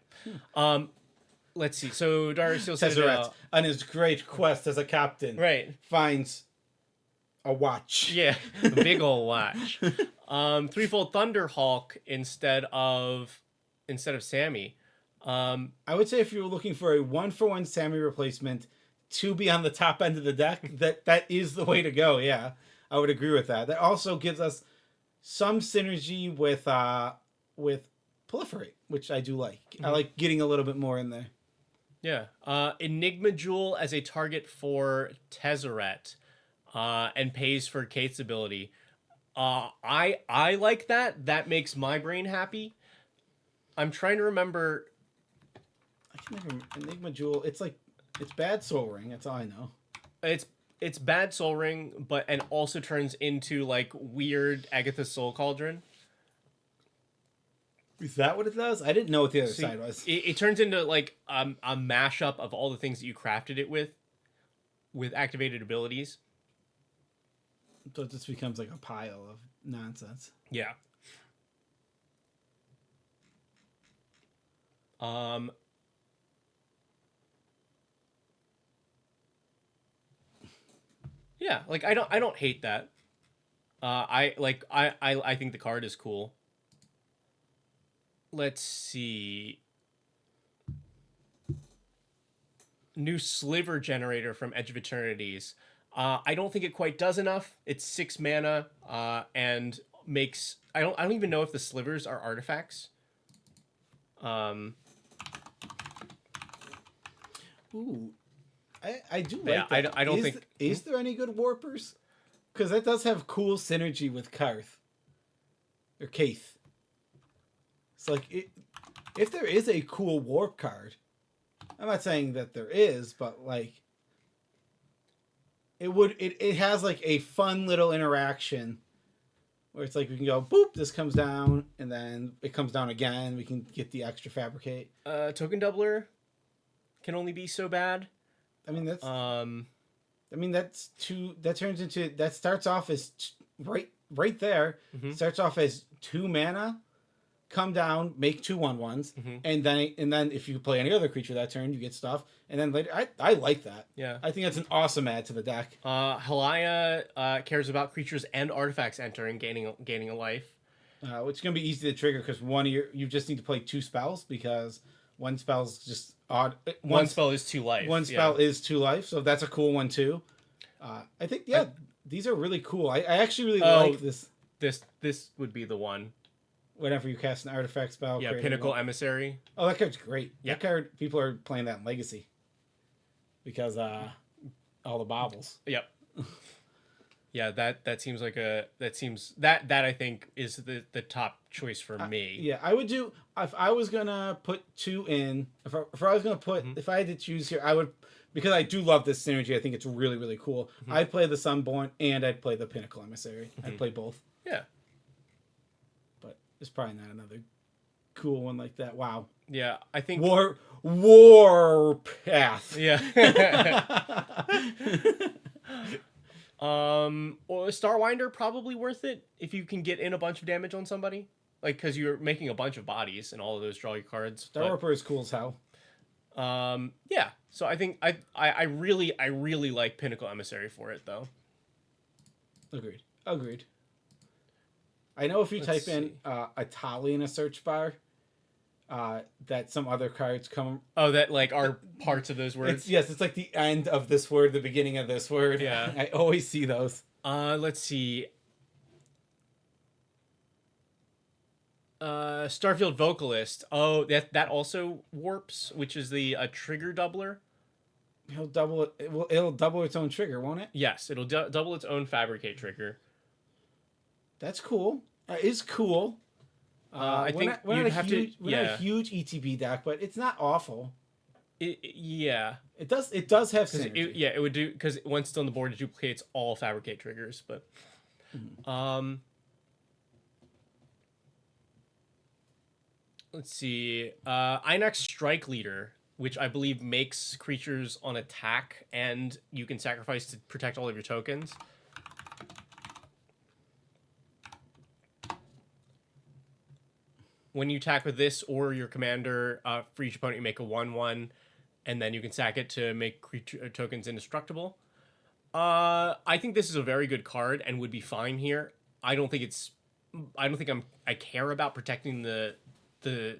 Speaker 1: Let's see. So Darksteel
Speaker 2: Tezzeret,
Speaker 1: Citadel,
Speaker 2: on his great quest as a captain,
Speaker 1: right,
Speaker 2: finds a watch.
Speaker 1: Yeah, a big old watch. Threefold Thunderhawk instead of Sammy.
Speaker 2: I would say if you were looking for a 1-for-1 Sammy replacement to be on the top end of the deck, that is the way to go. Yeah, I would agree with that. That also gives us some synergy with Proliferate, which I do like. I like getting a little bit more in there.
Speaker 1: Yeah. Enigma Jewel as a target for Tezzeret, and pays for Kate's ability. I like that. That makes my brain happy. I'm trying to remember.
Speaker 2: I can never Enigma Jewel. It's bad Soul Ring. That's all I know.
Speaker 1: It's bad Soul Ring, and also turns into like weird Agatha's Soul Cauldron.
Speaker 2: Is that what it does? I didn't know what the other side was.
Speaker 1: It turns into like a mashup of all the things that you crafted it with activated abilities.
Speaker 2: So it just becomes like a pile of nonsense.
Speaker 1: Yeah. Yeah, like I don't hate that. I think the card is cool. Let's see. New Sliver Generator from Edge of Eternities. I don't think it quite does enough. It's 6 mana, and makes I don't even know if the slivers are artifacts.
Speaker 2: Ooh, I do like
Speaker 1: Yeah,
Speaker 2: that.
Speaker 1: I don't think.
Speaker 2: Is there any good warpers? Because that does have cool synergy with Karth or Kaith. It's like if there is a cool warp card, I'm not saying that there is, but like it has like a fun little interaction where it's like we can go boop, this comes down, and then it comes down again. We can get the extra fabricate.
Speaker 1: Token Doubler can only be so bad.
Speaker 2: I mean that's two. That turns into that starts off as right there.
Speaker 1: Mm-hmm.
Speaker 2: Starts off as 2 mana. Come down, make 2 1/1s, and then if you play any other creature that turn, you get stuff. And then later, I like that.
Speaker 1: Yeah,
Speaker 2: I think that's an awesome add to the deck.
Speaker 1: Halaya cares about creatures and artifacts entering, gaining a life.
Speaker 2: Which is gonna be easy to trigger because you just need to play 2 spells because one spell's just odd.
Speaker 1: One spell is 2 life.
Speaker 2: One spell is 2 life, so that's a cool one too. I think these are really cool. I actually really like this.
Speaker 1: This would be the one.
Speaker 2: Whenever you cast an artifact spell.
Speaker 1: Yeah, Pinnacle Emissary.
Speaker 2: Oh, that card's great.
Speaker 1: Yeah.
Speaker 2: That card, people are playing that in Legacy. Because all the baubles.
Speaker 1: Yep. Yeah, that seems like that I think is the top choice for me.
Speaker 2: Yeah, I would do if I was gonna put 2 in. If I was gonna put if I had to choose here, I would, because I do love this synergy. I think it's really really cool. I'd play the Sunborn and I'd play the Pinnacle Emissary. I'd play both.
Speaker 1: Yeah.
Speaker 2: There's probably not another cool one like that. Wow.
Speaker 1: Yeah, I think
Speaker 2: War Path.
Speaker 1: Yeah. Or Starwinder, probably worth it if you can get in a bunch of damage on somebody, like because you're making a bunch of bodies and all of those draw your cards.
Speaker 2: Star Warper is cool as hell.
Speaker 1: Yeah. So I think I really like Pinnacle Emissary for it though.
Speaker 2: Agreed. I know if you
Speaker 1: Let's
Speaker 2: type in Atali in a search bar, that some other cards come.
Speaker 1: Oh, that like are parts of those words.
Speaker 2: It's like the end of this word, the beginning of this word.
Speaker 1: Yeah.
Speaker 2: I always see those.
Speaker 1: Let's see. Starfield Vocalist. Oh, that also warps, which is the trigger doubler.
Speaker 2: He'll double it. It'll double its own trigger, won't it?
Speaker 1: Yes, it'll double its own fabricate trigger.
Speaker 2: That's cool. That is cool.
Speaker 1: I think
Speaker 2: we're
Speaker 1: you'd
Speaker 2: not
Speaker 1: have
Speaker 2: a huge ETB deck, but it's not awful.
Speaker 1: Yeah.
Speaker 2: It does have synergy.
Speaker 1: It would do, because once it's on the board, it duplicates all fabricate triggers. But let's see. Inox Strike Leader, which I believe makes creatures on attack, and you can sacrifice to protect all of your tokens. When you attack with this or your commander, for each opponent, you make a 1/1, and then you can sack it to make creature tokens indestructible. I think this is a very good card and would be fine here. I don't think I care about protecting the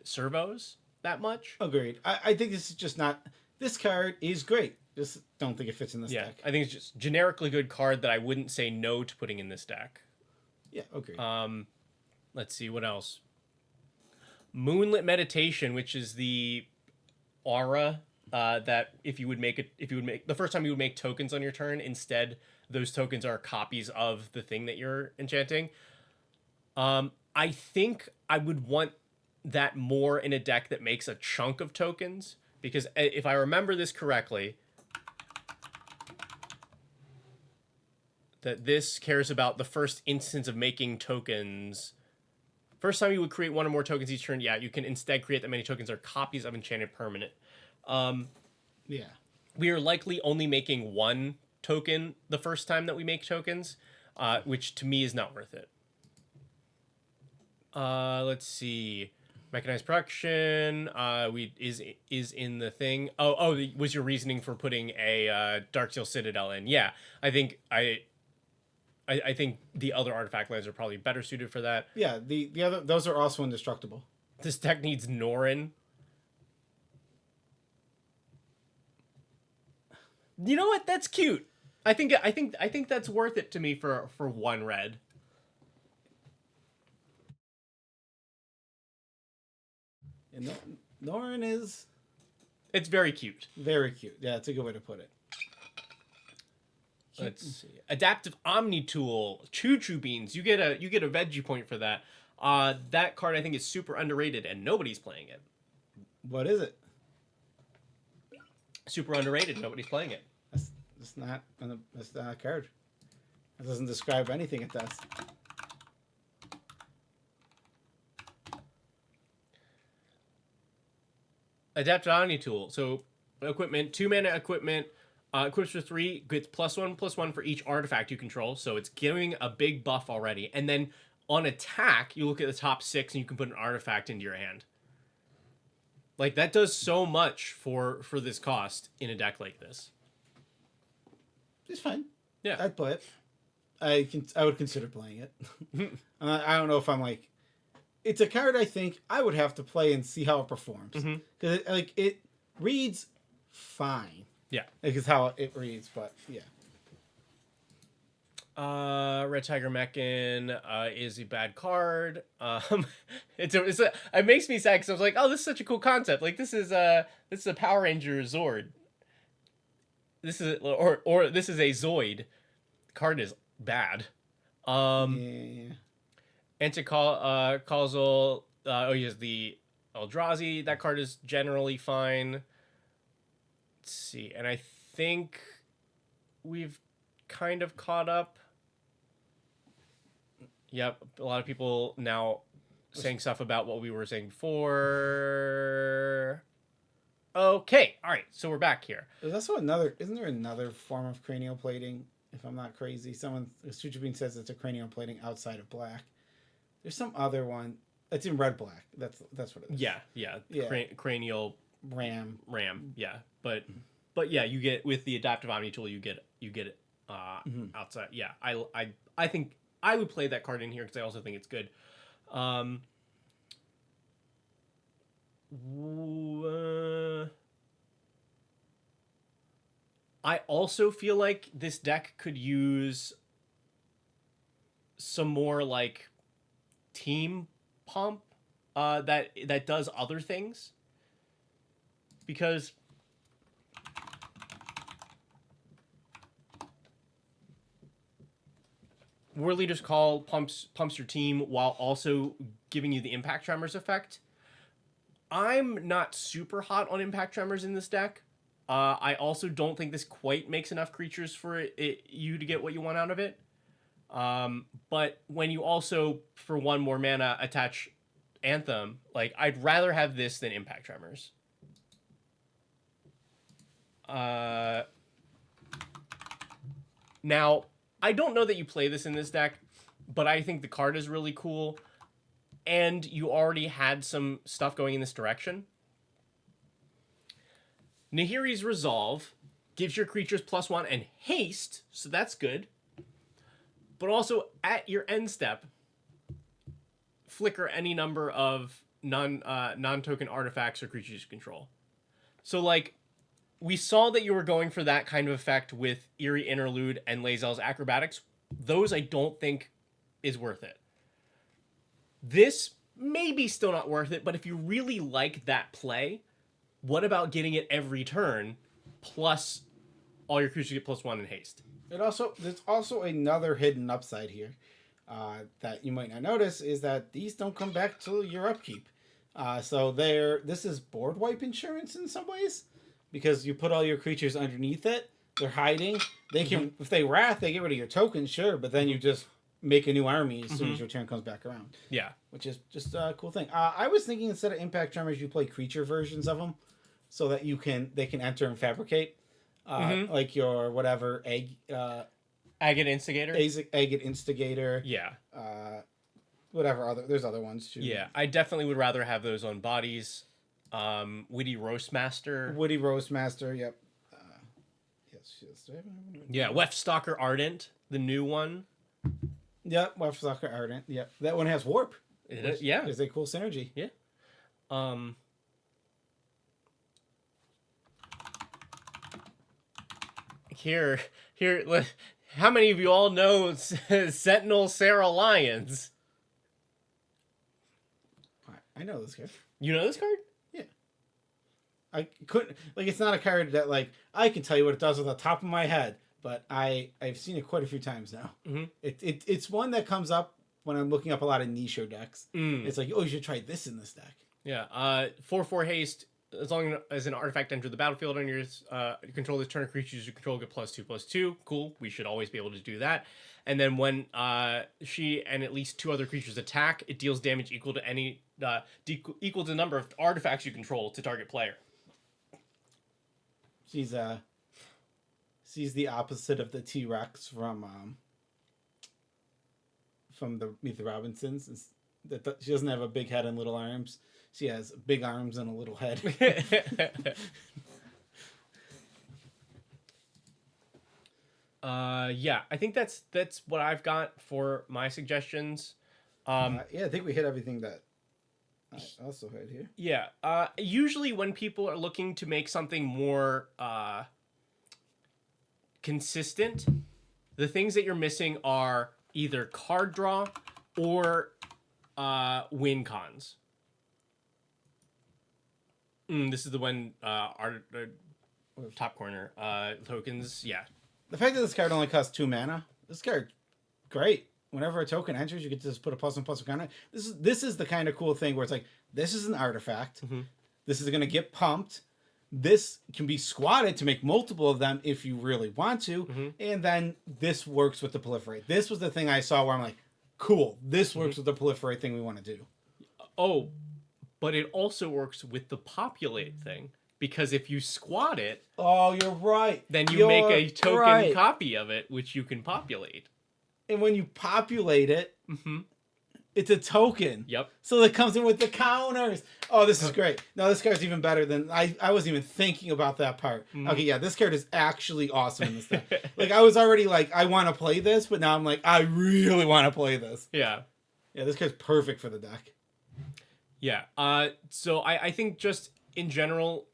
Speaker 1: servos that much.
Speaker 2: Agreed. I think this is just not. This card is great. Just don't think it fits in this deck.
Speaker 1: I think it's just generically good card that I wouldn't say no to putting in this deck.
Speaker 2: Yeah, agreed.
Speaker 1: Let's see what else. Moonlit Meditation, which is the aura that if you would make the first time you would make tokens on your turn, instead those tokens are copies of the thing that you're enchanting. I think I would want that more in a deck that makes a chunk of tokens, because if I remember this correctly, that this cares about the first instance of making tokens. First time you would create one or more tokens each turn, you can instead create that many tokens are copies of enchanted permanent.
Speaker 2: Yeah.
Speaker 1: We are likely only making one token the first time that we make tokens, which to me is not worth it. Let's see. Mechanized production is in the thing. Was your reasoning for putting a Darksteel Citadel in? Yeah, I think the other artifact lands are probably better suited for that.
Speaker 2: Yeah, the other, those are also indestructible.
Speaker 1: This deck needs Norin. You know what? That's cute. I think that's worth it to me for one red.
Speaker 2: And Norin is...
Speaker 1: It's very cute.
Speaker 2: Very cute. Yeah, that's a good way to put it.
Speaker 1: Let's see. Adaptive Omni Tool, Choo Choo Beans. You get a veggie point for that. That card I think is super underrated and nobody's playing it.
Speaker 2: What is it?
Speaker 1: Super underrated. Nobody's playing it.
Speaker 2: That's not a card. It doesn't describe anything it does.
Speaker 1: Adaptive Omni Tool. So equipment, 2-mana equipment. Equips for 3, gets +1/+1 for each artifact you control, so it's giving a big buff already. And then on attack, you look at the top 6 and you can put an artifact into your hand. Like, that does so much for this cost in a deck like this.
Speaker 2: It's fine.
Speaker 1: Yeah,
Speaker 2: I'd play it. I would consider playing it. I don't know if I'm like... It's a card I think I would have to play and see how it performs. Because it reads fine.
Speaker 1: Yeah.
Speaker 2: It's how it reads, but yeah.
Speaker 1: Red Tiger Mechan is a bad card. It makes me sad because I was like, oh, this is such a cool concept. Like, this is a Power Ranger Zord. This is or this is a Zoid. The card is bad.
Speaker 2: Yeah.
Speaker 1: Anti-causal. He has the Eldrazi. That card is generally fine. Let's see, and I think we've kind of caught up. Yep, a lot of people now saying stuff about what we were saying before. Okay, all right, so we're back here.
Speaker 2: There's also isn't there another form of cranial plating, if I'm not crazy? Suchubin says it's a cranial plating outside of black. There's some other one. It's in red-black. That's what it is.
Speaker 1: Yeah. Cranial
Speaker 2: Ram.
Speaker 1: Yeah, but yeah, you get with the Adaptive Omni Tool, you get it outside. Yeah, I think I would play that card in here because I also think it's good. I also feel like this deck could use some more like team pump that does other things, because War Leader's Call pumps your team while also giving you the Impact Tremors effect. I'm not super hot on Impact Tremors in this deck. I also don't think this quite makes enough creatures for you to get what you want out of it. But when you also, for 1 more mana, attach Anthem, like, I'd rather have this than Impact Tremors. Now, I don't know that you play this in this deck, but I think the card is really cool, and you already had some stuff going in this direction. Nahiri's Resolve gives your creatures +1 and haste, so that's good. But also, at your end step, flicker any number of non-token artifacts or creatures you control. So, like, we saw that you were going for that kind of effect with Eerie Interlude and Lae'zel's Acrobatics. Those I don't think is worth it. This may be still not worth it, but if you really like that play, what about getting it every turn, plus all your creatures get +1 in haste?
Speaker 2: There's also another hidden upside here that you might not notice, is that these don't come back till your upkeep. So this is board wipe insurance in some ways, because you put all your creatures underneath it. They're hiding. They can, if they wrath, they get rid of your tokens, sure, but then you just make a new army as soon as your turn comes back around.
Speaker 1: Yeah.
Speaker 2: Which is just a cool thing. I was thinking instead of Impact Tremors, you play creature versions of them, so that they can enter and fabricate. Like your whatever
Speaker 1: Agate Instigator.
Speaker 2: Agate Instigator.
Speaker 1: Yeah.
Speaker 2: Whatever there's other ones too.
Speaker 1: Yeah, I definitely would rather have those on bodies. Witty Roastmaster.
Speaker 2: Yep. Yes.
Speaker 1: Yeah, Weftstalker Ardent, the new one.
Speaker 2: Yep, Weftstalker Ardent. Yep, that one has warp.
Speaker 1: Yeah,
Speaker 2: is a cool synergy.
Speaker 1: Yeah. Here. How many of you all know Sentinel Sarah Lyons?
Speaker 2: I know this card.
Speaker 1: You know this card?
Speaker 2: Yeah. I couldn't, like, it's not a card that, like, I can tell you what it does off the top of my head, but I've seen it quite a few times now.
Speaker 1: Mm-hmm.
Speaker 2: It's one that comes up when I'm looking up a lot of Nisho decks. It's like, oh, you should try this in this deck.
Speaker 1: Yeah. 4/4 haste. As long as an artifact enters the battlefield on your control this turn, creatures you control get +2/+2. Cool. We should always be able to do that. And then when she and at least 2 other creatures attack, it deals damage equal to any equal to the number of artifacts you control to target player.
Speaker 2: She's the opposite of the T-Rex from the Meet the Robinsons. She doesn't have a big head and little arms. She has big arms and a little head.
Speaker 1: Yeah, I think that's what I've got for my suggestions.
Speaker 2: Yeah, I think we hit everything that I also had here.
Speaker 1: Yeah. Usually when people are looking to make something more consistent, the things that you're missing are either card draw or win cons. This is the one, our top corner, tokens, yeah.
Speaker 2: The fact that this card only costs 2 mana, this card, great. Whenever a token enters, you get to just put a +1/+1 counter. This is the kind of cool thing where it's like, this is an artifact. Mm-hmm. This is going to get pumped. This can be squatted to make multiple of them if you really want to. Mm-hmm. And then this works with the proliferate. This was the thing I saw where I'm like, cool, this works with the proliferate thing we want to do.
Speaker 1: Oh, but it also works with the populate thing. Because if you squat it...
Speaker 2: Oh, you're right.
Speaker 1: Then you make a token copy of it, which you can populate.
Speaker 2: And when you populate it, It's a token.
Speaker 1: Yep.
Speaker 2: So it comes in with the counters. Oh, this is great. No, this card's even better than I wasn't even thinking about that part. Okay, yeah, this card is actually awesome in this deck. Like I was already like, I want to play this, but now I'm like, I really want to play this.
Speaker 1: Yeah.
Speaker 2: Yeah, this card's perfect for the deck.
Speaker 1: Yeah. So I think just in general,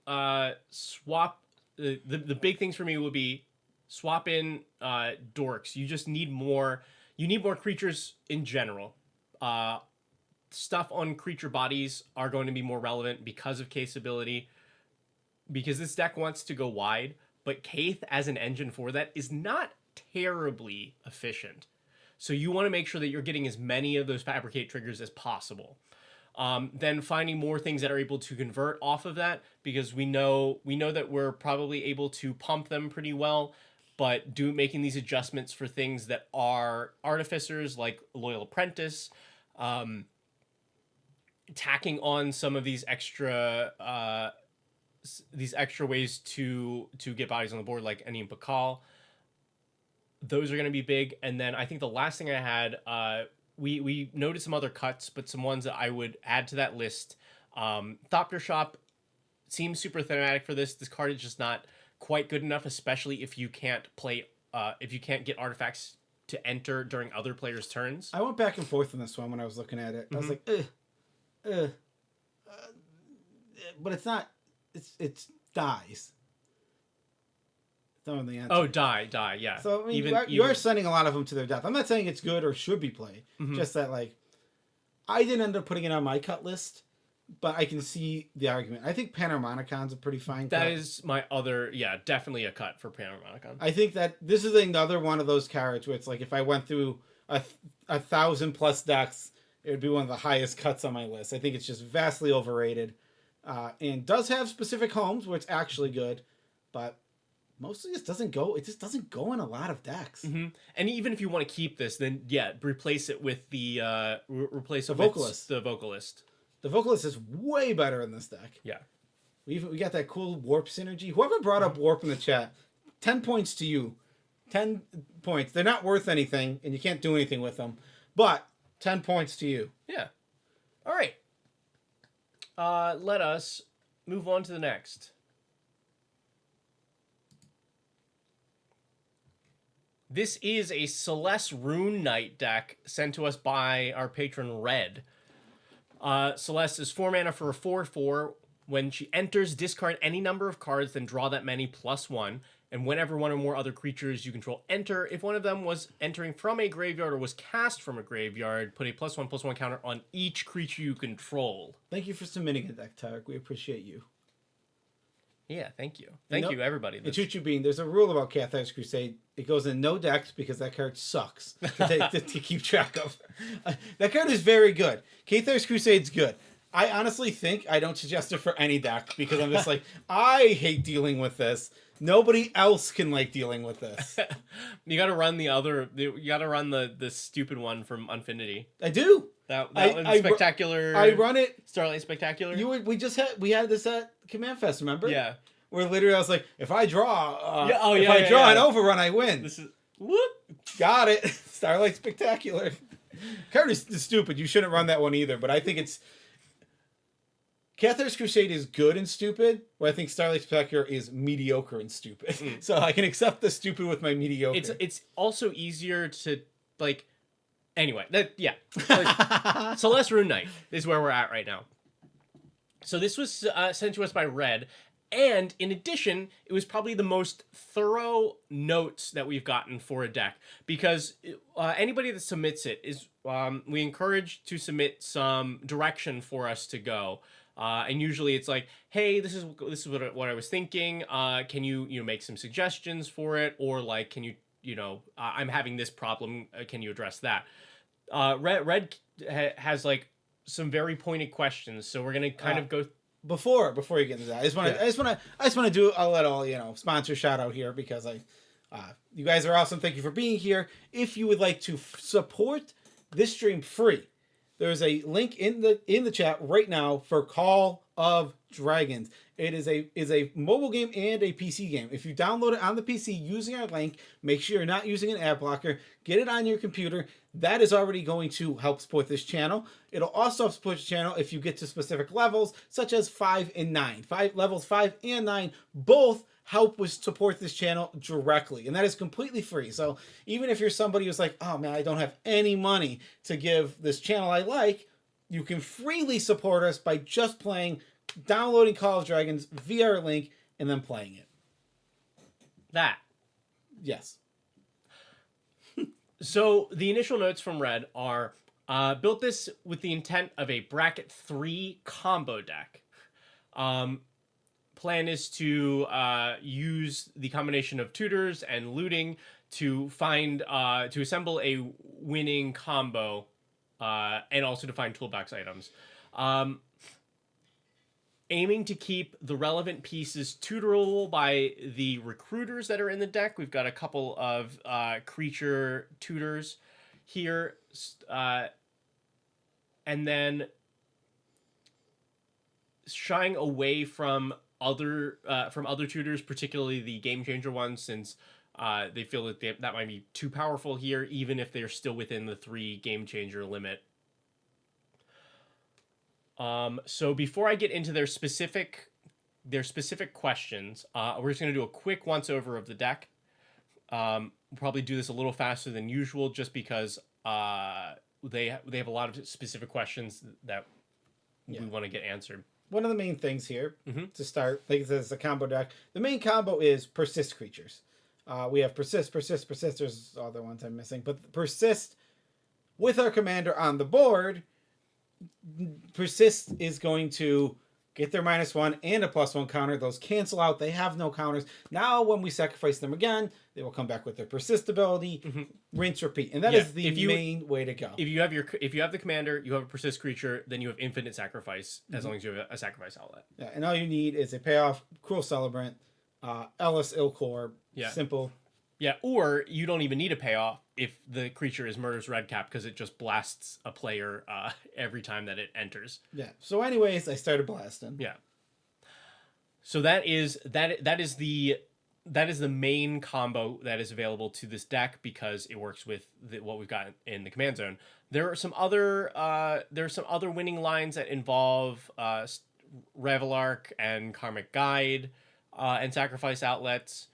Speaker 1: swap the big things for me would be swap in dorks. You just need more. You need more creatures in general. Stuff on creature bodies are going to be more relevant because of Kaith's ability. Because this deck wants to go wide, but Kaith as an engine for that is not terribly efficient. So you want to make sure that you're getting as many of those fabricate triggers as possible. Then finding more things that are able to convert off of that, because we know that we're probably able to pump them pretty well, but making these adjustments for things that are artificers like Loyal Apprentice, tacking on some of these extra ways to get bodies on the board like Anim Pakal. Those are going to be big. And then I think the last thing I had, we noted some other cuts, but some ones that I would add to that list. Thopter Shop seems super thematic for this. This card is just not quite good enough, especially if you can't get artifacts to enter during other players' turns.
Speaker 2: I went back and forth on this one when I was looking at it. I was like, but it's not. It's dies. Some of the answer.
Speaker 1: Oh, die, yeah.
Speaker 2: So I mean, you are sending a lot of them to their death. I'm not saying it's good or should be played. Just that, like, I didn't end up putting it on my cut list, but I can see the argument. I think Panharmonicon's a pretty fine cut.
Speaker 1: That is my other, definitely a cut for Panharmonicon.
Speaker 2: I think that this is another one of those cards where it's like if I went through 1,000+ decks, it would be one of the highest cuts on my list. I think it's just vastly overrated, and does have specific homes where it's actually good, but mostly just doesn't go. It just doesn't go in a lot of decks.
Speaker 1: And even if you want to keep this, then replace it with the
Speaker 2: Vocalist.
Speaker 1: The Vocalist.
Speaker 2: The Vocalist is way better in this deck.
Speaker 1: Yeah.
Speaker 2: We got that cool Warp synergy. Whoever brought up Warp in the chat, 10 points to you. 10 points. They're not worth anything, and you can't do anything with them. But 10 points to you.
Speaker 1: Yeah. All right. Let us move on to the next. This is a Celeste Rune Knight deck sent to us by our patron Red. Celeste is 4 mana for a 4/4. When she enters, discard any number of cards, then draw that many +1. And whenever one or more other creatures you control enter, if one of them was entering from a graveyard or was cast from a graveyard, put a +1/+1 counter on each creature you control.
Speaker 2: Thank you for submitting a deck, Tarek. We appreciate you.
Speaker 1: Yeah, thank you. Thank you, everybody.
Speaker 2: And Choo Bean, there's a rule about Cathar's Crusade. It goes in no decks because that card sucks to keep track of. That card is very good. Cathar's Crusade's good. I honestly think I don't suggest it for any deck because I'm just like, I hate dealing with this. Nobody else can like dealing with this.
Speaker 1: You got to run the stupid one from Unfinity.
Speaker 2: I do.
Speaker 1: That one's spectacular.
Speaker 2: I run it.
Speaker 1: Starlight Spectacular.
Speaker 2: We had this at Command Fest, remember?
Speaker 1: Yeah.
Speaker 2: Where literally I was like, if I draw,
Speaker 1: if I draw
Speaker 2: an overrun, I win.
Speaker 1: This is whoop.
Speaker 2: Got it. Starlight Spectacular. Card is stupid. You shouldn't run that one either. But I think it's Cathar's Crusade is good and stupid, where I think Starlight Spectacular is mediocre and stupid. So I can accept the stupid with my mediocre.
Speaker 1: It's also easier to like. Anyway, Celeste Rune Knight is where we're at right now. So this was sent to us by Red, and in addition, it was probably the most thorough notes that we've gotten for a deck, because anybody that submits it is we encourage to submit some direction for us to go. And usually it's like, hey, this is what I was thinking. Can you make some suggestions for it, or like, can you I'm having this problem. Can you address that? Red has like some very pointed questions, so we're gonna kind of go
Speaker 2: before you get into that. I just want to do a little sponsor shout out here because you guys are awesome. Thank you for being here. If you would like to support this stream free, there's a link in the chat right now for Call of Dragons. It is a mobile game and a PC game. If you download it on the PC using our link, make sure you're not using an ad blocker. Get it on your computer. That is already going to help support this channel. It'll also help support the channel if you get to specific levels, such as 5 and 9. Levels 5 and 9 both help with support this channel directly, and that is completely free. So even if you're somebody who's like, oh man, I don't have any money to give this channel I like, you can freely support us by just downloading Call of Dragons via our link and then playing it.
Speaker 1: That.
Speaker 2: Yes.
Speaker 1: So the initial notes from Red are, built this with the intent of a bracket 3 combo deck. Plan is to use the combination of tutors and looting to assemble a winning combo, and also to find toolbox items. Aiming to keep the relevant pieces tutorable by the recruiters that are in the deck. We've got a couple of creature tutors here, and then shying away from other tutors, particularly the game changer ones, since they feel that that might be too powerful here, even if they're still within the 3 game changer limit. So before I get into their specific questions, we're just going to do a quick once over of the deck. We'll probably do this a little faster than usual, just because they have a lot of specific questions that we want to get answered.
Speaker 2: One of the main things here to start, like this is a combo deck. The main combo is persist creatures. We have persist. There's other ones I'm missing, but persist with our commander on the board. Persist is going to get their -1 and a +1 counter. Those cancel out. They have no counters. Now, when we sacrifice them again, they will come back with their persist ability. Rinse, repeat, and that is the main way to go.
Speaker 1: If you have the commander, you have a persist creature, then you have infinite sacrifice as long as you have a sacrifice outlet.
Speaker 2: Yeah, and all you need is a payoff, Cruel Celebrant, Ellis Ilcor.
Speaker 1: Yeah.
Speaker 2: Simple.
Speaker 1: Yeah, or you don't even need a payoff if the creature is Murder's Redcap, because it just blasts a player every time that it enters.
Speaker 2: Yeah. So anyways, I started blasting.
Speaker 1: Yeah. So that is the main combo that is available to this deck, because it works with what we've got in the command zone. There are some other winning lines that involve Revelark and Karmic Guide and sacrifice outlets.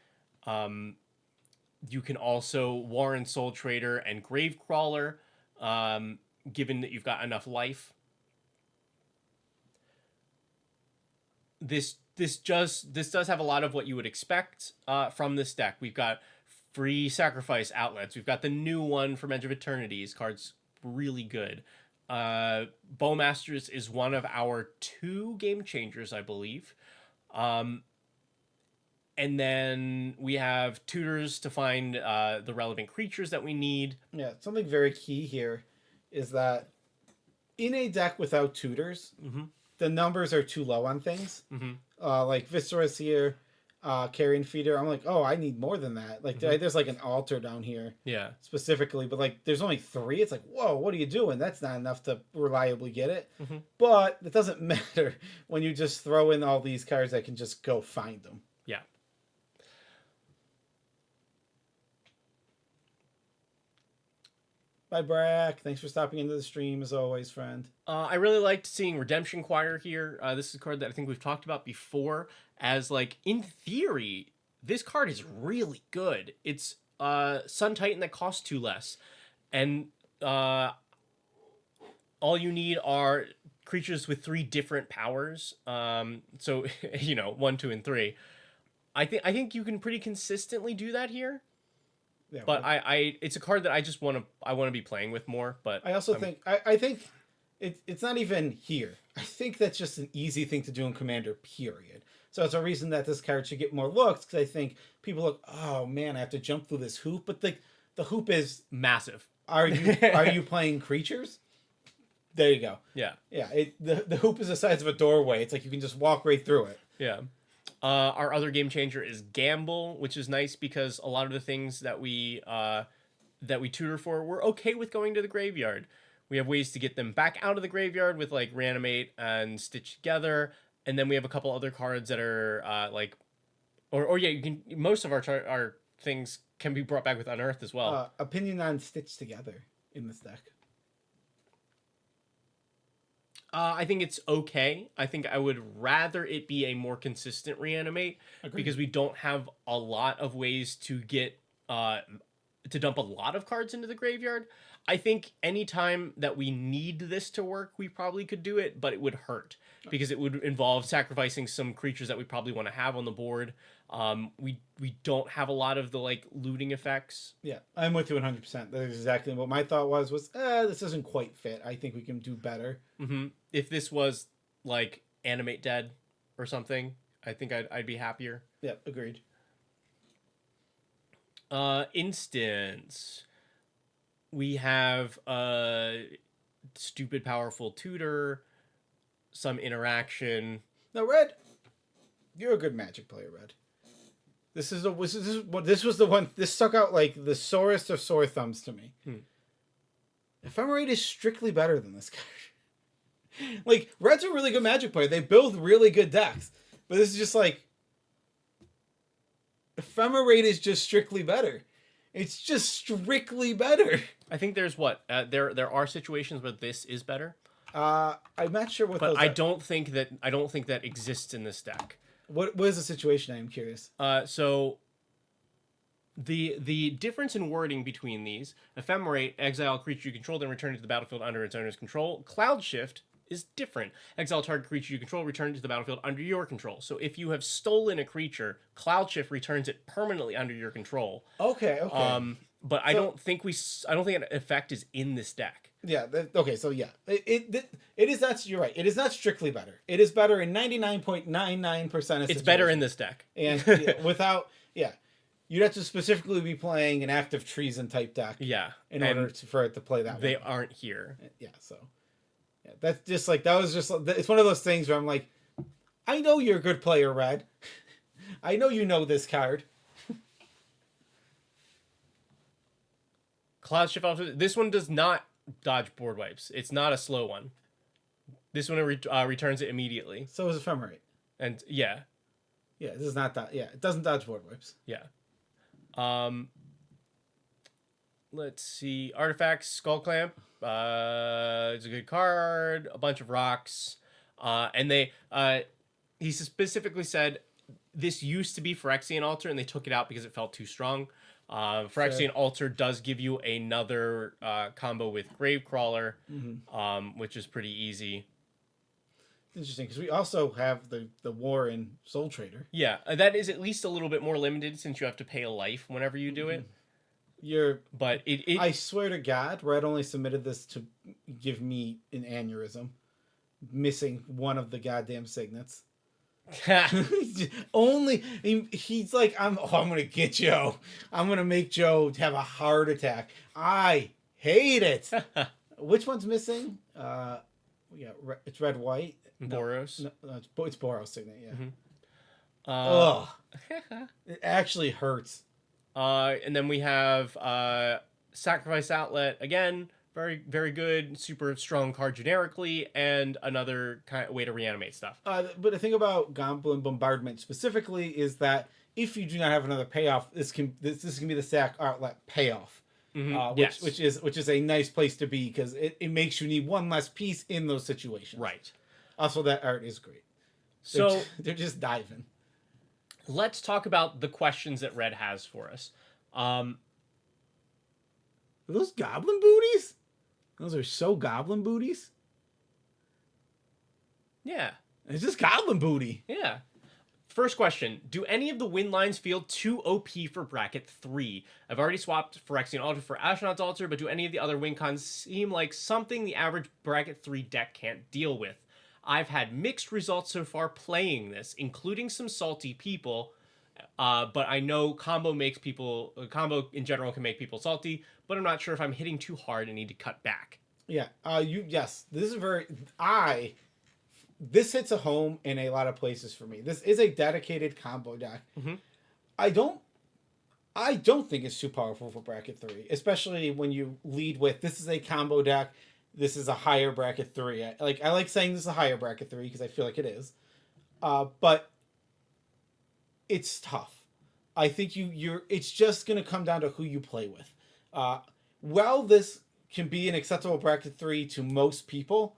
Speaker 1: You can also Warren Soul Trader and Gravecrawler, given that you've got enough life. This does have a lot of what you would expect from this deck. We've got free sacrifice outlets. We've got the new one from Edge of Eternity's card's really good. Bowmasters is one of our 2 game changers, I believe. And then we have tutors to find the relevant creatures that we need.
Speaker 2: Yeah, something very key here is that in a deck without tutors, the numbers are too low on things. Like Viscera's here, Carrion Feeder. I'm like, oh, I need more than that. Like there's like an altar down here.
Speaker 1: Yeah.
Speaker 2: Specifically, but like there's only 3. It's like, whoa, what are you doing? That's not enough to reliably get it. But it doesn't matter when you just throw in all these cards that can just go find them.
Speaker 1: Yeah.
Speaker 2: Bye, Brack. Thanks for stopping into the stream, as always, friend.
Speaker 1: I really liked seeing Redemption Choir here. This is a card that I think we've talked about before. As, like, in theory, this card is really good. It's Sun Titan that costs 2 less. And all you need are creatures with 3 different powers. So, 1, 2, and 3. I think you can pretty consistently do that here. Yeah, but it's a card that I want to be playing with more. But
Speaker 2: I also think it's not even here. I think that's just an easy thing to do in Commander, period. So it's a reason that this card should get more looks, because I think people look, oh man, I have to jump through this hoop. But the hoop is
Speaker 1: massive.
Speaker 2: Are you playing creatures? There you go.
Speaker 1: Yeah.
Speaker 2: Yeah. The hoop is the size of a doorway. It's like you can just walk right through it.
Speaker 1: Yeah. Our other game changer is Gamble, which is nice because a lot of the things that we tutor for, we're okay with going to the graveyard. We have ways to get them back out of the graveyard with like Reanimate and Stitch Together, And then we have a couple other cards that are like, or yeah, you can. Most of our things can be brought back with Unearth as well.
Speaker 2: Opinion on Stitched Together in this deck.
Speaker 1: I think it's okay. I think I would rather it be a more consistent reanimate.
Speaker 2: Agreed.
Speaker 1: Because we don't have a lot of ways to get to dump a lot of cards into the graveyard. I think anytime that we need this to work, we probably could do it, but it would hurt because it would involve sacrificing some creatures that we probably want to have on the board. We don't have a lot of the like looting effects.
Speaker 2: Yeah, I'm with you 100%. That's exactly what my thought was this doesn't quite fit. I think we can do better.
Speaker 1: Mm-hmm. If this was like Animate Dead or something, I think I'd be happier.
Speaker 2: Yeah, agreed.
Speaker 1: Instance. We have a stupid powerful tutor, some interaction.
Speaker 2: Now, Red, you're a good Magic player, Red. This was the one. This stuck out like the sorest of sore thumbs to me. Ephemerate is strictly better than this card. Like, Red's a really good Magic player. They build really good decks, but this is just like Ephemerate is just strictly better. It's just strictly better.
Speaker 1: I think there's there are situations where this is better.
Speaker 2: I'm not sure what.
Speaker 1: But I don't think that exists in this deck.
Speaker 2: What is the situation? I am curious.
Speaker 1: So the difference in wording between these: Ephemerate, exile a creature you control, then return it to the battlefield under its owner's control. Cloud Shift is different. Exile target creature you control, return it to the battlefield under your control. So if you have stolen a creature, Cloud Shift returns it permanently under your control.
Speaker 2: Okay.
Speaker 1: But I don't think an effect is in this deck.
Speaker 2: Yeah. Okay. So yeah, it is not. You're right. It is not strictly better. It is better in 99.99% of situations.
Speaker 1: It's better in this deck.
Speaker 2: And you'd have to specifically be playing an active treason type deck.
Speaker 1: Yeah.
Speaker 2: In order for it to play that way.
Speaker 1: They aren't here.
Speaker 2: Yeah. So. Yeah, that's just like it's one of those things where I'm like, I know you're a good player, Red. I know you know this card.
Speaker 1: Cloud Shift. This one does not dodge board wipes. It's not a slow one. This one returns it immediately.
Speaker 2: So is Ephemerate.
Speaker 1: And yeah.
Speaker 2: Yeah, this is not that. Yeah, it doesn't dodge board wipes.
Speaker 1: Yeah. Let's see. Artifacts, Skull Clamp. It's a good card. A bunch of rocks. And he specifically said this used to be Phyrexian Altar, and they took it out because it felt too strong. Phyrexian Altar does give you another combo with Gravecrawler, which is pretty easy.
Speaker 2: Interesting, because we also have the war in Soul Trader.
Speaker 1: Yeah, that is at least a little bit more limited since you have to pay a life whenever you do it.
Speaker 2: But I swear to God, Red only submitted this to give me an aneurysm, missing one of the goddamn signets. He's like, I'm gonna get Joe. I'm gonna make Joe have a heart attack. I hate it. Which one's missing? It's red white.
Speaker 1: Boros.
Speaker 2: No, it's Boros signet. Yeah. It actually hurts.
Speaker 1: And then we have Sacrifice Outlet again. Very, very good, super strong card generically, and another kind of way to reanimate stuff.
Speaker 2: But the thing about Goblin Bombardment specifically is that if you do not have another payoff, this can be the Sac Outlet payoff, which is a nice place to be because it makes you need one less piece in those situations.
Speaker 1: Right.
Speaker 2: Also, that art is great. They're just diving.
Speaker 1: Let's talk about the questions that Red has for us.
Speaker 2: Are those goblin booties? Those are so goblin booties.
Speaker 1: Yeah.
Speaker 2: It's just goblin booty.
Speaker 1: Yeah. First question. Do any of the win lines feel too OP for bracket 3? I've already swapped Phyrexian Altar for Astronaut's Altar, but do any of the other win cons seem like something the average bracket 3 deck can't deal with? I've had mixed results so far playing this, including some salty people, but I know combo in general can make people salty, but I'm not sure if I'm hitting too hard and need to cut back.
Speaker 2: Yeah. Yes. This is this hits a home in a lot of places for me. This is a dedicated combo deck.
Speaker 1: Mm-hmm.
Speaker 2: I don't think it's too powerful for bracket 3, especially when you lead with this is a combo deck. This is a higher bracket 3. I like saying this is a higher bracket 3 because I feel like it is. But it's tough. I think it's just going to come down to who you play with. While this can be an acceptable bracket 3 to most people,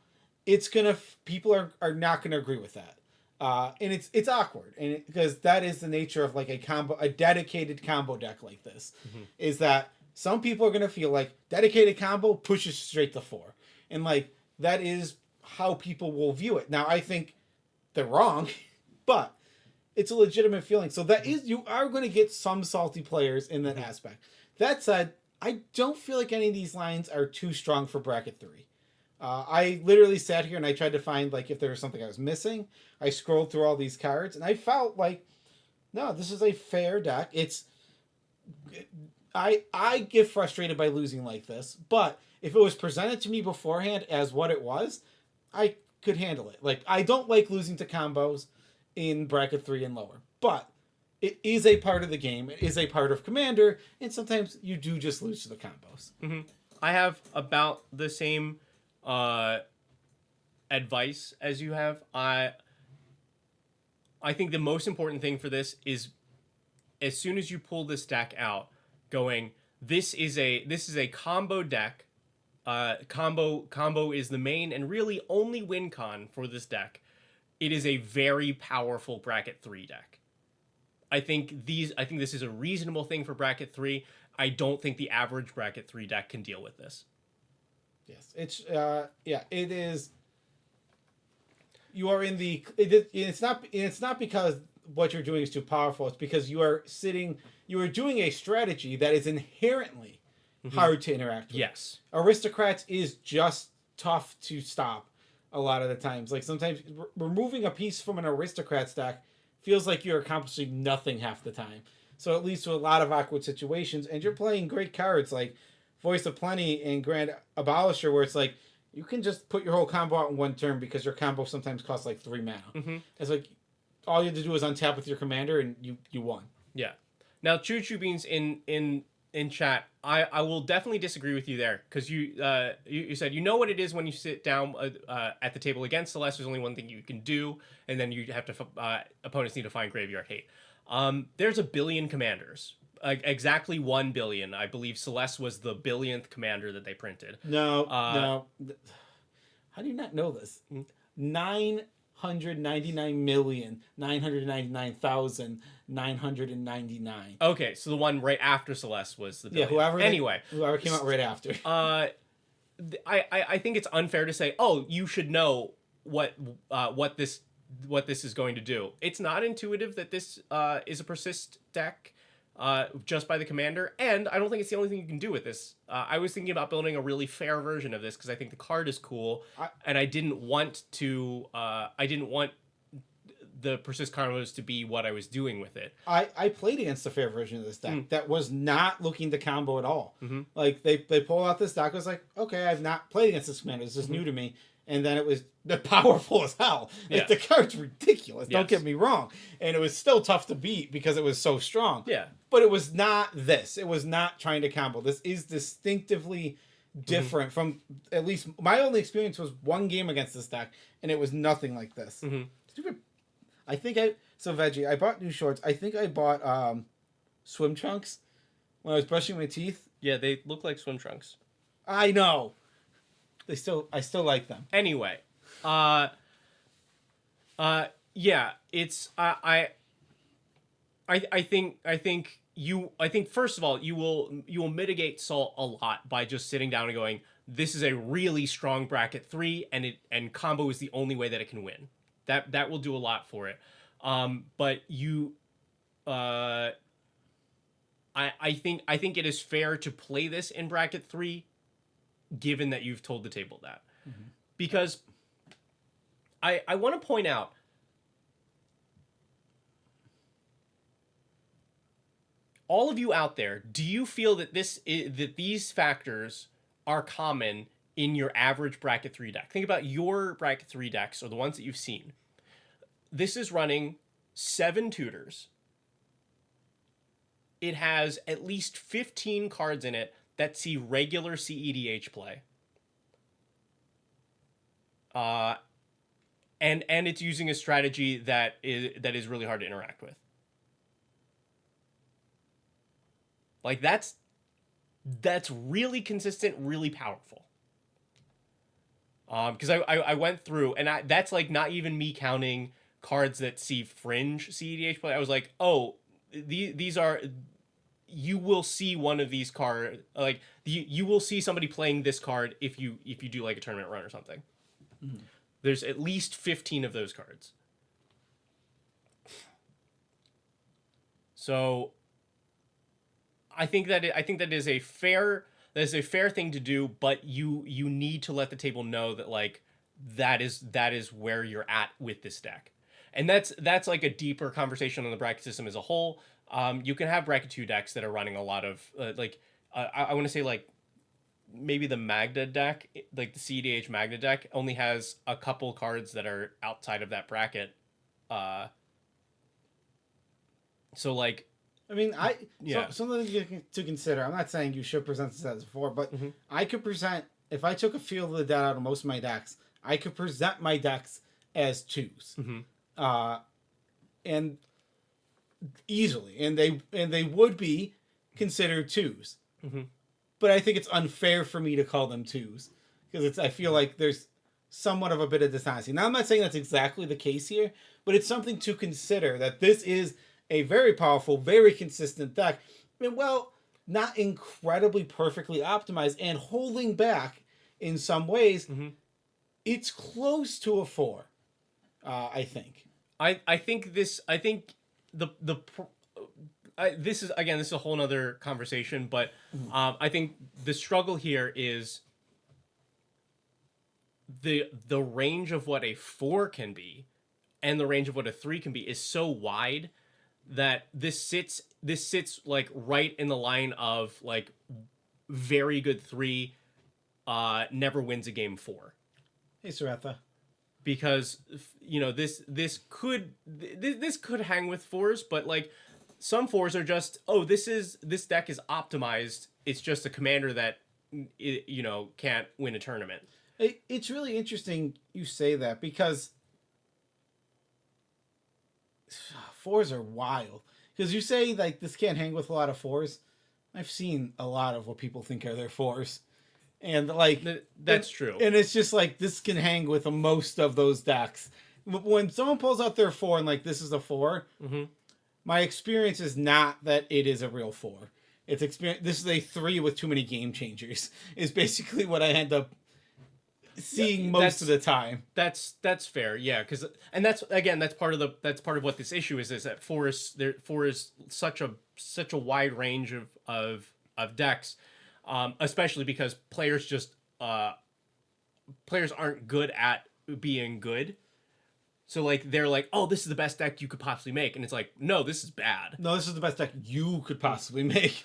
Speaker 2: people are not going to agree with that. And it's awkward, and because that is the nature of like a dedicated combo deck like this, is that some people are going to feel like dedicated combo pushes straight to 4, and like that is how people will view it. Now I think they're wrong, but it's a legitimate feeling. So you are going to get some salty players in that aspect. That said, I don't feel like any of these lines are too strong for bracket 3. I literally sat here and I tried to find like if there was something I was missing. I scrolled through all these cards and I felt like, no, this is a fair deck. I get frustrated by losing like this, but if it was presented to me beforehand as what it was, I could handle it. Like, I don't like losing to combos in bracket 3 and lower, but it is a part of the game. It is a part of Commander, and sometimes you do just lose to the combos.
Speaker 1: Mm-hmm. I have about the same advice as you have. I think the most important thing for this is as soon as you pull this deck out, going, this is a combo deck. Combo is the main and really only win con for this deck. It is a very powerful bracket 3 deck. I think this is a reasonable thing for bracket 3. I don't think the average bracket 3 deck can deal with this.
Speaker 2: Yes, it is. You are in the. It's not because what you're doing is too powerful. It's because you are doing a strategy that is inherently hard to interact with.
Speaker 1: Yes,
Speaker 2: Aristocrats is just tough to stop. A lot of the times, like sometimes removing a piece from an Aristocrats deck feels like you're accomplishing nothing half the time. So it leads to a lot of awkward situations, and you're playing great cards like Voice of Plenty and Grand Abolisher, where it's like you can just put your whole combo out in one turn because your combo sometimes costs like 3 mana. Mm-hmm. It's like all you have to do is untap with your commander, and you won.
Speaker 1: Yeah. Now, Choo Choo Beans in chat, I will definitely disagree with you there, because you said you know what it is when you sit down at the table against Celeste. There's only one thing you can do, and then you have to opponents need to find graveyard hate. There's a billion commanders, exactly 1 billion. I believe Celeste was the billionth commander that they printed.
Speaker 2: No. How do you not know this? 999,999,999.
Speaker 1: Okay, so the one right after Celeste was the billion.
Speaker 2: Yeah, whoever came out right after.
Speaker 1: I think it's unfair to say, oh, you should know what this is going to do. It's not intuitive that this is a persist deck just by the commander, and I don't think it's the only thing you can do with this. I was thinking about building a really fair version of this because I think the card is cool, and I didn't want the persist combos to be what I was doing with it.
Speaker 2: I played against a fair version of this deck that was not looking to combo at all. Mm-hmm. Like they pull out this deck, I was like, okay, I've not played against this commander. This is new to me. And then it was powerful as hell. Like, the card's ridiculous. Yes. Don't get me wrong. And it was still tough to beat because it was so strong.
Speaker 1: Yeah.
Speaker 2: But it was not this. It was not trying to combo. This is distinctively different from, at least my only experience was one game against this deck, and it was nothing like this. Mm-hmm. Stupid. Veggie, I bought new shorts. I think I bought swim trunks when I was brushing my teeth.
Speaker 1: Yeah, they look like swim trunks.
Speaker 2: I know. I still like them.
Speaker 1: Anyway, yeah, it's I think first of all you will mitigate salt a lot by just sitting down and going, this is a really strong bracket 3, and combo is the only way that it can win. That will do a lot for it. But I think it is fair to play this in bracket 3, given that you've told the table that. Mm-hmm. Because I want to point out, all of you out there, do you feel that that these factors are common in your average bracket 3 deck? Think about your bracket 3 decks, or the ones that you've seen. This is running 7 tutors. It has at least 15 cards in it that see regular CEDH play. and it's using a strategy that is really hard to interact with. Like that's really consistent, really powerful. Because I went through and that's like not even me counting cards that see fringe CEDH play. I was like, oh, these are, you will see one of these cards, like you will see somebody playing this card if you do like a tournament run or something. Mm-hmm. There's at least 15 of those cards. So I think that is a fair thing to do, but you need to let the table know that like that is where you're at with this deck. And that's like a deeper conversation on the bracket system as a whole. You can have bracket 2 decks that are running a lot of I want to say like maybe the Magda deck, like the CDH Magda deck only has a couple cards that are outside of that bracket. So like,
Speaker 2: I mean, something to consider. I'm not saying you should present this as a 4, but I could present, if I took a field of the dead out of most of my decks, I could present my decks as 2s. And easily, and they would be considered 2s. But I think it's unfair for me to call them 2s because I feel like there's somewhat of a bit of dishonesty. Now, I'm not saying that's exactly the case here, but it's something to consider that this is a very powerful, very consistent deck. And well, not incredibly perfectly optimized and holding back in some ways. It's close to a 4, I think.
Speaker 1: I think this is a whole nother conversation, but I think the struggle here is the range of what a 4 can be and the range of what a 3 can be is so wide that this sits like right in the line of like very good 3 never wins a game 4.
Speaker 2: Hey, Saratha.
Speaker 1: Because this could hang with 4s, but like some 4s are just, oh, this deck is optimized. It's just a commander that can't win a tournament.
Speaker 2: It's really interesting you say that because 4s are wild. Because you say like this can't hang with a lot of 4s. I've seen a lot of what people think are their 4s. And like
Speaker 1: that's true.
Speaker 2: And it's just like this can hang with most of those decks. When someone pulls out their 4 and like this is a 4, my experience is not that it is a real 4. It's experience. This is a 3 with too many game changers. Is basically what I end up seeing most of the time.
Speaker 1: That's fair, yeah. That's part of what this issue is that 4 is such a wide range of decks. Especially because players aren't good at being good. So like they're like, oh, this is the best deck you could possibly make, and it's like, no, this is bad.
Speaker 2: No, this is the best deck you could possibly make.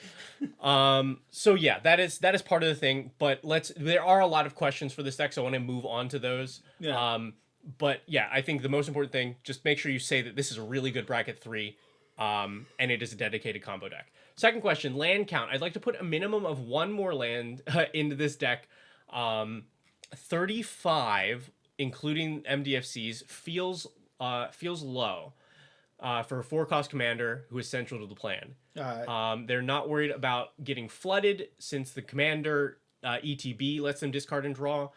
Speaker 1: So yeah, that is part of the thing. But there are a lot of questions for this deck, so I want to move on to those.
Speaker 2: Yeah.
Speaker 1: But yeah, I think the most important thing, just make sure you say that this is a really good bracket 3, and it is a dedicated combo deck. Second question, land count. I'd like to put a minimum of 1 more land into this deck. 35, including MDFCs, feels low for a 4-cost commander who is central to the plan. They're not worried about getting flooded since the commander ETB lets them discard and draw.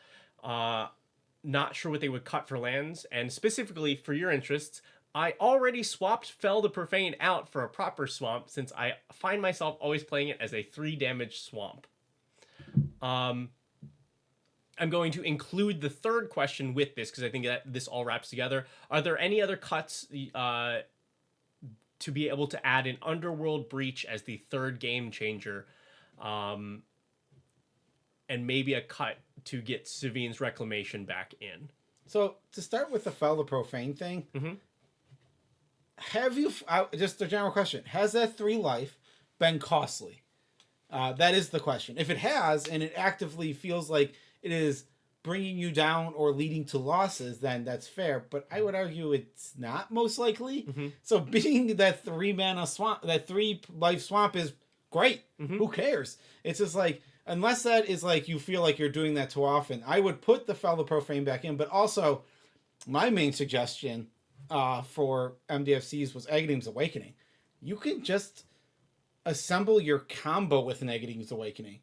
Speaker 1: Not sure what they would cut for lands, and specifically for your interests, I already swapped Fell the Profane out for a proper swamp since I find myself always playing it as a 3 damage swamp. I'm going to include the third question with this because I think that this all wraps together. Are there any other cuts to be able to add an Underworld Breach as the 3rd game changer? And maybe a cut to get Savine's Reclamation back in.
Speaker 2: So to start with the Fell the Profane thing, have you, just a general question, has that 3 life been costly? That is the question. If it has, and it actively feels like it is bringing you down or leading to losses, then that's fair. But I would argue it's not most likely. So being that 3 mana swamp, that 3 life swamp is great. Who cares? It's just like, unless that is like you feel like you're doing that too often, I would put the Fell the Profane back in. But also, my main suggestion for MDFCs was Aghanim's Awakening. You can just assemble your combo with an Aghanim's Awakening.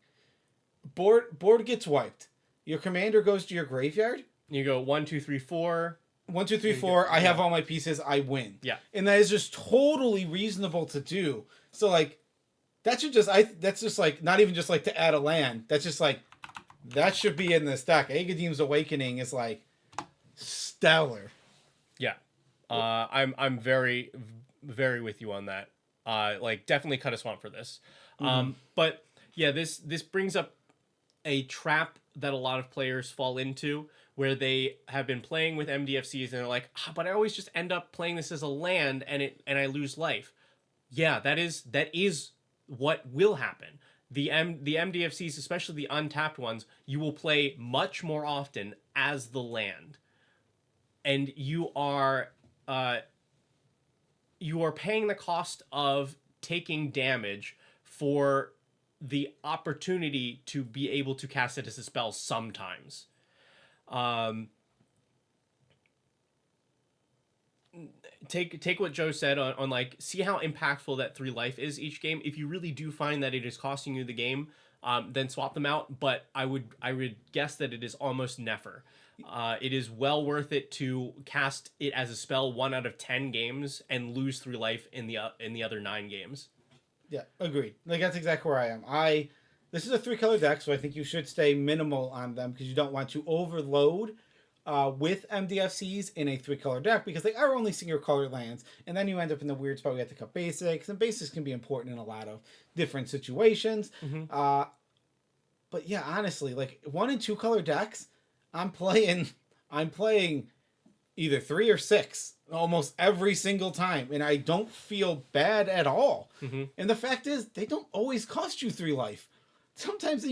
Speaker 2: Board gets wiped. Your commander goes to your graveyard.
Speaker 1: You go 1, 2, 3, 4.
Speaker 2: 1, 2, 3, 4. I have all my pieces. I win.
Speaker 1: Yeah,
Speaker 2: and that is just totally reasonable to do. So like, that should just that's just like not even just like to add a land. That's just like that should be in this deck. Aghanim's Awakening is like stellar.
Speaker 1: yeah. I'm very very with you on that. Like definitely cut a swamp for this. But yeah, this brings up a trap that a lot of players fall into, where they have been playing with MDFCs and they're like, but I always just end up playing this as a land and I lose life. Yeah, that is what will happen. The MDFCs, especially the untapped ones, you will play much more often as the land, and you are paying the cost of taking damage for the opportunity to be able to cast it as a spell sometimes. Take what Joe said on like, see how impactful that 3 life is each game. If you really do find that it is costing you the game, then swap them out. But I would guess that it is almost never. It is well worth it to cast it as a spell 1 out of 10 games and lose 3 life in the other 9 games.
Speaker 2: Yeah, agreed. Like that's exactly where I am. This is a 3-color deck, so I think you should stay minimal on them because you don't want to overload with MDFCs in a 3-color deck because they are only single color lands, and then you end up in the weird spot where you have to cut basics, and basics can be important in a lot of different situations. But yeah, honestly, like 1 and 2 color decks, I'm playing either 3 or 6 almost every single time, and I don't feel bad at all. And the fact is, they don't always cost you 3 life. Sometimes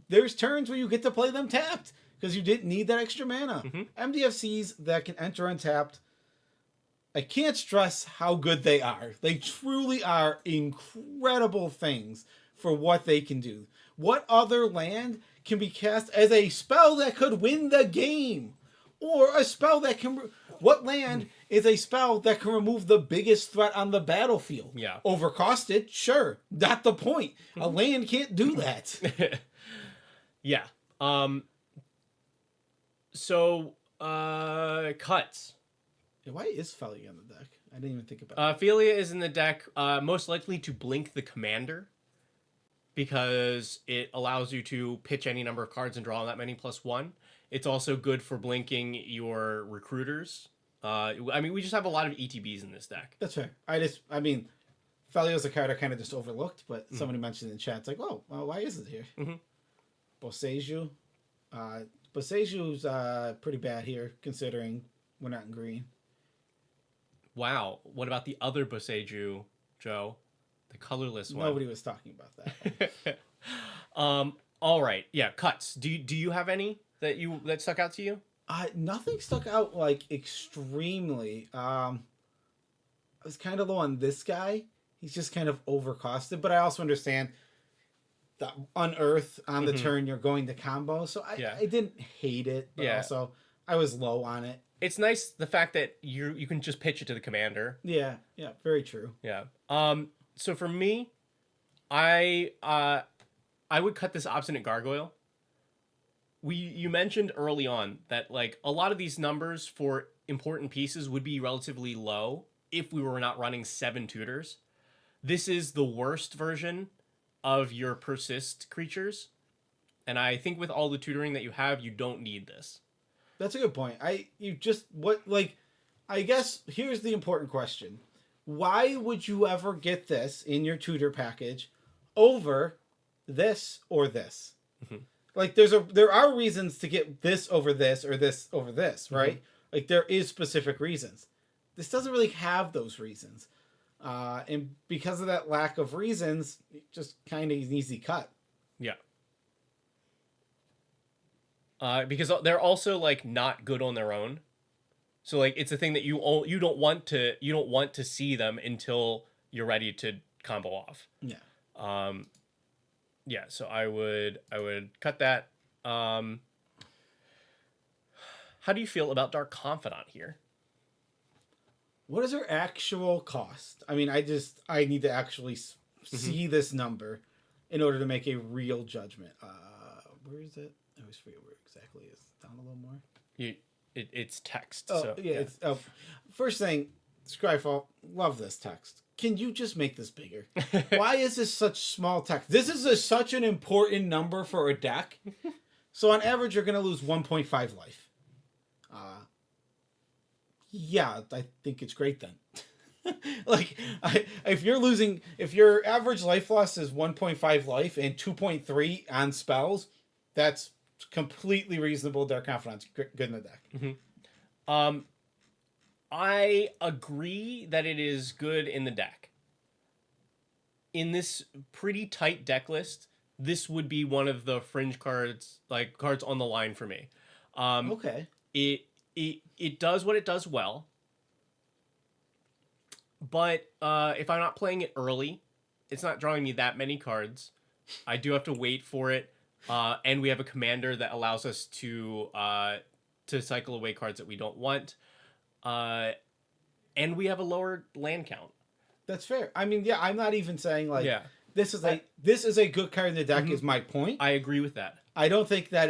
Speaker 2: there's turns where you get to play them tapped because you didn't need that extra mana. MDFCs that can enter untapped, I can't stress how good they are. They truly are incredible things for what they can do. What other land can be cast as a spell that could win the game? Or a spell that can... What land is a spell that can remove the biggest threat on the battlefield?
Speaker 1: Yeah.
Speaker 2: Overcosted? Sure. Not the point. A land can't do that.
Speaker 1: Yeah. So, cuts.
Speaker 2: Why is Felia on the deck? I didn't even think about it.
Speaker 1: Felia is in the deck most likely to blink the commander, because it allows you to pitch any number of cards and draw that many +1. It's also good for blinking your recruiters. I mean, we just have a lot of ETBs in this deck.
Speaker 2: That's fair. Felia's a card I kind of just overlooked, but somebody mentioned in chat, it's like, oh, well, why is it here? Boseiju. Boseiju's pretty bad here, considering we're not in green.
Speaker 1: Wow. What about the other Boseiju, Joe? The colorless one.
Speaker 2: Nobody was talking about that.
Speaker 1: All right. Yeah, cuts. Do you have any that stuck out to you?
Speaker 2: Nothing stuck out like extremely. I was kind of low on this guy. He's just kind of overcosted, but I also understand that unearth on the turn you're going to combo, so I didn't hate it, but also I was low on it.
Speaker 1: It's nice the fact that you can just pitch it to the commander.
Speaker 2: Yeah, very true.
Speaker 1: Yeah. So for me, I would cut this Obstinate Gargoyle. You mentioned early on that like a lot of these numbers for important pieces would be relatively low if we were not running 7 tutors. This is the worst version of your persist creatures, and I think with all the tutoring that you have, you don't need this.
Speaker 2: That's a good point. I guess here's the important question. Why would you ever get this in your tutor package over this or this? Like there are reasons to get this over this or this over this, right? Like there is specific reasons. This doesn't really have those reasons. And because of that lack of reasons, it just kind of an easy cut.
Speaker 1: Yeah. Because they're also like not good on their own. So like it's a thing that you don't want to see them until you're ready to combo off.
Speaker 2: Yeah.
Speaker 1: Yeah, so I would cut that. How How do you feel about Dark Confidant here?
Speaker 2: What is her actual cost? I mean, I need to actually see this number in order to make a real judgment. Where is it? I always forget where exactly it is. Down a little more.
Speaker 1: It's text.
Speaker 2: Oh,
Speaker 1: so
Speaker 2: yeah. It's first thing, Scryfall, love this text. Can you just make this bigger? Why is this such small text? This is such an important number for a deck. So on average, you're going to lose 1.5 life. Yeah, I think it's great then. Like, if your average life loss is 1.5 life and 2.3 on spells, that's completely reasonable. Dark Confidant's good in the deck.
Speaker 1: Mm-hmm. I agree that it is good in the deck. In this pretty tight deck list, this would be one of the fringe cards, like cards on the line for me.
Speaker 2: Okay.
Speaker 1: It does what it does well. But if I'm not playing it early, it's not drawing me that many cards. I do have to wait for it. And we have a commander that allows us to cycle away cards that we don't want. And we have a lower land count.
Speaker 2: That's fair. I mean, yeah, I'm not even saying like this is a good card in the deck is my point.
Speaker 1: I agree with that.
Speaker 2: I don't think that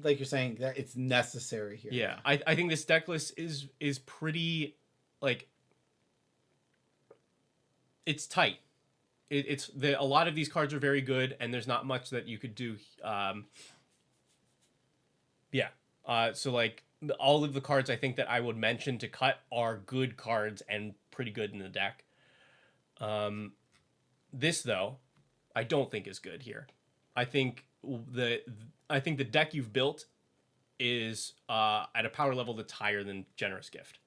Speaker 2: like you're saying that it's necessary here.
Speaker 1: Yeah. I think this deck list is pretty like it's tight. A lot of these cards are very good, and there's not much that you could do. So like all of the cards I think that I would mention to cut are good cards and pretty good in the deck. This though, I don't think is good here. I think the deck you've built is at a power level that's higher than Generous Gift.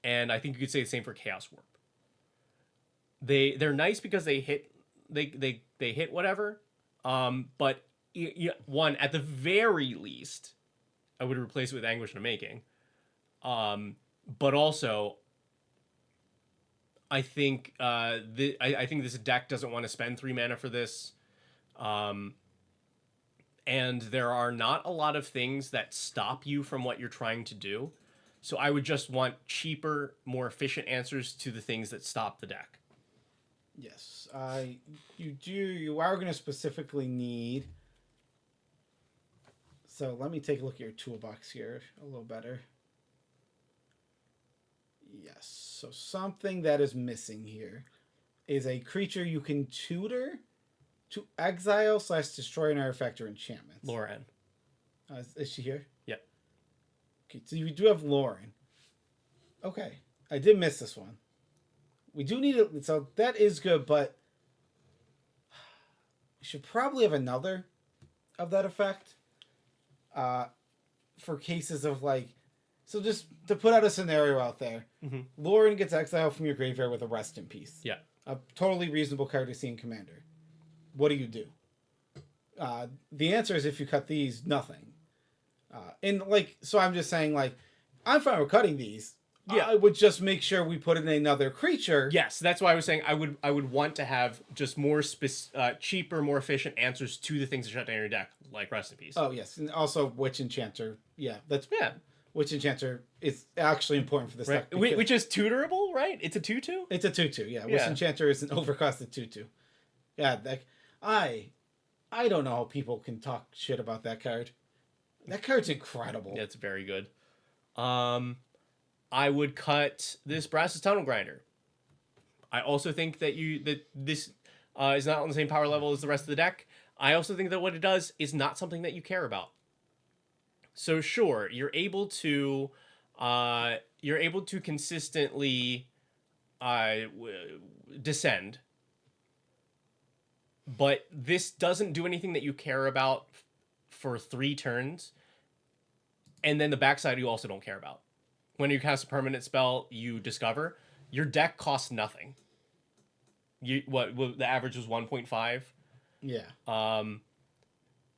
Speaker 1: And I think you could say the same for Chaos Warp. They're nice because they hit whatever. But one, at the very least, I would replace it with Anguish of Making. But also, I think I think this deck doesn't want to spend 3 mana for this. And there are not a lot of things that stop you from what you're trying to do. So I would just want cheaper, more efficient answers to the things that stop the deck.
Speaker 2: Yes, you are going to specifically need. So let me take a look at your toolbox here a little better. Yes, so something that is missing here is a creature you can tutor to exile / destroy an artifact or enchantment.
Speaker 1: Lauren.
Speaker 2: Is she here?
Speaker 1: Yep.
Speaker 2: Okay, so you do have Lauren. Okay, I did miss this one. We do need it, so that is good, but we should probably have another of that effect. For cases of like, so just to put out a scenario out there, Lauren gets exiled from your graveyard with a Rest in Peace.
Speaker 1: Yeah.
Speaker 2: A totally reasonable card to see in Commander. What do you do? The answer is if you cut these, nothing. And like, so I'm just saying like, I'm fine with cutting these. Yeah, I would just make sure we put in another creature.
Speaker 1: Yes, that's why I was saying I would want to have just more cheaper, more efficient answers to the things that shut down your deck, like Rest in Peace.
Speaker 2: Oh yes, and also Witch Enchanter. Yeah, Witch Enchanter is actually important for this deck.
Speaker 1: Which is tutorable, right? It's a 2/2?
Speaker 2: It's a 2/2, yeah. Witch Enchanter is an overcosted 2/2. Yeah, I don't know how people can talk shit about that card. That card's incredible.
Speaker 1: Yeah, it's very good. I would cut this Brass's Tunnel Grinder. I also think that this is not on the same power level as the rest of the deck. I also think that what it does is not something that you care about. So sure, you're able to consistently descend, but this doesn't do anything that you care about for 3 turns, and then the backside you also don't care about. When you cast a permanent spell, you discover your deck costs nothing. The average was 1.5.
Speaker 2: Yeah.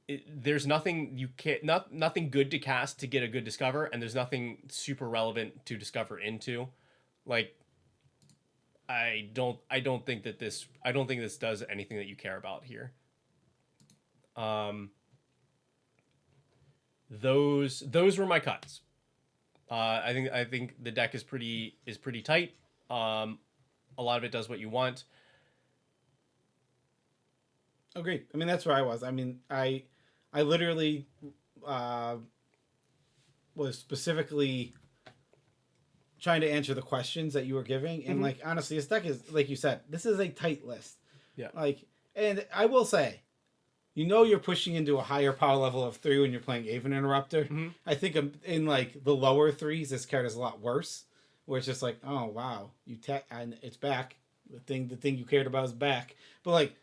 Speaker 1: There's nothing nothing good to cast to get a good discover, and there's nothing super relevant to discover into. Like, I don't think this does anything that you care about here. those were my cuts. I think the deck is pretty tight. A lot of it does what you want.
Speaker 2: Oh, great. I mean, that's where I was. I mean, I literally was specifically trying to answer the questions that you were giving, and like honestly, this deck is, like you said, this is a tight list.
Speaker 1: Yeah.
Speaker 2: Like, and I will say, you're pushing into a higher power level of 3 when you're playing Aven Interrupter. I think in like the lower 3s, this card is a lot worse. Where it's just like, oh wow, and it's back. The thing you cared about is back. But like,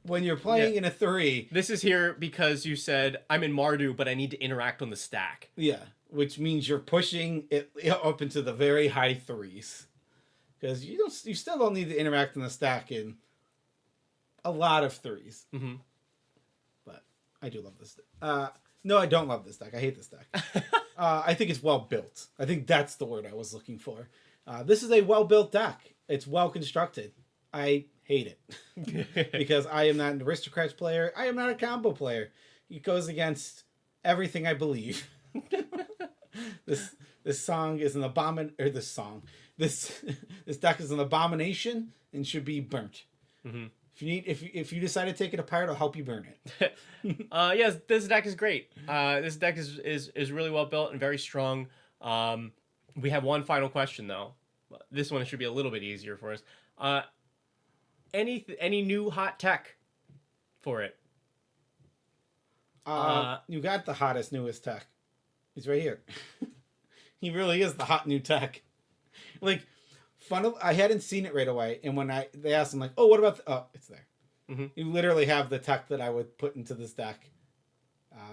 Speaker 2: when you're playing in a 3,
Speaker 1: this is here because you said I'm in Mardu, but I need to interact on the stack.
Speaker 2: Yeah, which means you're pushing it up into the very high 3s, because you still don't need to interact on the stack in a lot of 3s. But I do love this. No, I don't love this deck. I hate this deck. I think it's well built. I think that's the word I was looking for. This is a well built deck. It's well constructed. I hate it because I am not an Aristocrats player. I am not a combo player. It goes against everything I believe. This song is an this deck is an abomination and should be burnt. If you decide to take it apart, I'll help you burn it.
Speaker 1: Yes, this deck is great. This deck is really well built and very strong. We have one final question though. This one should be a little bit easier for us. Any new hot tech for it?
Speaker 2: You got the hottest, newest tech. He's right here. He really is the hot new tech. Like, I hadn't seen it right away, and when they asked him like, "Oh, what about?" It's there. You literally have the tech that I would put into this deck.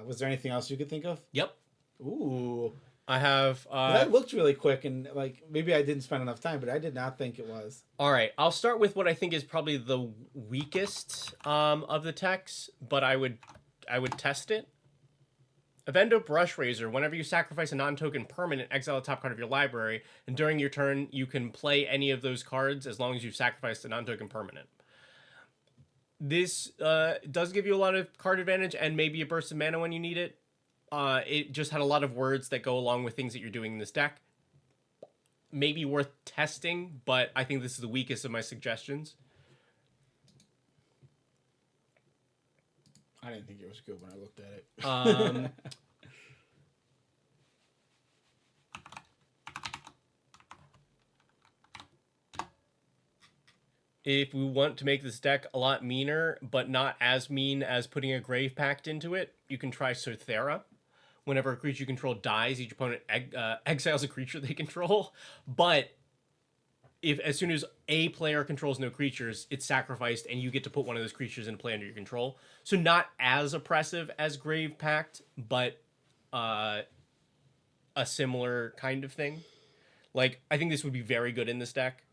Speaker 2: Was there anything else you could think of?
Speaker 1: Yep.
Speaker 2: Ooh.
Speaker 1: I have.
Speaker 2: That looked really quick, and like maybe I didn't spend enough time, but I did not think it was.
Speaker 1: All right, I'll start with what I think is probably the weakest of the techs, but I would test it. Avendo Brush Razor. Whenever you sacrifice a non-token permanent, exile a top card of your library, and during your turn, you can play any of those cards as long as you've sacrificed a non-token permanent. This does give you a lot of card advantage and maybe a burst of mana when you need it. It just had a lot of words that go along with things that you're doing in this deck. Maybe worth testing, but I think this is the weakest of my suggestions.
Speaker 2: I didn't think it was good when I looked at it.
Speaker 1: If we want to make this deck a lot meaner, but not as mean as putting a Grave Pact into it, you can try Sothera. Whenever a creature you control dies, each opponent exiles a creature they control. But as soon as a player controls no creatures, it's sacrificed, and you get to put one of those creatures in play under your control. So not as oppressive as Grave Pact, but a similar kind of thing. Like, I think this would be very good in this deck.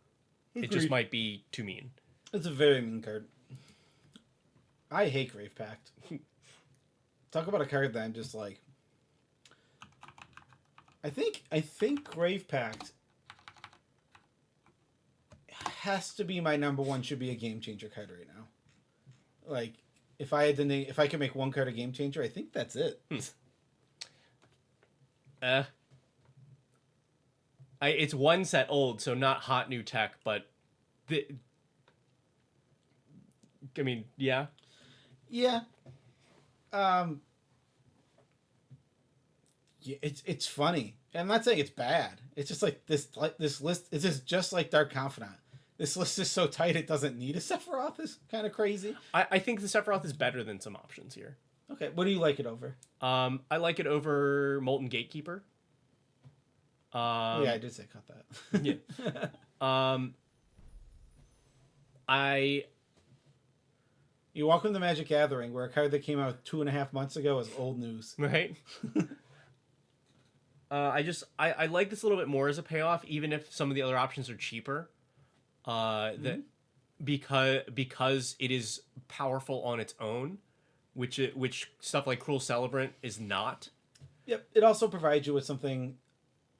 Speaker 1: It just might be too mean.
Speaker 2: It's a very mean card. I hate Grave Pact. Talk about a card that I'm just like... I think Grave Pact has to be my number one, should be a game changer card right now. Like, if I could make one card a game changer, I think that's it.
Speaker 1: It's one set old, so not hot new tech, but I mean, yeah.
Speaker 2: Yeah. Yeah, it's funny. I'm not saying it's bad. It's just like this list is just like Dark Confidant. This list is so tight it doesn't need a Sephiroth. Is kind of crazy.
Speaker 1: I think the Sephiroth is better than some options here.
Speaker 2: Okay, what do you like it over?
Speaker 1: I like it over Molten Gatekeeper.
Speaker 2: Yeah, I did say cut that.
Speaker 1: Yeah.
Speaker 2: You Welcome to Magic Gathering, where a card that came out 2.5 months ago is old news.
Speaker 1: Right. I like this a little bit more as a payoff, even if some of the other options are cheaper. That because it is powerful on its own, which stuff like Cruel Celebrant is not.
Speaker 2: Yep. It also provides you with something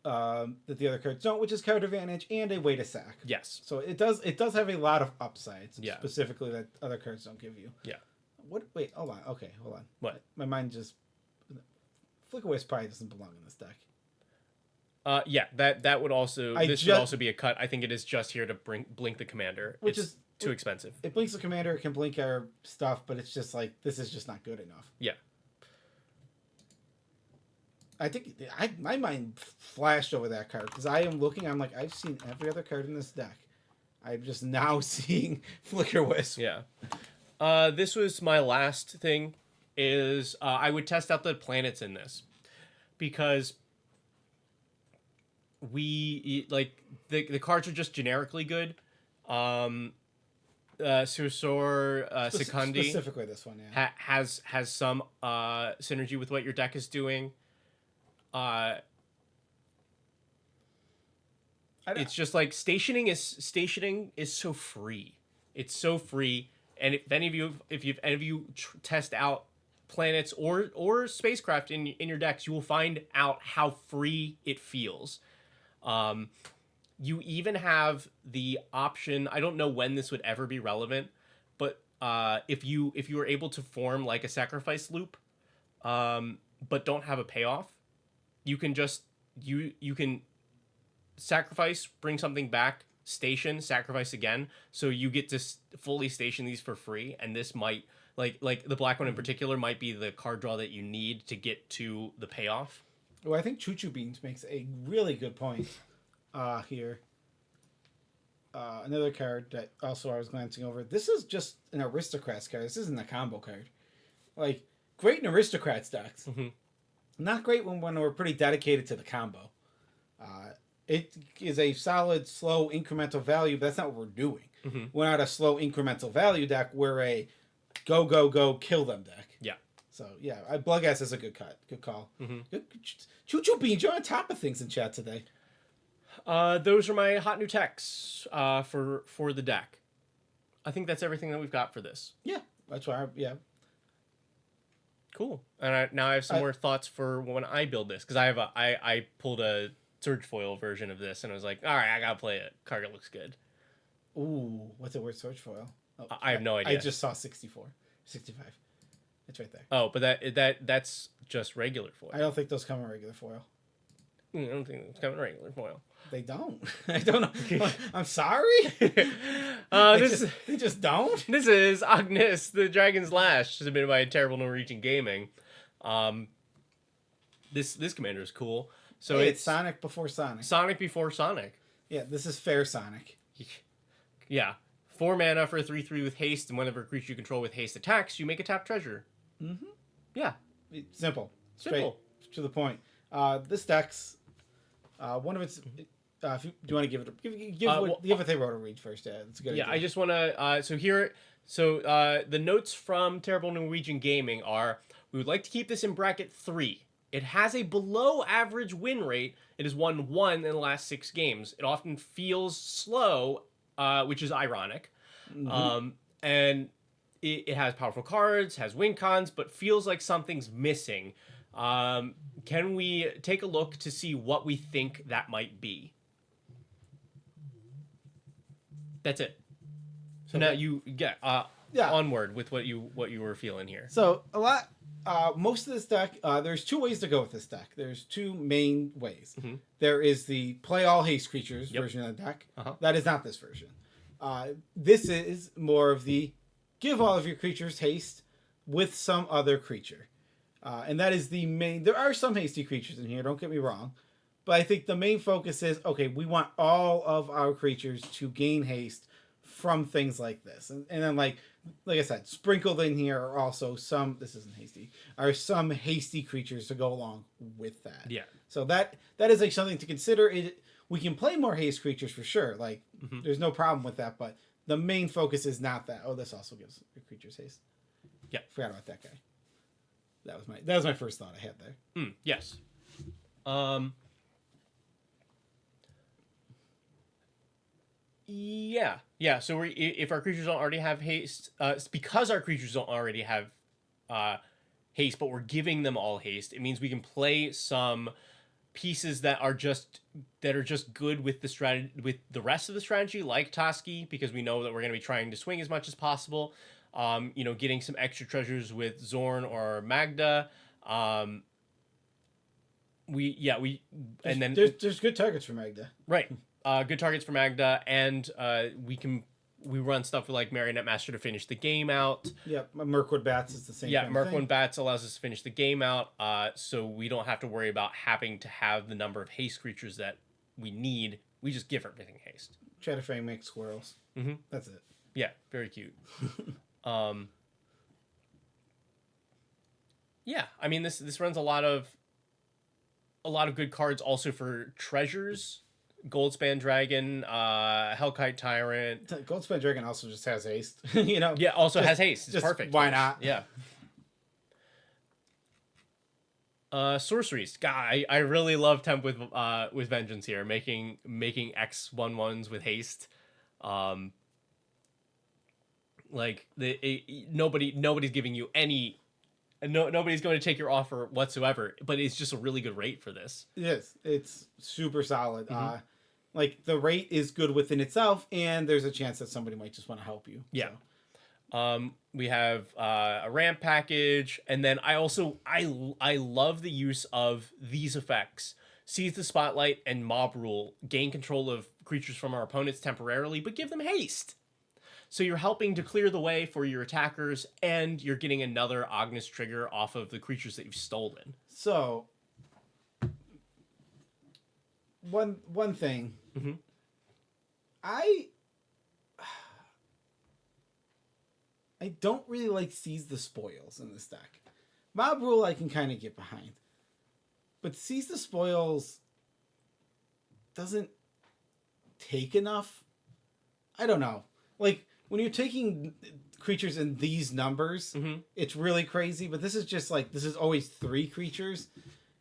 Speaker 2: that the other cards don't, which is card advantage and a way to sack.
Speaker 1: Yes.
Speaker 2: So it does have a lot of upsides,
Speaker 1: yeah,
Speaker 2: specifically that other cards don't give you.
Speaker 1: Yeah.
Speaker 2: What? Wait, hold on. Okay, hold on.
Speaker 1: What?
Speaker 2: My mind just Flicker Wisp probably doesn't belong in this deck.
Speaker 1: Yeah, that would also would also be a cut. I think it is just here to blink the commander, which is too expensive.
Speaker 2: It blinks the commander, it can blink our stuff, but it's just like this is just not good enough.
Speaker 1: Yeah.
Speaker 2: I think my mind flashed over that card because I am looking. I'm like, I've seen every other card in this deck. I'm just now seeing Flicker Wisp.
Speaker 1: Yeah. This was my last thing. Is I would test out the planets in this because we like the cards are just generically good. Sursor Secundi
Speaker 2: specifically this one, yeah,
Speaker 1: has some synergy with what your deck is doing. It's just like stationing is so free. It's so free, and if any of you test out planets or spacecraft in your decks, you will find out how free it feels. You even have the option. I don't know when this would ever be relevant, but if you were able to form like a sacrifice loop, but don't have a payoff, you can just you can sacrifice, bring something back, station, sacrifice again, so you get to fully station these for free. And this might like the black one in particular might be the card draw that you need to get to the payoff.
Speaker 2: Well, I think Choo Choo Beans makes a really good point here. Another card that also I was glancing over. This is just an Aristocrats card. This isn't a combo card. Like, great in Aristocrats decks.
Speaker 1: Mm-hmm.
Speaker 2: Not great when we're pretty dedicated to the combo. It is a solid, slow, incremental value, but that's not what we're doing.
Speaker 1: Mm-hmm.
Speaker 2: We're not a slow, incremental value deck. We're a go, go, go, kill them deck.
Speaker 1: Yeah.
Speaker 2: So, yeah, Bloodghast is a good cut. Good call.
Speaker 1: Mm-hmm.
Speaker 2: Choo Choo Beans, you're on top of things in chat today.
Speaker 1: Those are my hot new techs for the deck. I think that's everything that we've got for this.
Speaker 2: Yeah, that's why. Yeah.
Speaker 1: Cool. And now I have some more thoughts for when I build this, because I pulled a Surge Foil version of this and I was like, all right, I gotta play it. Card looks good.
Speaker 2: Ooh, what's the word Surge Foil? Oh,
Speaker 1: I have no idea.
Speaker 2: I just saw 65. It's right there.
Speaker 1: Oh, but that's just regular foil.
Speaker 2: I don't think those come in regular foil.
Speaker 1: I don't think it's coming in regular foil.
Speaker 2: They don't. I don't know. I'm sorry. They just don't.
Speaker 1: This is Agnes, the Dragon's Lash, submitted by Terrible Norwegian Gaming. This commander is cool. So
Speaker 2: hey, it's Sonic before Sonic.
Speaker 1: Sonic before Sonic.
Speaker 2: Yeah, this is fair Sonic.
Speaker 1: Yeah. 4 mana for a 3/3 with haste, and whenever a creature you control with haste attacks, you make a tap treasure.
Speaker 2: Mm-hmm.
Speaker 1: Yeah.
Speaker 2: Simple.
Speaker 1: Simple.
Speaker 2: Straight to the point. This deck's one of its. Do you want to give what they wrote a read first? Yeah, it's a good.
Speaker 1: Yeah,
Speaker 2: idea.
Speaker 1: I just want to. The notes from Terrible Norwegian Gaming are: we would like to keep this in bracket 3. It has a below average win rate. It has won 1 in the last 6 games. It often feels slow, which is ironic.
Speaker 2: Mm-hmm.
Speaker 1: And it has powerful cards, has win cons, but feels like something's missing. Can we take a look to see what we think that might be? That's it. So now you get onward with what you were feeling here.
Speaker 2: So a lot. Most of this deck, there's 2 ways to go with this deck. There's 2 main ways.
Speaker 1: Mm-hmm.
Speaker 2: There is the play all haste creatures version of the deck. That is not this version. This is more of the give all of your creatures haste with some other creature. And that is the main. There are some hasty creatures in here, don't get me wrong. But I think the main focus is, okay, we want all of our creatures to gain haste from things like this. And then like I said, sprinkled in here are also some, this isn't hasty, are some hasty creatures to go along with that.
Speaker 1: Yeah.
Speaker 2: So that is like something to consider. We can play more haste creatures for sure. Like, there's no problem with that, but the main focus is not that. Oh, this also gives your creatures haste.
Speaker 1: Yeah.
Speaker 2: Forgot about that guy. That was my first thought I had there.
Speaker 1: Yes. Yeah. So if our creatures don't already have haste, it's because our creatures don't already have haste, but we're giving them all haste. It means we can play some pieces that are just good with the strategy, with the rest of the strategy, like Toski, because we know that we're going to be trying to swing as much as possible. Getting some extra treasures with Zorn or Magda. and then
Speaker 2: there's good targets for Magda.
Speaker 1: right, good targets for Magda, and we run stuff like Marionette Master to finish the game out.
Speaker 2: Yep, Mirkwood Bats is the same.
Speaker 1: Yeah,
Speaker 2: kind of
Speaker 1: Mirkwood
Speaker 2: thing.
Speaker 1: Bats allows us to finish the game out, so we don't have to worry about having to have the number of haste creatures that we need. We just give everything haste.
Speaker 2: Chatterfang makes squirrels.
Speaker 1: Mm-hmm.
Speaker 2: That's it.
Speaker 1: Yeah, very cute. Yeah, I mean this runs a lot of good cards also for treasures. Goldspan Dragon, Hellkite Tyrant.
Speaker 2: Goldspan Dragon also just has haste. You know.
Speaker 1: Yeah, also has haste. It's
Speaker 2: just
Speaker 1: perfect.
Speaker 2: Why not?
Speaker 1: Yeah. Sorceries. God, I really love Temp with Vengeance here, making X1/1s with haste. Like nobody's giving you any. Nobody's going to take your offer whatsoever, but it's just a really good rate for this.
Speaker 2: It is. It's super solid. Like the rate is good within itself, and there's a chance that somebody might just want to help you.
Speaker 1: Yeah.
Speaker 2: So.
Speaker 1: We have a ramp package, and then I love the use of these effects. Seize the Spotlight and Mob Rule gain control of creatures from our opponents temporarily, but give them haste. So you're helping to clear the way for your attackers, and you're getting another Agnes trigger off of the creatures that you've stolen.
Speaker 2: So, one thing, I don't really like Seize the Spoils in this deck. Mob Rule I can kind of get behind, but Seize the Spoils doesn't take enough. I don't know, like. When you're taking creatures in these numbers, it's really crazy. But this is just like, this is always 3 creatures.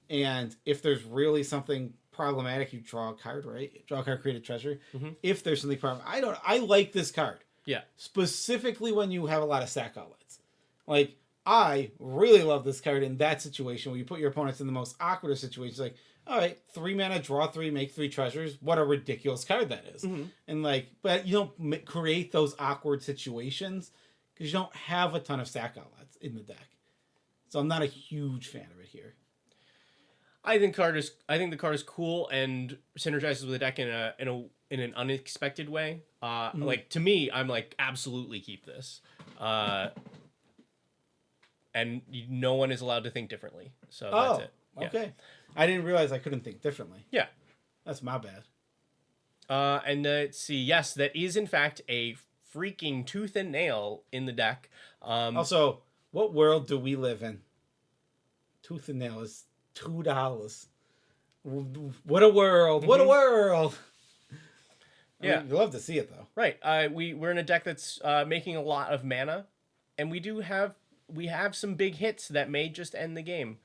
Speaker 2: And if there's really something problematic, you draw a card, right? Draw a card, create a treasure. If there's something problematic, I like this card.
Speaker 1: Yeah.
Speaker 2: Specifically when you have a lot of sack outlets. Like, I really love this card in that situation where you put your opponents in the most awkward of situations. Like, all right, 3 mana, draw 3, make 3 treasures. What a ridiculous card that is. And like, but you don't create those awkward situations because you don't have a ton of sack outlets in the deck. So I'm not a huge fan of it here.
Speaker 1: I think the card is cool and synergizes with the deck in an unexpected way. Like to me, I'm like absolutely keep this. And no one is allowed to think differently. So that's it. Yeah.
Speaker 2: Okay. I didn't realize I couldn't think differently.
Speaker 1: Yeah.
Speaker 2: That's my bad.
Speaker 1: And let's see. Yes, that is in fact a freaking tooth and nail in the deck.
Speaker 2: Also, what world do we live in? Tooth and nail is $2. What a world! What a world!
Speaker 1: Yeah,
Speaker 2: you'd love to see it though.
Speaker 1: Right. We're in a deck that's making a lot of mana, and we have some big hits that may just end the game.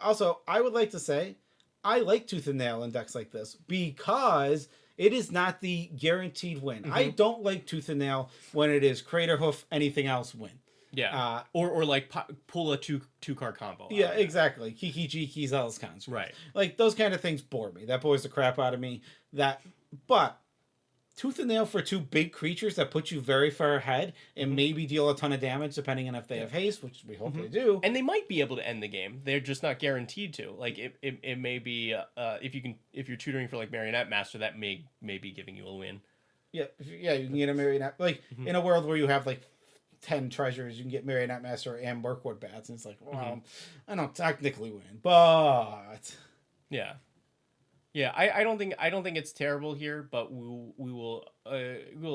Speaker 2: Also, I would like to say, I like Tooth and Nail in decks like this because it is not the guaranteed win. I don't like Tooth and Nail when it is Crater Hoof, anything else win.
Speaker 1: Yeah. Or like pull a two card combo.
Speaker 2: Yeah, exactly. Kiki Jiki Zealous Construct.
Speaker 1: Right.
Speaker 2: Like those kind of things bore me. That bores the crap out of me. But Tooth and Nail for 2 big creatures that put you very far ahead and maybe deal a ton of damage depending on if they have haste, which we hope they do.
Speaker 1: And they might be able to end the game. They're just not guaranteed to. Like it may be if you're tutoring for like Marionette Master, that may be giving you a win.
Speaker 2: Yeah, you can get a Marionette in a world where you have like 10 treasures, you can get Marionette Master and Mirkwood Bats, and it's like, well, I don't technically win, but
Speaker 1: yeah. Yeah, I don't think it's terrible here, but we will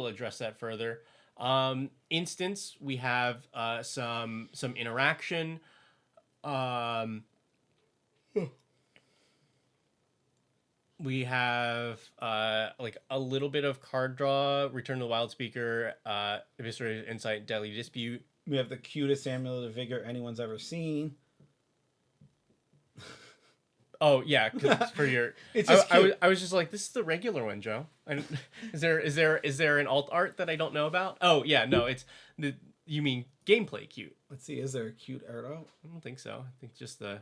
Speaker 1: address that further. Instance, we have some interaction. We have like a little bit of card draw, Return to the Wild Speaker, Eviscerated Insight, Deadly Dispute.
Speaker 2: We have the cutest Amulet of Vigor anyone's ever seen.
Speaker 1: Oh yeah, cause for your.
Speaker 2: It's just
Speaker 1: I was just like, this is the regular one, Joe. Is there an alt art that I don't know about? Oh yeah, no, it's you mean gameplay cute.
Speaker 2: Let's see, is there a cute art out?
Speaker 1: I don't think so. I think just the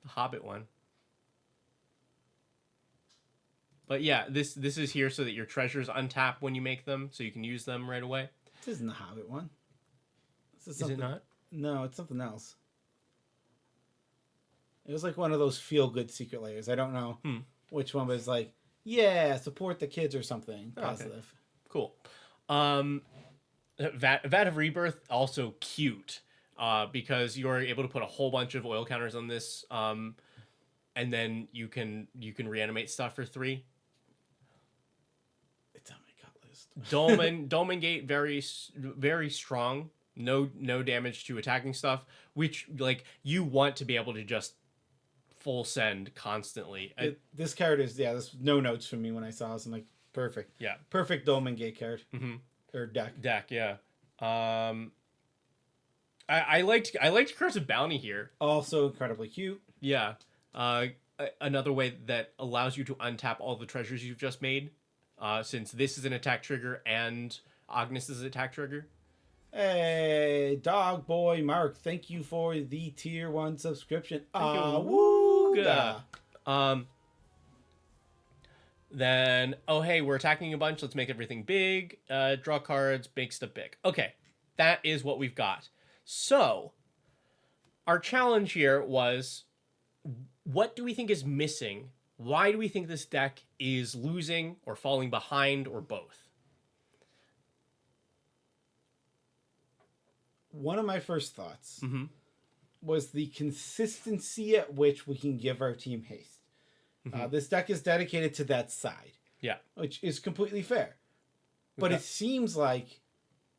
Speaker 1: Hobbit one. But yeah, this is here so that your treasures untap when you make them, so you can use them right away.
Speaker 2: This isn't the Hobbit one.
Speaker 1: Is it not?
Speaker 2: No, it's something else. It was like one of those feel-good secret layers. I don't know which one, but it's like, yeah, support the kids or something positive.
Speaker 1: Okay. Cool. Vat of Rebirth, also cute, because you're able to put a whole bunch of oil counters on this, and then you can reanimate stuff for 3.
Speaker 2: It's on my cut list.
Speaker 1: Dolmen Gate, very strong. No damage to attacking stuff, which like you want to be able to just full send constantly.
Speaker 2: This card is this no notes from me when I saw this. I'm like, perfect.
Speaker 1: Yeah.
Speaker 2: Perfect Dolmen Gate card. Or deck.
Speaker 1: Yeah. I liked Curse of Bounty here.
Speaker 2: Also incredibly cute.
Speaker 1: Yeah. Another way that allows you to untap all the treasures you've just made, since this is an attack trigger and Agnes is an attack trigger.
Speaker 2: Hey, Dog Boy Mark, thank you for the tier 1 subscription.
Speaker 1: Awooga. Then, hey, we're attacking a bunch. Let's make everything big. Draw cards, make stuff big. Okay, that is what we've got. So, our challenge here was, what do we think is missing? Why do we think this deck is losing or falling behind or both?
Speaker 2: One of my first thoughts was the consistency at which we can give our team haste. This deck is dedicated to that side.
Speaker 1: Yeah.
Speaker 2: Which is completely fair. But it seems like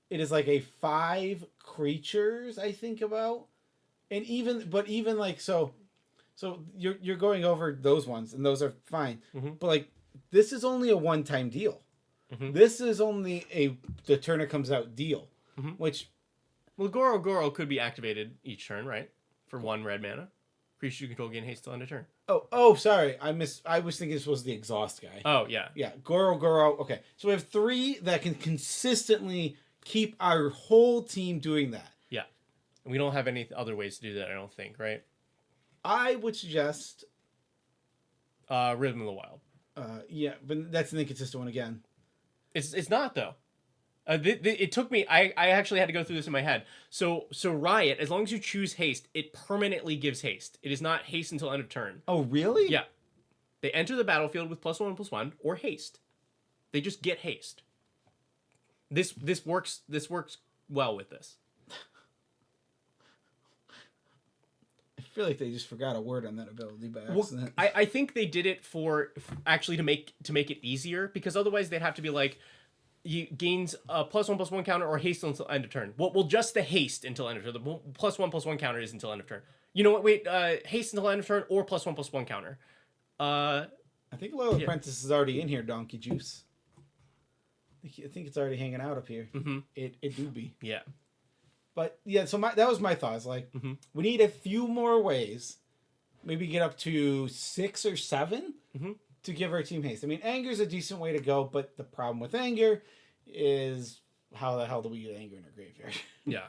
Speaker 2: it is like a 5 creatures I think about. And even like so you're going over those ones and those are fine. But like this is only a one-time deal. This is only the turn it comes out deal. Which,
Speaker 1: well, Goro could be activated each turn, right? For 1 red mana. Creatures you control gain haste till end of turn.
Speaker 2: Oh, sorry. I was thinking this was the exhaust guy.
Speaker 1: Oh, yeah.
Speaker 2: Yeah, Goro. Okay. So we have 3 that can consistently keep our whole team doing that.
Speaker 1: Yeah. And we don't have any other ways to do that, I don't think, right?
Speaker 2: I would suggest
Speaker 1: Rhythm of the Wild.
Speaker 2: Yeah, but that's an inconsistent one again.
Speaker 1: It's not, though. It took me. I actually had to go through this in my head. So Riot, as long as you choose haste, it permanently gives haste. It is not haste until end of turn.
Speaker 2: Oh, really?
Speaker 1: Yeah. They enter the battlefield with +1/+1 or haste. They just get haste. This works. This works well with this.
Speaker 2: I feel like they just forgot a word on that ability by accident.
Speaker 1: Well, I think they did it for actually to make it easier, because otherwise they'd have to be like, you gains a +1/+1 counter or haste until end of turn. Well, just the haste until end of turn. The +1/+1 counter is until end of turn. You know what? Wait, haste until end of turn or +1/+1 counter.
Speaker 2: I think Loyal Apprentice is already in here, Donkey Juice. I think it's already hanging out up here. It do be.
Speaker 1: Yeah.
Speaker 2: But yeah, so that was my thoughts. Like, we need a few more ways, maybe get up to 6 or 7 to give our team haste. I mean, Anger's a decent way to go, but the problem with Anger is how the hell do we get Anger in our graveyard?
Speaker 1: Yeah.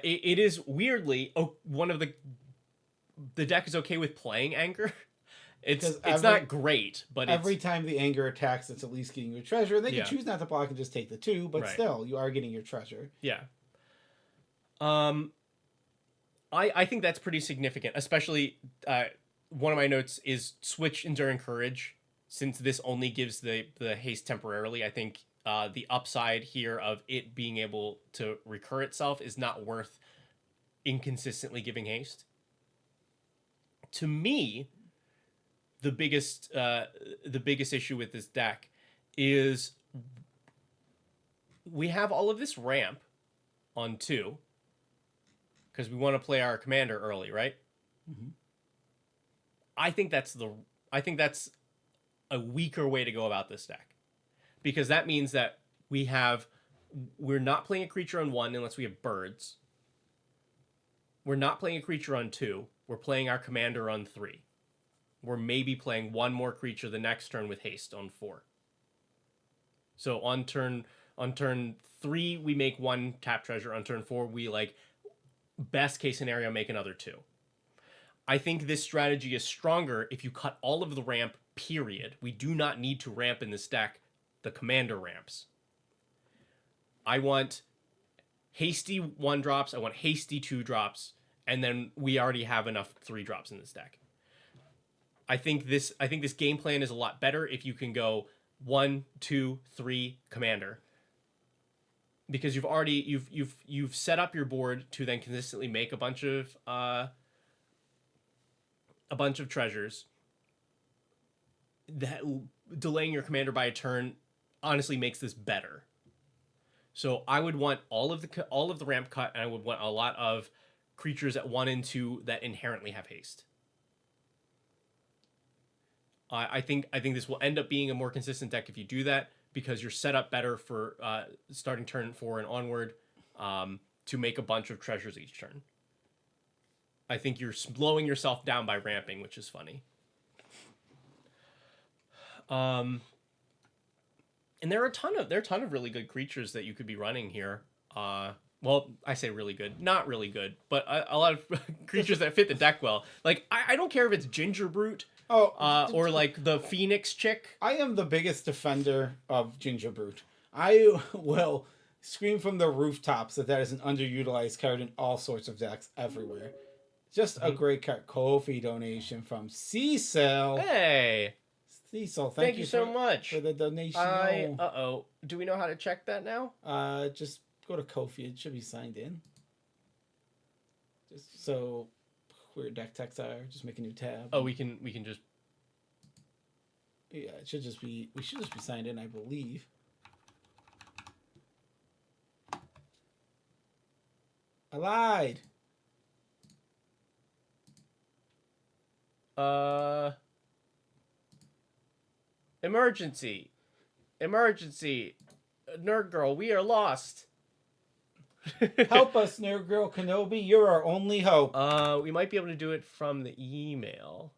Speaker 1: It is weirdly one of the deck is okay with playing Anger. It's not great, but
Speaker 2: every time the Anger attacks, it's at least getting your treasure. And they can choose not to block and just take the 2, but still, you are getting your treasure.
Speaker 1: Yeah. I think that's pretty significant, especially one of my notes is switch Enduring Courage, since this only gives the haste temporarily. I think the upside here of it being able to recur itself is not worth inconsistently giving haste. To me, the biggest issue with this deck is we have all of this ramp on 2 because we want to play our commander early, right? I think that's a weaker way to go about this deck, because that means that we're not playing a creature on 1 unless we have birds. We're not playing a creature on 2. We're playing our commander on 3. We're maybe playing 1 more creature the next turn with haste on 4. So on turn 3 we make 1 tap treasure. On turn 4 we, like, best case scenario, make another 2. I think this strategy is stronger if you cut all of the ramp, period. We do not need to ramp in this deck. The commander ramps. I want hasty 1-drops. I want hasty 2-drops. and then we already have enough 3-drops in this deck. I think this game plan is a lot better if you can go 1, 2, 3 commander, because you've set up your board to then consistently make a bunch of treasures. That delaying your commander by a turn honestly makes this better. So I would want all of the ramp cut, and I would want a lot of creatures at 1 and 2 that inherently have haste. I think this will end up being a more consistent deck if you do that, because you're set up better for starting turn 4 and onward to make a bunch of treasures each turn. I think you're slowing yourself down by ramping, which is funny. And there are a ton of really good creatures that you could be running here. Well, I say really good, not really good, but a lot of creatures that fit the deck well. Like I don't care if it's Ginger Brute. Or like the Phoenix chick.
Speaker 2: I am the biggest defender of Ginger Brute. I will scream from the rooftops that is an underutilized card in all sorts of decks everywhere. Just a great card. Ko-fi donation from Cecil.
Speaker 1: Hey,
Speaker 2: Cecil,
Speaker 1: thank you so much
Speaker 2: for the donation.
Speaker 1: Do we know how to check that now?
Speaker 2: Just go to Ko-fi. It should be signed in. Just so where deck texts are, just make a new tab.
Speaker 1: Oh, we can just.
Speaker 2: Yeah, it should just be. We should just be signed in, I believe. I lied.
Speaker 1: Emergency, Nerd Girl, we are lost.
Speaker 2: Help us, Nerd Girl Kenobi. You're our only hope.
Speaker 1: We might be able to do it from the email.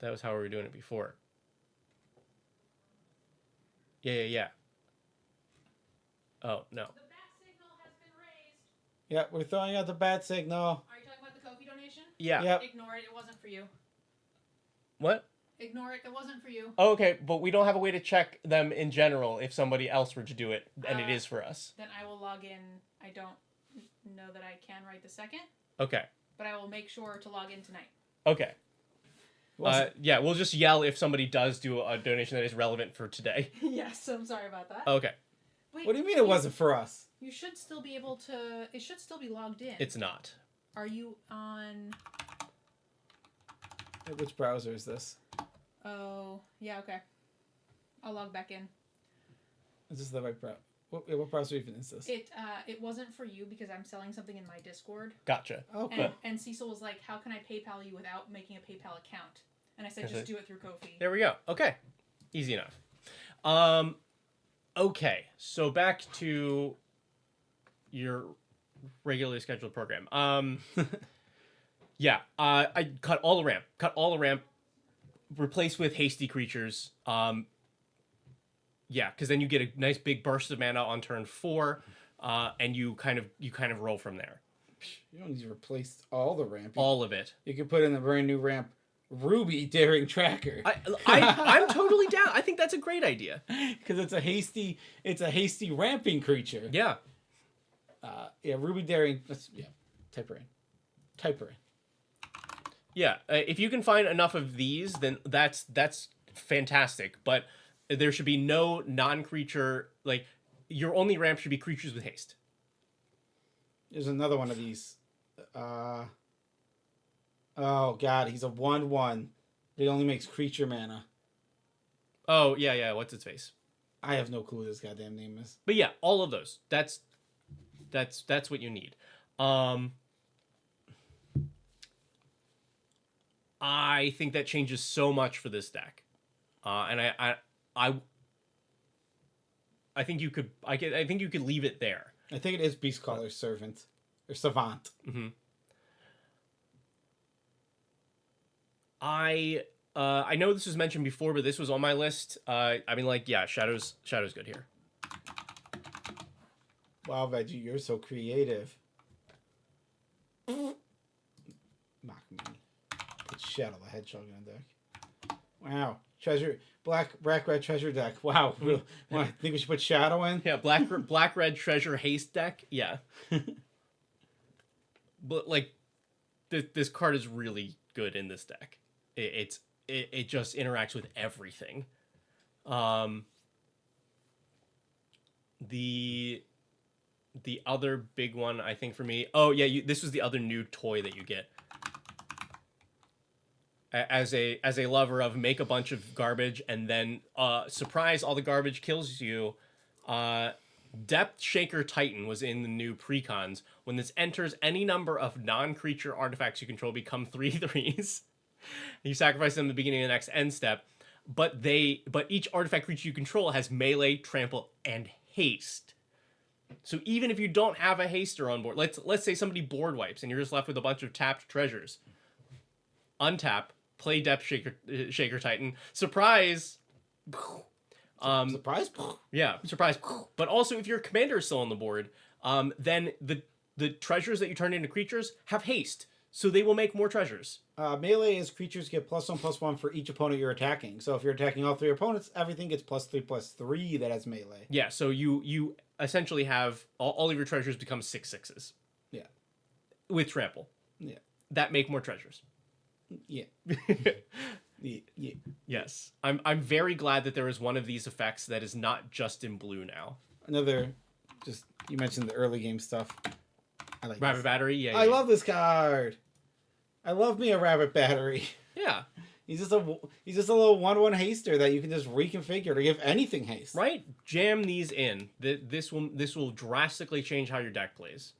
Speaker 1: That was how we were doing it before. Yeah. Oh, no.
Speaker 3: The bat signal has been raised.
Speaker 2: Yeah, we're throwing out the bat signal.
Speaker 3: Are you talking about the Ko-fi donation?
Speaker 1: Yeah.
Speaker 2: Yep.
Speaker 3: Ignore it. It wasn't for you.
Speaker 1: What?
Speaker 3: Ignore it. It wasn't for you.
Speaker 1: Oh, okay, but we don't have a way to check them in general if somebody else were to do it, and it is for us.
Speaker 3: Then I will log in. I don't know that I can right this second,
Speaker 1: Okay.
Speaker 3: but I will make sure to log in tonight.
Speaker 1: Okay. Yeah, we'll just yell if somebody does do a donation that is relevant for today.
Speaker 3: Yes, I'm sorry about that.
Speaker 1: Okay.
Speaker 3: Wait,
Speaker 2: What do you mean it wasn't for us?
Speaker 3: You should still be able to. It should still be logged in.
Speaker 1: It's not.
Speaker 3: Are you on?
Speaker 2: Which browser is this?
Speaker 3: Oh, yeah. Okay. I'll log back in.
Speaker 2: Is this the right browser? What browser even is this?
Speaker 3: It wasn't for you because I'm selling something in my Discord.
Speaker 1: Gotcha.
Speaker 2: Okay.
Speaker 3: And Cecil was like, "How can I PayPal you without making a PayPal account?" And I said, "Just do it through Ko-fi."
Speaker 1: There we go. Okay. Easy enough. Okay. So back to your regularly scheduled program. Yeah. I cut all the ramp. Replace with hasty creatures. Yeah, because then you get a nice big burst of mana on turn 4, and you kind of roll from there.
Speaker 2: You don't need to replace all the ramp.
Speaker 1: All of it.
Speaker 2: You could put in the brand new ramp, Ruby Daring Tracker.
Speaker 1: I'm totally down. I think that's a great idea.
Speaker 2: Because it's a hasty ramping creature.
Speaker 1: Yeah.
Speaker 2: Yeah, Ruby Daring. Type her in.
Speaker 1: Yeah, if you can find enough of these, then that's fantastic. But there should be no non-creature, like, your only ramp should be creatures with haste.
Speaker 2: There's another one of these. Oh god, he's a 1/1. It only makes creature mana.
Speaker 1: Oh, yeah, what's its face?
Speaker 2: I have no clue what this goddamn name is.
Speaker 1: But yeah, all of those. That's what you need. I think that changes so much for this deck. And I think you could leave it there.
Speaker 2: I think it is Beastcaller's Servant or Savant.
Speaker 1: Mm-hmm. I know this was mentioned before, but this was on my list. I mean, like, yeah, Shadow's good here.
Speaker 2: Wow, Veggie, you're so creative. Mock me. Put Shadow the Hedgehog in the deck. Wow. Black red treasure deck. Wow. I think we should put Shadow in.
Speaker 1: Yeah, black red treasure haste deck. Yeah. but like this card is really good in this deck. It just interacts with everything. The other big one I think for me. Oh yeah, this was the other new toy that you get. As a lover of make a bunch of garbage and then surprise, all the garbage kills you. Depth Shaker Titan was in the new precons. When this enters, any number of non-creature artifacts you control become 3/3s. You sacrifice them at the beginning of the next end step, but each artifact creature you control has melee, trample, and haste. So even if you don't have a haster on board, let's say somebody board wipes and you're just left with a bunch of tapped treasures. Untap, play Depth Shaker Titan, surprise.
Speaker 2: Surprise.
Speaker 1: Yeah, surprise. But also, if your commander is still on the board, then the treasures that you turn into creatures have haste, so they will make more treasures.
Speaker 2: Melee is creatures get +1/+1 for each opponent you're attacking. So if you're attacking all 3 opponents, everything gets +3/+3 that has melee.
Speaker 1: Yeah, so you essentially have all of your treasures become 6/6s.
Speaker 2: Yeah.
Speaker 1: With trample.
Speaker 2: Yeah.
Speaker 1: That make more treasures.
Speaker 2: Yeah. Yeah.
Speaker 1: Yes. I'm very glad that there is one of these effects that is not just in blue now.
Speaker 2: Another, just, you mentioned the early game stuff. I like
Speaker 1: Rabbit
Speaker 2: this.
Speaker 1: Battery, yeah.
Speaker 2: I love this card. I love me a Rabbit Battery.
Speaker 1: Yeah.
Speaker 2: He's just a little 1/1 haster that you can just reconfigure to give anything haste.
Speaker 1: Right? Jam these in. This will drastically change how your deck plays.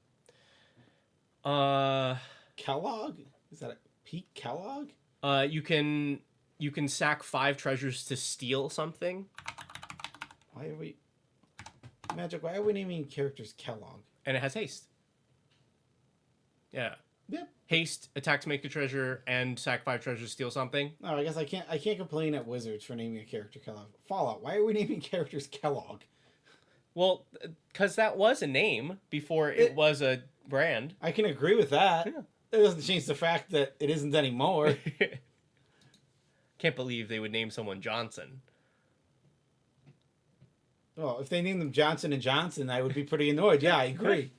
Speaker 2: Kellogg? Is that a Pete Kellogg?
Speaker 1: You can sack 5 treasures to steal something.
Speaker 2: Why are we naming characters Kellogg?
Speaker 1: And it has haste. Yeah.
Speaker 2: Yep.
Speaker 1: Haste, attack to make a treasure, and sack 5 treasures to steal something.
Speaker 2: No, I guess I can't complain at Wizards for naming a character Kellogg. Fallout, why are we naming characters Kellogg?
Speaker 1: Well, because that was a name before it was a brand.
Speaker 2: I can agree with that.
Speaker 1: Yeah.
Speaker 2: It doesn't change the fact that it isn't anymore.
Speaker 1: Can't believe they would name someone Johnson.
Speaker 2: Well, if they named them Johnson & Johnson, I would be pretty annoyed. Yeah, I agree.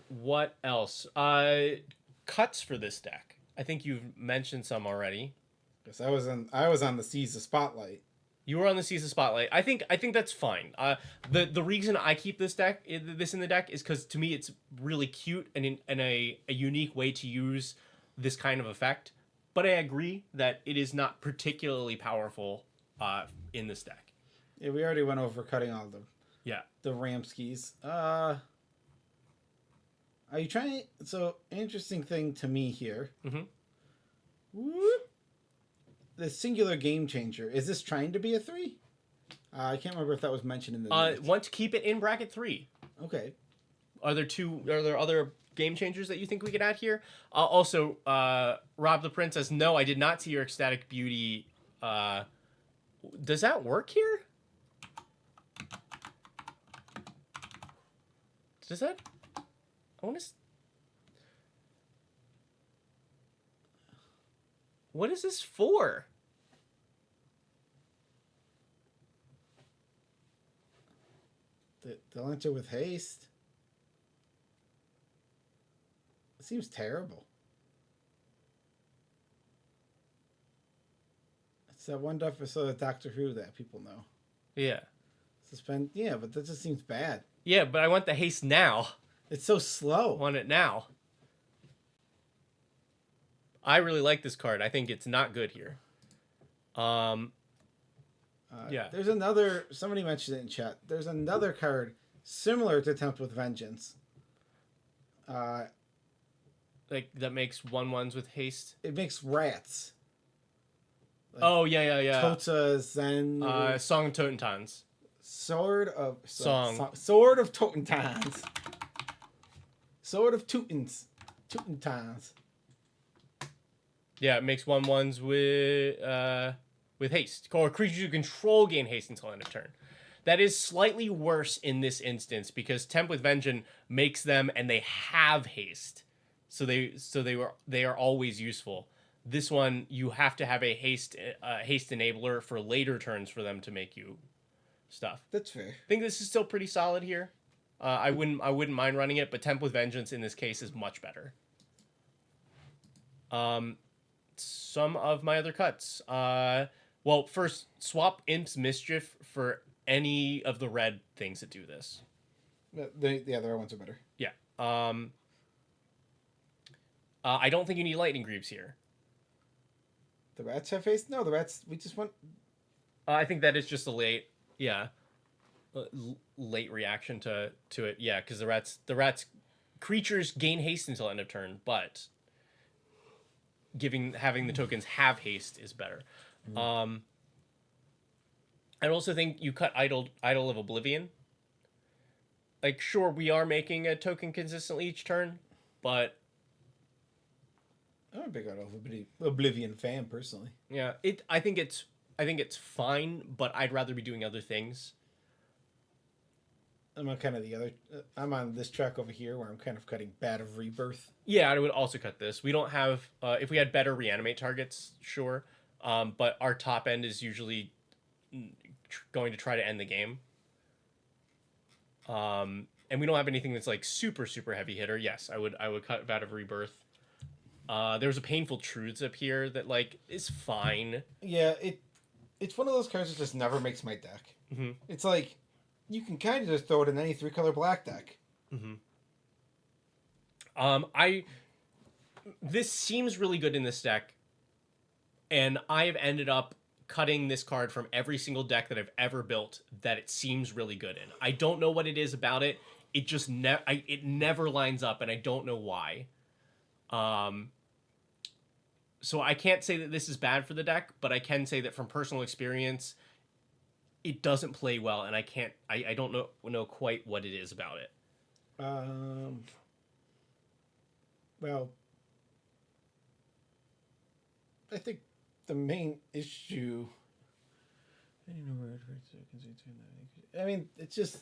Speaker 1: What else? Cuts for this deck. I think you've mentioned some already.
Speaker 2: Yes, I was on the Seize the Spotlight.
Speaker 1: You were on the Season Spotlight. I think that's fine. The reason I keep this in the deck is because to me it's really cute and a unique way to use this kind of effect. But I agree that it is not particularly powerful in this deck.
Speaker 2: Yeah, we already went over cutting all the Ramskis. Are you trying? So interesting thing to me here.
Speaker 1: Mm-hmm.
Speaker 2: Whoop. The singular game changer. Is this trying to be a 3? I can't remember if that was mentioned in the notes.
Speaker 1: Want to keep it in bracket 3.
Speaker 2: Okay.
Speaker 1: Are there other game changers that you think we could add here? Also, Rob the Prince says, no, I did not see your Ecstatic Beauty. Does that work here? Does that? I want to. What is this for?
Speaker 2: They'll enter with haste. It seems terrible. It's that one episode of Doctor Who that people know.
Speaker 1: Yeah.
Speaker 2: Suspend. Yeah, but that just seems bad.
Speaker 1: Yeah, but I want the haste now.
Speaker 2: It's so slow.
Speaker 1: I want it now. I really like this card. I think it's not good here. Yeah.
Speaker 2: There's another. Somebody mentioned it in chat. There's another card similar to Tempt with Vengeance.
Speaker 1: Like that makes 1/1s with haste.
Speaker 2: It makes rats. Like
Speaker 1: Oh yeah.
Speaker 2: Tota Zen.
Speaker 1: Song of Totentans.
Speaker 2: Sword of
Speaker 1: Song.
Speaker 2: Sword of Totentans. Sword of Totentans.
Speaker 1: Yeah, it makes 1/1s with haste. Or creatures you control gain haste until end of turn. That is slightly worse in this instance because Tempt with Vengeance makes them and they have haste. So they are always useful. This one you have to have a haste enabler for later turns for them to make you stuff.
Speaker 2: That's fair.
Speaker 1: I think this is still pretty solid here. I wouldn't mind running it, but Temp with Vengeance in this case is much better. Some of my other cuts. Well, first, swap Imp's Mischief for any of the red things that do this.
Speaker 2: The other ones are better.
Speaker 1: Yeah. I don't think you need Lightning Greaves here.
Speaker 2: The rats have face? No, the rats, we just want...
Speaker 1: I think that is just a late, late reaction to it. Yeah, because the rats creatures gain haste until end of turn, but having the tokens have haste is better. I also think you cut Idol of Oblivion. Like, sure, we are making a token consistently each turn, but
Speaker 2: I'm a big Oblivion fan, personally.
Speaker 1: yeah, I think it's fine, but I'd rather be doing other things.
Speaker 2: I'm on kind of the other... I'm on this track over here where I'm kind of cutting Bat of Rebirth.
Speaker 1: Yeah, I would also cut this. We don't have... if we had better reanimate targets, sure. But our top end is usually going to try to end the game. And we don't have anything that's like super, super heavy hitter. Yes, I would cut Bat of Rebirth. There's a Painful Truths up here that like is fine.
Speaker 2: Yeah, it's one of those cards that just never makes my deck.
Speaker 1: Mm-hmm.
Speaker 2: It's like, you can kind of just throw it in any 3-color black deck.
Speaker 1: Mm-hmm. This seems really good in this deck, and I have ended up cutting this card from every single deck that I've ever built that it seems really good in. I don't know what it is about it. It just it never lines up, and I don't know why. So I can't say that this is bad for the deck, but I can say that from personal experience, it doesn't play well, and I don't know quite what it is about it.
Speaker 2: Well, I think the main issue... I mean, it's just...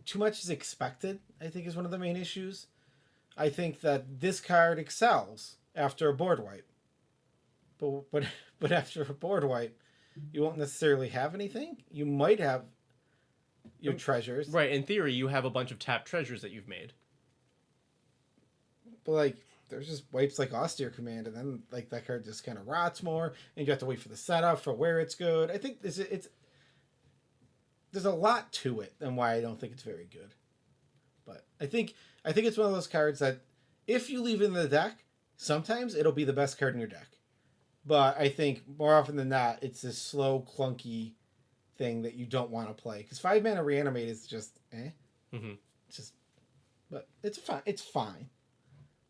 Speaker 2: Too much is expected, I think, is one of the main issues. I think that this card excels after a board wipe. But after a board wipe, you won't necessarily have anything. You might have your treasures.
Speaker 1: Right, in theory, you have a bunch of tapped treasures that you've made.
Speaker 2: But, like, there's just wipes like Austere Command, and then, like, that card just kind of rots more, and you have to wait for the setup for where it's good. I think there's a lot to it, and why I don't think it's very good. But I think it's one of those cards that, if you leave it in the deck, sometimes it'll be the best card in your deck. But I think more often than not, it's this slow, clunky thing that you don't want to play. Because 5-mana Reanimate is just,
Speaker 1: Mm-hmm.
Speaker 2: It's just, but it's fine. It's fine.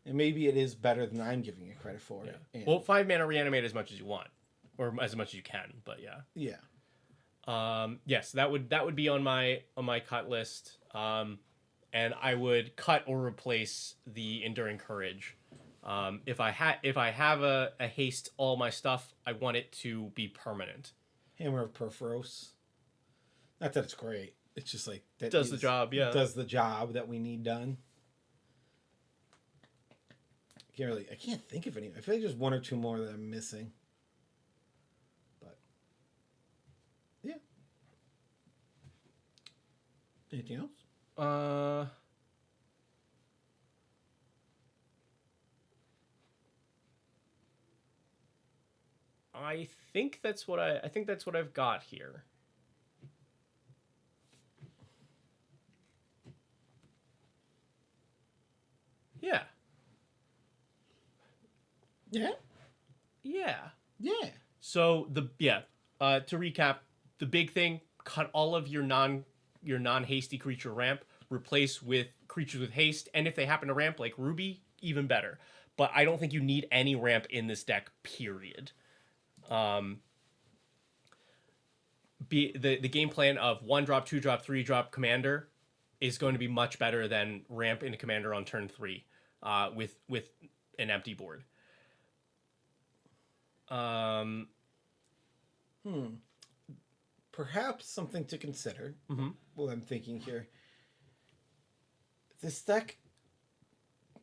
Speaker 2: And maybe it is better than I'm giving it credit for.
Speaker 1: Yeah.
Speaker 2: And,
Speaker 1: Well, 5-mana Reanimate as much as you want, or as much as you can. But yeah.
Speaker 2: Yeah.
Speaker 1: Yes, that would be on my cut list. And I would cut or replace the Enduring Courage. If I have a haste all my stuff, I want it to be permanent.
Speaker 2: Hammer of Perforos. Not that it's great. It's just like that
Speaker 1: Does the job, yeah.
Speaker 2: Does the job that we need done. I can't think of any. I feel like there's one or two more that I'm missing. But yeah. Anything else?
Speaker 1: I think that's what I've got here. Yeah.
Speaker 2: Yeah.
Speaker 1: Yeah.
Speaker 2: Yeah.
Speaker 1: So to recap, the big thing: cut all of your non hasty creature ramp, replace with creatures with haste, and if they happen to ramp like Ruby, even better. But I don't think you need any ramp in this deck. Period. The game plan of 1-drop, 2-drop, 3-drop commander is going to be much better than ramp into commander on turn 3, with an empty board.
Speaker 2: Perhaps something to consider.
Speaker 1: Mm-hmm.
Speaker 2: Well, I'm thinking here. This deck,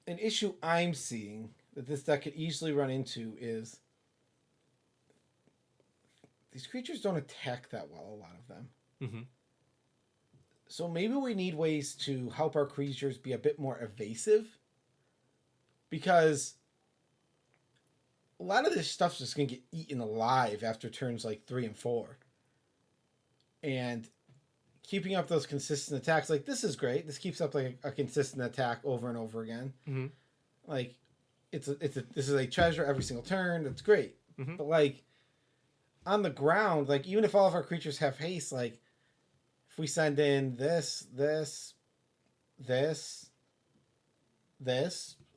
Speaker 2: an issue I'm seeing that this deck could easily run into is these creatures don't attack that well, a lot of them.
Speaker 1: Mm-hmm.
Speaker 2: So maybe we need ways to help our creatures be a bit more evasive. Because a lot of this stuff's just going to get eaten alive after turns like 3 and 4. And keeping up those consistent attacks, like, this is great. This keeps up like a consistent attack over and over again.
Speaker 1: Mm-hmm.
Speaker 2: Like, this is a treasure every single turn. That's great.
Speaker 1: Mm-hmm.
Speaker 2: But like, on the ground, like, even if all of our creatures have haste, like, if we send in this,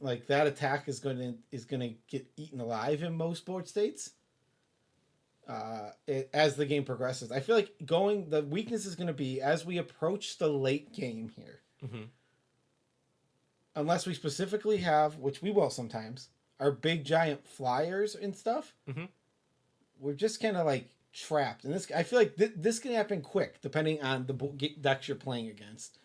Speaker 2: like, that attack is going to get eaten alive in most board states. As the game progresses, I feel like the weakness is going to be as we approach the late game here.
Speaker 1: Mm-hmm.
Speaker 2: Unless we specifically have, which we will sometimes, our big giant flyers and stuff.
Speaker 1: Mm-hmm.
Speaker 2: We're just kind of like trapped, and this I feel like this can happen quick depending on the decks you're playing against.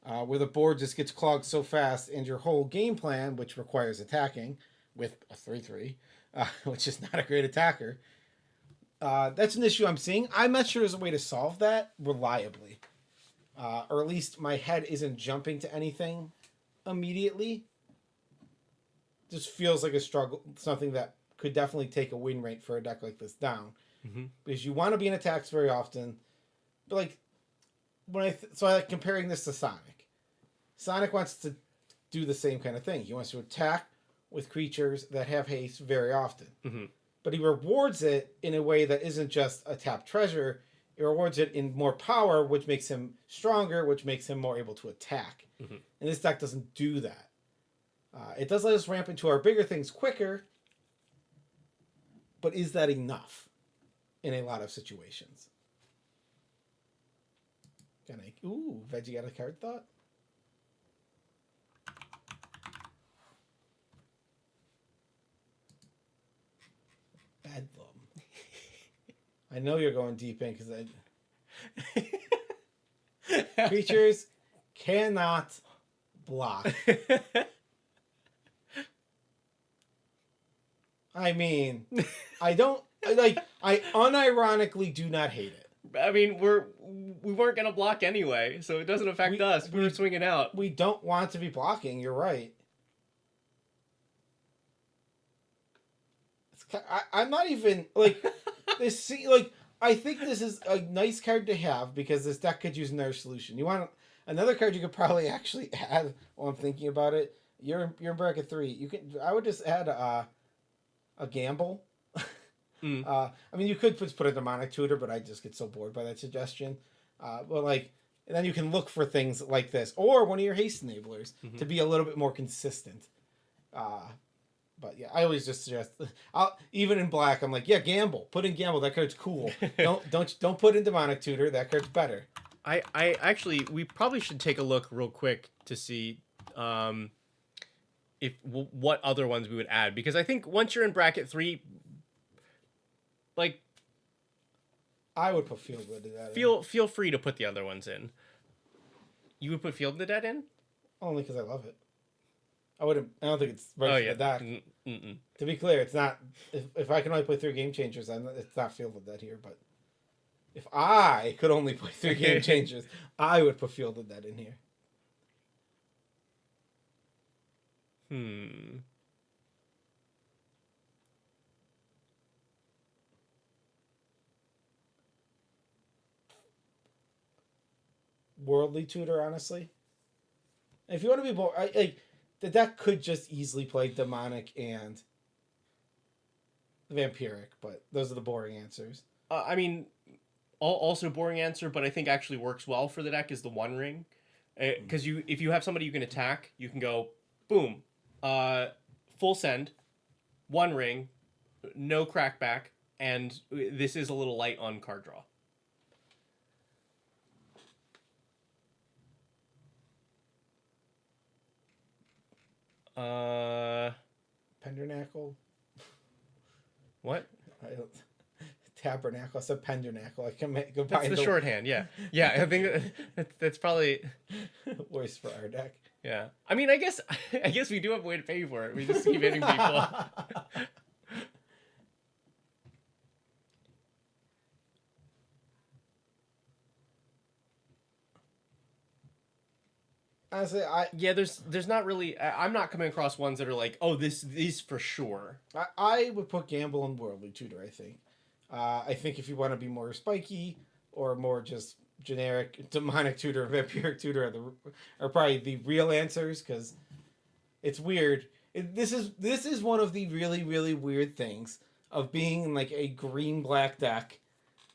Speaker 2: Where the board just gets clogged so fast, and your whole game plan, which requires attacking with a 3/3, which is not a great attacker, that's an issue I'm seeing. I'm not sure there's a way to solve that reliably, or at least my head isn't jumping to anything immediately. Just feels like a struggle, something that could definitely take a win rate for a deck like this down, because you want to be in attacks very often, but like so I like comparing this to Sonic. Sonic wants to do the same kind of thing. He wants to attack with creatures that have haste very often.
Speaker 1: Mm-hmm.
Speaker 2: But he rewards it in a way that isn't just a tapped treasure. It rewards it in more power, which makes him stronger, which makes him more able to attack.
Speaker 1: Mm-hmm.
Speaker 2: And this deck doesn't do that. It does let us ramp into our bigger things quicker, but is that enough in a lot of situations? Ooh, Veggie got a card thought? Bedlam. I know you're going deep in because creatures cannot block. I mean, I unironically do not hate it.
Speaker 1: I mean, we weren't gonna block anyway, so it doesn't affect us. We were swinging out.
Speaker 2: We don't want to be blocking. You're right. I'm not even like this. Like, I think this is a nice card to have because this deck could use another solution. You want another card you could probably actually add while I'm thinking about it. You're in bracket 3. I would just add a gamble. I mean, you could just put a demonic tutor, but I just get so bored by that suggestion. But like, and then you can look for things like this, or one of your haste enablers to be a little bit more consistent. But yeah, I always just suggest, even in black, I'm like, yeah, gamble. Put in gamble. That card's cool. Don't put in demonic tutor. That card's better.
Speaker 1: I actually, we probably should take a look real quick to see what other ones we would add, because I think once you're in bracket 3, like,
Speaker 2: I would put Field of the Dead
Speaker 1: feel free to put the other ones in. You would put Field of the Dead in?
Speaker 2: Only because I love it. I don't think it's right for the deck.
Speaker 1: Mm-mm.
Speaker 2: To be clear, it's not. If I can only play 3 game changers, it's not Field of the Dead here. But if I could only play 3 game changers, I would put Field of the Dead in here. Worldly Tutor, honestly. If you want to be bored, the deck could just easily play Demonic and Vampiric, but those are the boring answers.
Speaker 1: I mean, also boring answer, but I think actually works well for the deck is the One Ring. Because if you have somebody you can attack, you can go, boom, full send, One Ring, no crackback, and this is a little light on card draw.
Speaker 2: Pendernacle?
Speaker 1: What?
Speaker 2: Tabernacle. I said Pendernacle. I can go
Speaker 1: That's the shorthand, yeah. Yeah, I think that's probably
Speaker 2: worse for our deck.
Speaker 1: Yeah. I mean, I guess we do have a way to pay for it. We just keep hitting people.
Speaker 2: Honestly,
Speaker 1: Yeah, there's not really. I'm not coming across ones that are like, oh, these for sure.
Speaker 2: I would put Gamble and Worldly Tutor. I think if you want to be more spiky or more just generic, demonic tutor, vampiric tutor are probably the real answers because it's weird. This is one of the really really weird things of being in like a green black deck,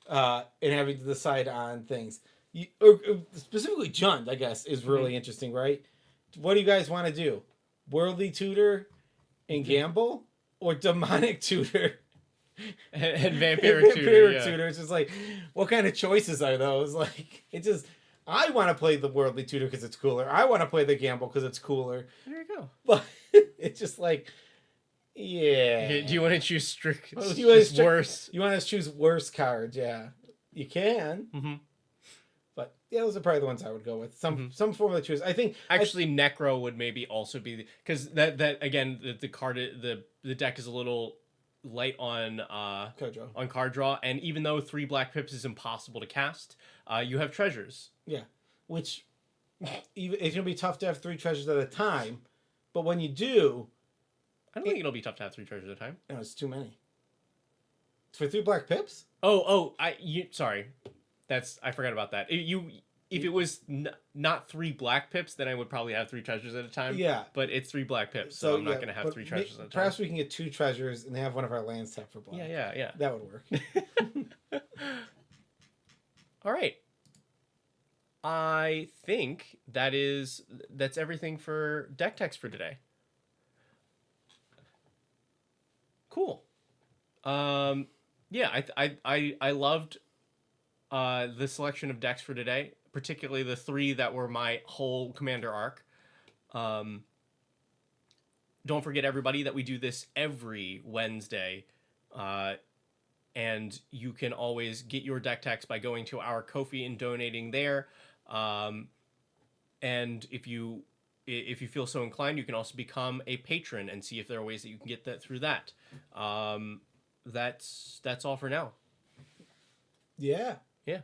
Speaker 2: and having to decide on things. Or specifically Jund, I guess, is really interesting, right? What do you guys want to do? Worldly tutor and gamble, or demonic tutor
Speaker 1: And vampiric tutor. Yeah.
Speaker 2: tutor? It's just like, what kind of choices are those? Like, it just. I want to play the worldly tutor because it's cooler. I want to play the gamble because it's cooler.
Speaker 1: There you go.
Speaker 2: But it's just like, yeah.
Speaker 1: Okay, do you want to choose strict?
Speaker 2: Oh,
Speaker 1: Worse.
Speaker 2: You want to choose worse cards? Yeah, you can.
Speaker 1: Mm-hmm.
Speaker 2: But yeah, those are probably the ones I would go with. Some form of the choice. I think
Speaker 1: actually Necro would maybe also be because that again the card the deck is a little light on card draw, and even though 3 black pips is impossible to cast, you have treasures.
Speaker 2: Yeah, which even it's gonna be tough to have 3 treasures at a time, but when you do,
Speaker 1: I don't think it'll be tough to have 3 treasures at a time.
Speaker 2: No, it's too many. For 3 black pips?
Speaker 1: Sorry, I forgot about that. If it was not 3 black pips, then I would probably have 3 treasures at a time.
Speaker 2: Yeah,
Speaker 1: but it's 3 black pips, so I'm not gonna have 3 treasures at a time.
Speaker 2: Perhaps we can get 2 treasures and have one of our lands tapped for black.
Speaker 1: Yeah.
Speaker 2: That would work.
Speaker 1: All right. I think that's everything for deck text for today. Cool. Yeah, I loved the selection of decks for today, particularly the 3 that were my whole commander arc. Don't forget, everybody, that we do this every Wednesday, and you can always get your deck text by going to our Ko-fi and donating there. And if you feel so inclined, you can also become a patron and see if there are ways that you can get that through that. That's all for now.
Speaker 2: Yeah.
Speaker 1: Yeah.